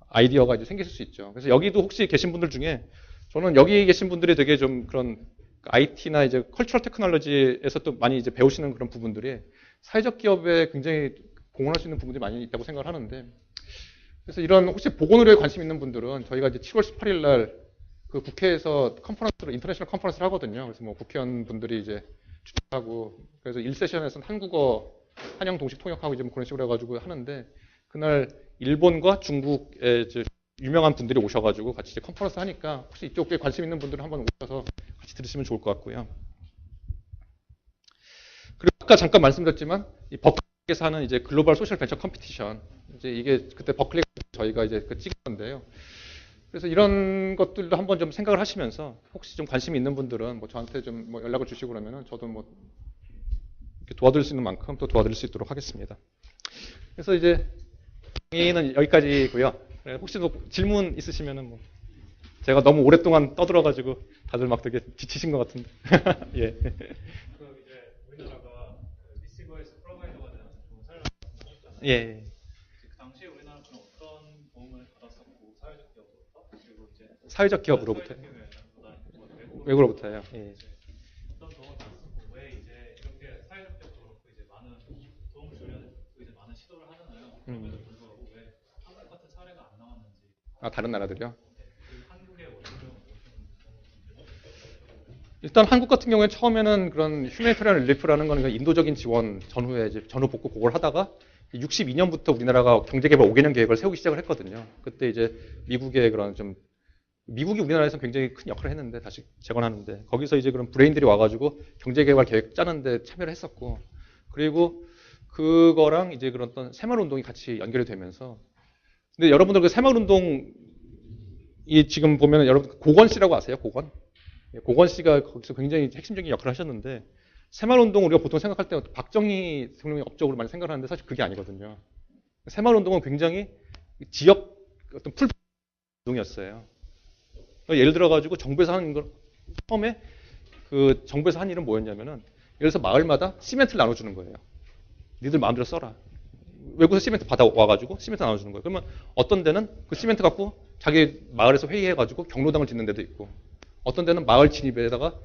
Speaker 1: 아이디어가 이제 생기실 수 있죠. 그래서 여기도 혹시 계신 분들 중에 저는 여기 계신 분들이 되게 좀 그런 IT나 이제 컬처럴 테크놀로지에서 또 많이 이제 배우시는 그런 부분들이 사회적 기업에 굉장히 공헌할 수 있는 부분들이 많이 있다고 생각을 하는데 그래서 이런 혹시 보건의료에 관심 있는 분들은 저희가 이제 7월 18일 날 그 국회에서 컨퍼런스를 인터내셔널 컨퍼런스를 하거든요. 그래서 뭐 국회의원 분들이 이제 주최하고 그래서 1세션에서는 한국어 한영 동식 통역하고 이제 뭐 그런 식으로 해가지고 하는데 그날 일본과 중국의 이제 유명한 분들이 오셔가지고 같이 이제 컨퍼런스 하니까 혹시 이쪽에 관심 있는 분들은 한번 오셔서 같이 들으시면 좋을 것 같고요. 그리고 아까 잠깐 말씀드렸지만 이 버클리에서 하는 이제 글로벌 소셜 벤처 컴피티션 이제 이게 그때 버클리 저희가 이제 그 찍었는데요. 그래서 이런 것들도 한번 좀 생각을 하시면서 혹시 좀 관심이 있는 분들은 뭐 저한테 좀 뭐 연락을 주시고 그러면은 저도 뭐 이렇게 도와드릴 수 있는 만큼 또 도와드릴 수 있도록 하겠습니다. 그래서 이제 강의는 여기까지고요. 혹시 뭐 질문 있으시면은 뭐 제가 너무 오랫동안 떠들어가지고 다들 막 되게 지치신 것 같은데. 예.
Speaker 3: 그 이제 우리나라가 리시버에서 프로바이더가 되는 좋은 사례를 하셨잖아요.
Speaker 1: 예.
Speaker 3: 그 당시에 우리나라는 어떤 도움을 받았었고 사회적 기업으로부터 그리고 이제
Speaker 1: 사회적 기업으로부터. 외국으로부터요. 예.
Speaker 3: 어떤 도움을 받았었고 왜 이제 이렇게 사회적 기업도 그렇고 이제 많은 도움을 주려고 이제 많은 시도를 하잖아요. 그럼에도 불구하고 왜 한국 같은 사례가 안 나왔는지.
Speaker 1: 아 다른 나라들이요?
Speaker 3: 한국의 원인은
Speaker 1: 일단 한국 같은 경우에 처음에는 그런 휴메니터리안 릴리프라는 거는 인도적인 지원 전후에 이제 전후 복구 그걸 하다가 62년부터 우리나라가 경제개발 5개년 계획을 세우기 시작을 했거든요. 그때 이제 미국의 그런 좀 미국이 우리나라에서 굉장히 큰 역할을 했는데 다시 재건하는데 거기서 이제 그런 브레인들이 와가지고 경제개발 계획 짜는데 참여를 했었고 그리고 그거랑 이제 그런 어떤 새마을운동이 같이 연결이 되면서 근데 여러분들 그 새마을운동이 지금 보면 여러분 고건 씨라고 아세요? 고건? 고건 씨가 거기서 굉장히 핵심적인 역할을 하셨는데 새마을운동 우리가 보통 생각할 때 박정희 대통령이 업적으로 많이 생각을 하는데 사실 그게 아니거든요. 새마을운동은 굉장히 지역 어떤 풀운동이었어요. 예를 들어가지고 정부에서 하는 걸 처음에 그 정부에서 한 일은 뭐였냐면은 예를 들어서 마을마다 시멘트를 나눠주는 거예요. 니들 마음대로 써라. 외국에서 시멘트 받아와가지고 시멘트 나눠주는 거예요. 그러면 어떤 데는 그 시멘트 갖고 자기 마을에서 회의해가지고 경로당을 짓는 데도 있고 어떤 데는 마을 진입에다가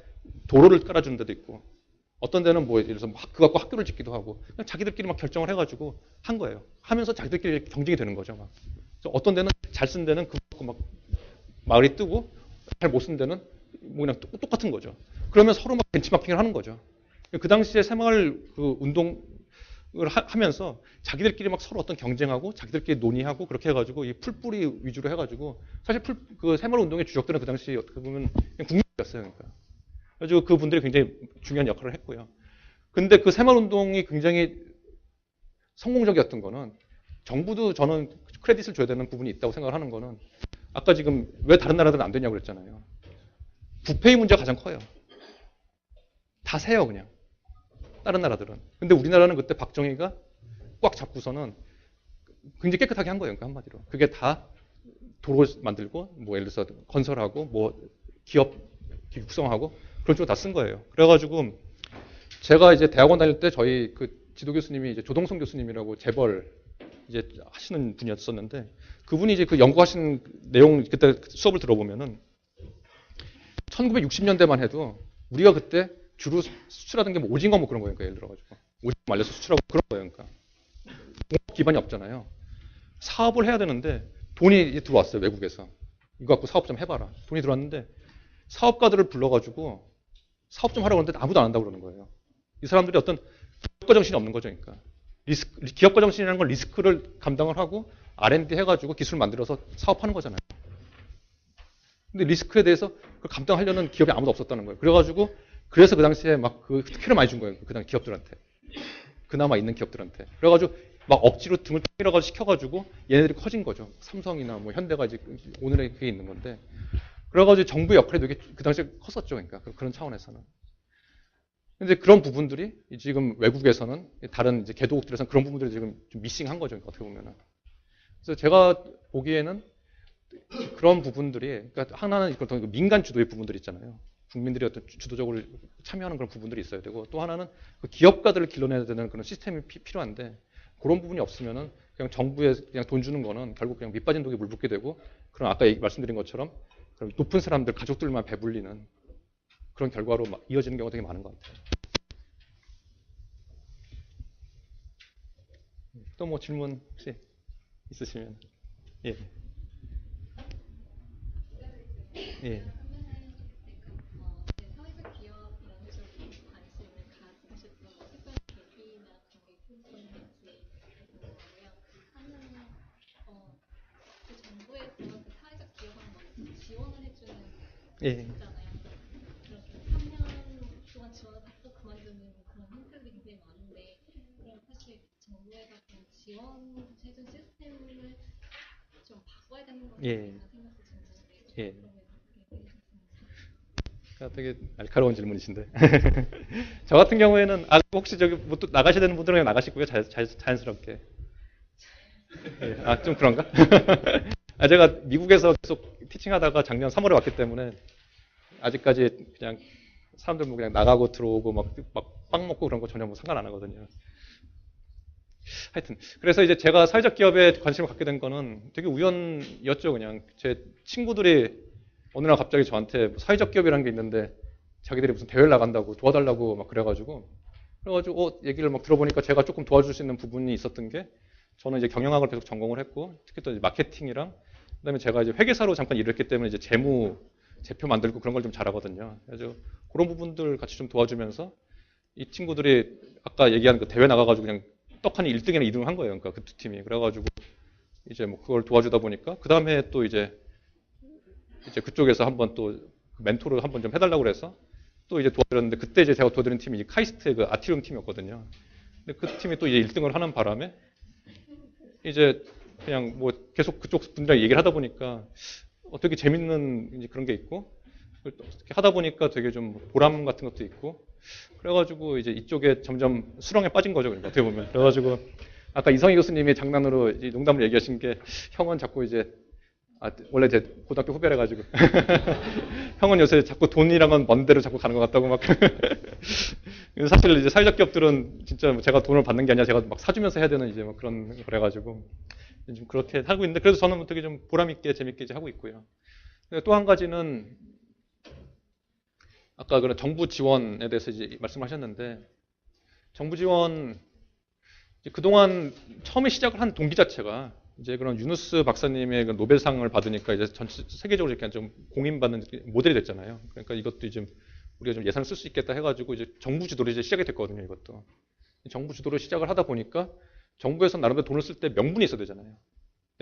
Speaker 1: 도로를 깔아주는 데도 있고 어떤 데는 뭐 예를 들어서 그거 갖고 학교를 짓기도 하고 그냥 자기들끼리 막 결정을 해가지고 한 거예요. 하면서 자기들끼리 경쟁이 되는 거죠. 막. 어떤 데는 잘 쓴 데는 그거 갖고 막 마을이 뜨고 잘 못 쓴 데는 뭐 그냥 똑같은 거죠. 그러면 서로 막 벤치마킹을 하는 거죠. 그 당시에 새마을 그 운동을 하면서 자기들끼리 막 서로 어떤 경쟁하고 자기들끼리 논의하고 그렇게 해가지고 이 풀뿌리 위주로 해가지고 사실 그 새마을 운동의 주적들은 그 당시 어떻게 보면 그냥 국민이었어요. 그러니까. 그래서 그 분들이 굉장히 중요한 역할을 했고요. 근데 그 새마을 운동이 굉장히 성공적이었던 거는 정부도 저는 크레딧을 줘야 되는 부분이 있다고 생각을 하는 거는 아까 지금 왜 다른 나라들은 안 되냐고 그랬잖아요. 부패의 문제가 가장 커요. 다 세요 그냥. 다른 나라들은. 근데 우리나라는 그때 박정희가 꽉 잡고서는 굉장히 깨끗하게 한 거예요. 그러니까 한마디로. 그게 다 도로 만들고 뭐 예를 들어서 건설하고 뭐 기업 육성하고 그런 쪽으로 다 쓴 거예요. 그래가지고 제가 이제 대학원 다닐 때 저희 그 지도 교수님이 이제 조동성 교수님이라고 재벌 이제 하시는 분이었었는데 그분이 이제 그 연구하신 내용 그때 수업을 들어보면은 1960년대만 해도 우리가 그때 주로 수출하던 게 뭐 오징어 뭐 그런 거예요. 예를 들어가지고 오징어 말려서 수출하고 그런 거예요. 그러니까 공업 기반이 없잖아요. 사업을 해야 되는데 돈이 이제 들어왔어요. 외국에서 이거 갖고 사업 좀 해봐라. 돈이 들어왔는데 사업가들을 불러가지고 사업 좀 하라고 하는데 아무도 안 한다고 그러는 거예요. 이 사람들이 어떤 기업가 정신이 없는 거죠. 그러니까 기업가 정신이라는 건 리스크를 감당을 하고 R&D 해가지고 기술을 만들어서 사업하는 거잖아요. 근데 리스크에 대해서 그걸 감당하려는 기업이 아무도 없었다는 거예요. 그래서 그 당시에 막 그 특혜를 많이 준 거예요. 그 당시 기업들한테. 그나마 있는 기업들한테. 그래가지고 막 억지로 등을 밀어가지고 시켜가지고 얘네들이 커진 거죠. 삼성이나 뭐 현대가 이제 오늘의 그게 있는 건데. 그래가지고 정부의 역할이 되게 그 당시에 컸었죠. 그러니까 그런 차원에서는. 근데 그런 부분들이 지금 외국에서는 다른 이제 개도국들에서는 그런 부분들이 지금 좀 미싱한 거죠. 그러니까 어떻게 보면은. 그래서 제가 보기에는 그런 부분들이, 그러니까 하나는 그런 민간 주도의 부분들이 있잖아요. 국민들이 어떤 주도적으로 참여하는 그런 부분들이 있어야 되고 또 하나는 그 기업가들을 길러내야 되는 그런 시스템이 필요한데 그런 부분이 없으면은 그냥 정부에 그냥 돈 주는 거는 결국 그냥 밑 빠진 독에 물 붓게 되고 그런 아까 말씀드린 것처럼 그런 높은 사람들 가족들만 배불리는 그런 결과로 이어지는 경우가 되게 많은 것 같아요. 또 뭐 질문 혹시 있으시면 예. 예. 예. 예. 예. 되게 날카로운 질문이신데. 저 같은 경우에는 혹시 저기 뭐 또 나가셔야 되는 분들은 그냥 나가시고요. 자연스럽게. 예. 좀 그런가? 제가 미국에서 계속 티칭하다가 작년 3월에 왔기 때문에 아직까지 그냥 사람들 뭐 그냥 나가고 들어오고 막 빵 먹고 그런 거 전혀 뭐 상관 안 하거든요. 하여튼 그래서 이제 제가 사회적 기업에 관심을 갖게 된 거는 되게 우연이었죠. 그냥 제 친구들이 어느 날 갑자기 저한테 사회적 기업이라는 게 있는데 자기들이 무슨 대회를 나간다고 도와달라고 막 그래가지고 얘기를 막 들어보니까 제가 조금 도와줄 수 있는 부분이 있었던 게 저는 이제 경영학을 계속 전공을 했고 특히 또 이제 마케팅이랑 그다음에 제가 이제 회계사로 잠깐 일을 했기 때문에 이제 제표 만들고 그런 걸 좀 잘하거든요. 그래서 그런 부분들 같이 좀 도와주면서 이 친구들이 아까 얘기한 그 대회 나가가지고 그냥 떡하니 1등이나 2등을 한 거예요. 그러니까 그 두 팀이. 그래가지고 이제 뭐 그걸 도와주다 보니까 그 다음에 또 이제 이제 그쪽에서 한번 또 멘토를 한번 좀 해달라고 그래서 또 이제 도와드렸는데 그때 이제 제가 도와드린 팀이 이제 카이스트의 그 아티룸 팀이었거든요. 근데 그 팀이 또 이제 1등을 하는 바람에 이제 그냥 뭐 계속 그쪽 분들이랑 얘기를 하다 보니까 되게 재밌는 이제 그런 게 있고 어떻게 하다 보니까 되게 좀 보람 같은 것도 있고 그래가지고 이제 이쪽에 점점 수렁에 빠진 거죠. 그러니까 어떻게 보면. 그래가지고 아까 이성희 교수님이 장난으로 이제 농담을 얘기하신 게 형은 자꾸 이제 원래 제 고등학교 후배라 가지고 형은 요새 자꾸 돈이란 건 먼 데로 자꾸 가는 것 같다고 막 사실 이제 사회적 기업들은 진짜 제가 돈을 받는 게 아니라 제가 막 사주면서 해야 되는 이제 막 그런 그래가지고 좀 그렇게 하고 있는데 그래도 저는 되게 좀 보람 있게 재밌게 이제 하고 있고요. 또 한 가지는 아까 그런 정부 지원에 대해서 이제 말씀하셨는데 정부 지원 그동안 처음에 시작을 한 동기 자체가 이제 그런 유누스 박사님의 그 노벨상을 받으니까 이제 전 세계적으로 이렇게 좀 공인받는 모델이 됐잖아요. 그러니까 이것도 이제 우리가 좀 예산을 쓸 수 있겠다 해가지고 이제 정부 주도로 이제 시작이 됐거든요. 이것도 정부 주도로 시작을 하다 보니까 정부에서 나름대로 돈을 쓸 때 명분이 있어야 되잖아요.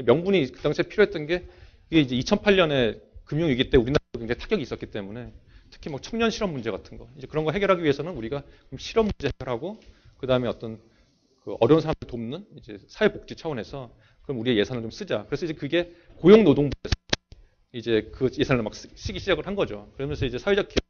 Speaker 1: 명분이 그 당시에 필요했던 게 이게 이제 2008년에 금융위기 때 우리나라도 굉장히 타격이 있었기 때문에 특히 뭐 청년 실업 문제 같은 거 이제 그런 거 해결하기 위해서는 우리가 실업 문제 해결하고 그 다음에 어떤 그 어려운 사람들 돕는 이제 사회복지 차원에서 그럼 우리의 예산을 좀 쓰자. 그래서 이제 그게 고용노동부에서 이제 그 예산을 막 쓰기 시작을 한 거죠. 그러면서 이제 사회적 기업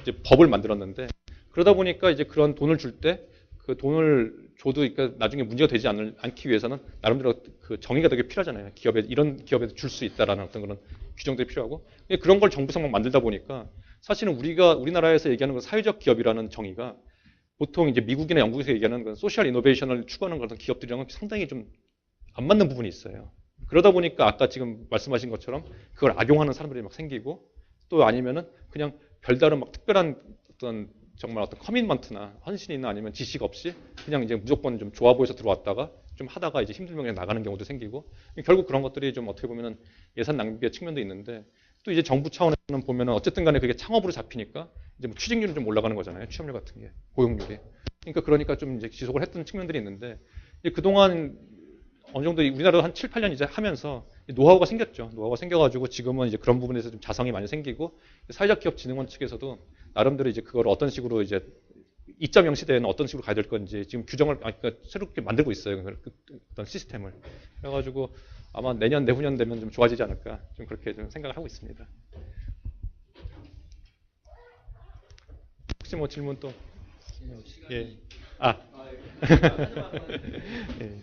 Speaker 1: 이제 법을 만들었는데 그러다 보니까 이제 그런 돈을 줄 때 그 돈을 줘도 그러니까 나중에 문제가 되지 않기 위해서는 나름대로 그 정의가 되게 필요하잖아요. 기업에 이런 기업에 줄 수 있다라는 어떤 그런 규정들이 필요하고 그런 걸 정부에서 막 만들다 보니까 사실은 우리나라에서 얘기하는 그 사회적 기업이라는 정의가 보통 이제 미국이나 영국에서 얘기하는 그 소셜 이노베이션을 추구하는 그런 기업들이랑은 상당히 좀 안 맞는 부분이 있어요. 그러다 보니까 아까 지금 말씀하신 것처럼 그걸 악용하는 사람들이 막 생기고 또 아니면은 그냥 별다른 막 특별한 어떤 정말 어떤 커밋먼트나 헌신이나 아니면 지식 없이 그냥 이제 무조건 좀 좋아 보여서 들어왔다가 좀 하다가 이제 힘들면 그냥 나가는 경우도 생기고 결국 그런 것들이 좀 어떻게 보면은 예산 낭비의 측면도 있는데 또 이제 정부 차원에서는 보면은 어쨌든 간에 그게 창업으로 잡히니까 이제 뭐 취직률이 좀 올라가는 거잖아요. 취업률 같은 게 고용률이. 그러니까 좀 이제 지속을 했던 측면들이 있는데 그동안 어느 정도 우리나라도 한 7, 8년 이제 하면서 노하우가 생겼죠. 노하우가 생겨가지고 지금은 이제 그런 부분에서 좀 자성이 많이 생기고 사회적 기업 진흥원 측에서도 나름대로 이제 그걸 어떤 식으로 이제 2.0 시대에는 어떤 식으로 가야 될 건지 지금 규정을 그러니까 새롭게 만들고 있어요. 어떤 시스템을. 그래가지고 아마 내년, 내후년 되면 좀 좋아지지 않을까 좀 그렇게 좀 생각을 하고 있습니다. 혹시 뭐 질문 또? 예. 예.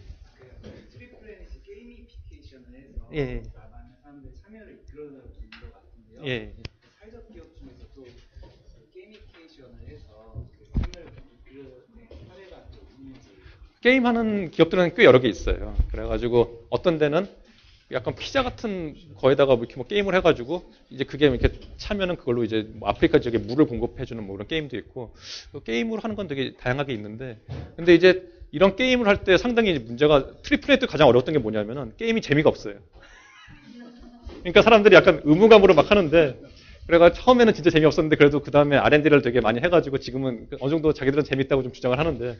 Speaker 1: 예.
Speaker 14: 많은 사람들의 참여를 이끌어내는 것 같은데요.
Speaker 1: 예.
Speaker 14: 사회적 기업 중에서도 게이미피케이션을 해서 참여를 이끌어낸 사례가 또 있는지.
Speaker 1: 게임하는 기업들은 꽤 여러 개 있어요. 그래가지고 어떤 데는 약간 피자 같은 거에다가 뭐 이렇게 뭐 게임을 해가지고 이제 그게 이렇게 차면은 그걸로 이제 뭐 아프리카 지역에 물을 공급해주는 뭐 그런 게임도 있고 게임으로 하는 건 되게 다양하게 있는데 근데 이제 이런 게임을 할 때 상당히 문제가 트리플 A 때 가장 어려웠던 게 뭐냐면은 게임이 재미가 없어요. 그러니까 사람들이 약간 의무감으로 막 하는데 그래가 처음에는 진짜 재미없었는데 그래도 그 다음에 R&D를 되게 많이 해가지고 지금은 어느 정도 자기들은 재밌다고 좀 주장을 하는데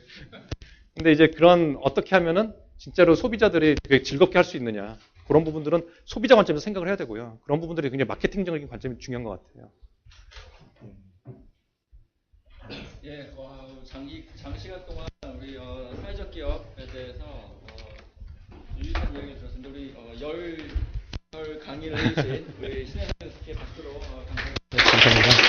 Speaker 1: 근데 이제 그런 어떻게 하면은 진짜로 소비자들이 되게 즐겁게 할 수 있느냐 그런 부분들은 소비자 관점에서 생각을 해야 되고요. 그런 부분들이 굉장히 마케팅적인 관점이 중요한 것 같아요.
Speaker 15: 예, 장시간 동안 우리 사회적 기업에 대해서 유익한 이야기를 들었습니다. 우리 열 강의를 해주신 우리 신혜선 교수께 박수로 감사합니다.
Speaker 1: 네, 감사합니다.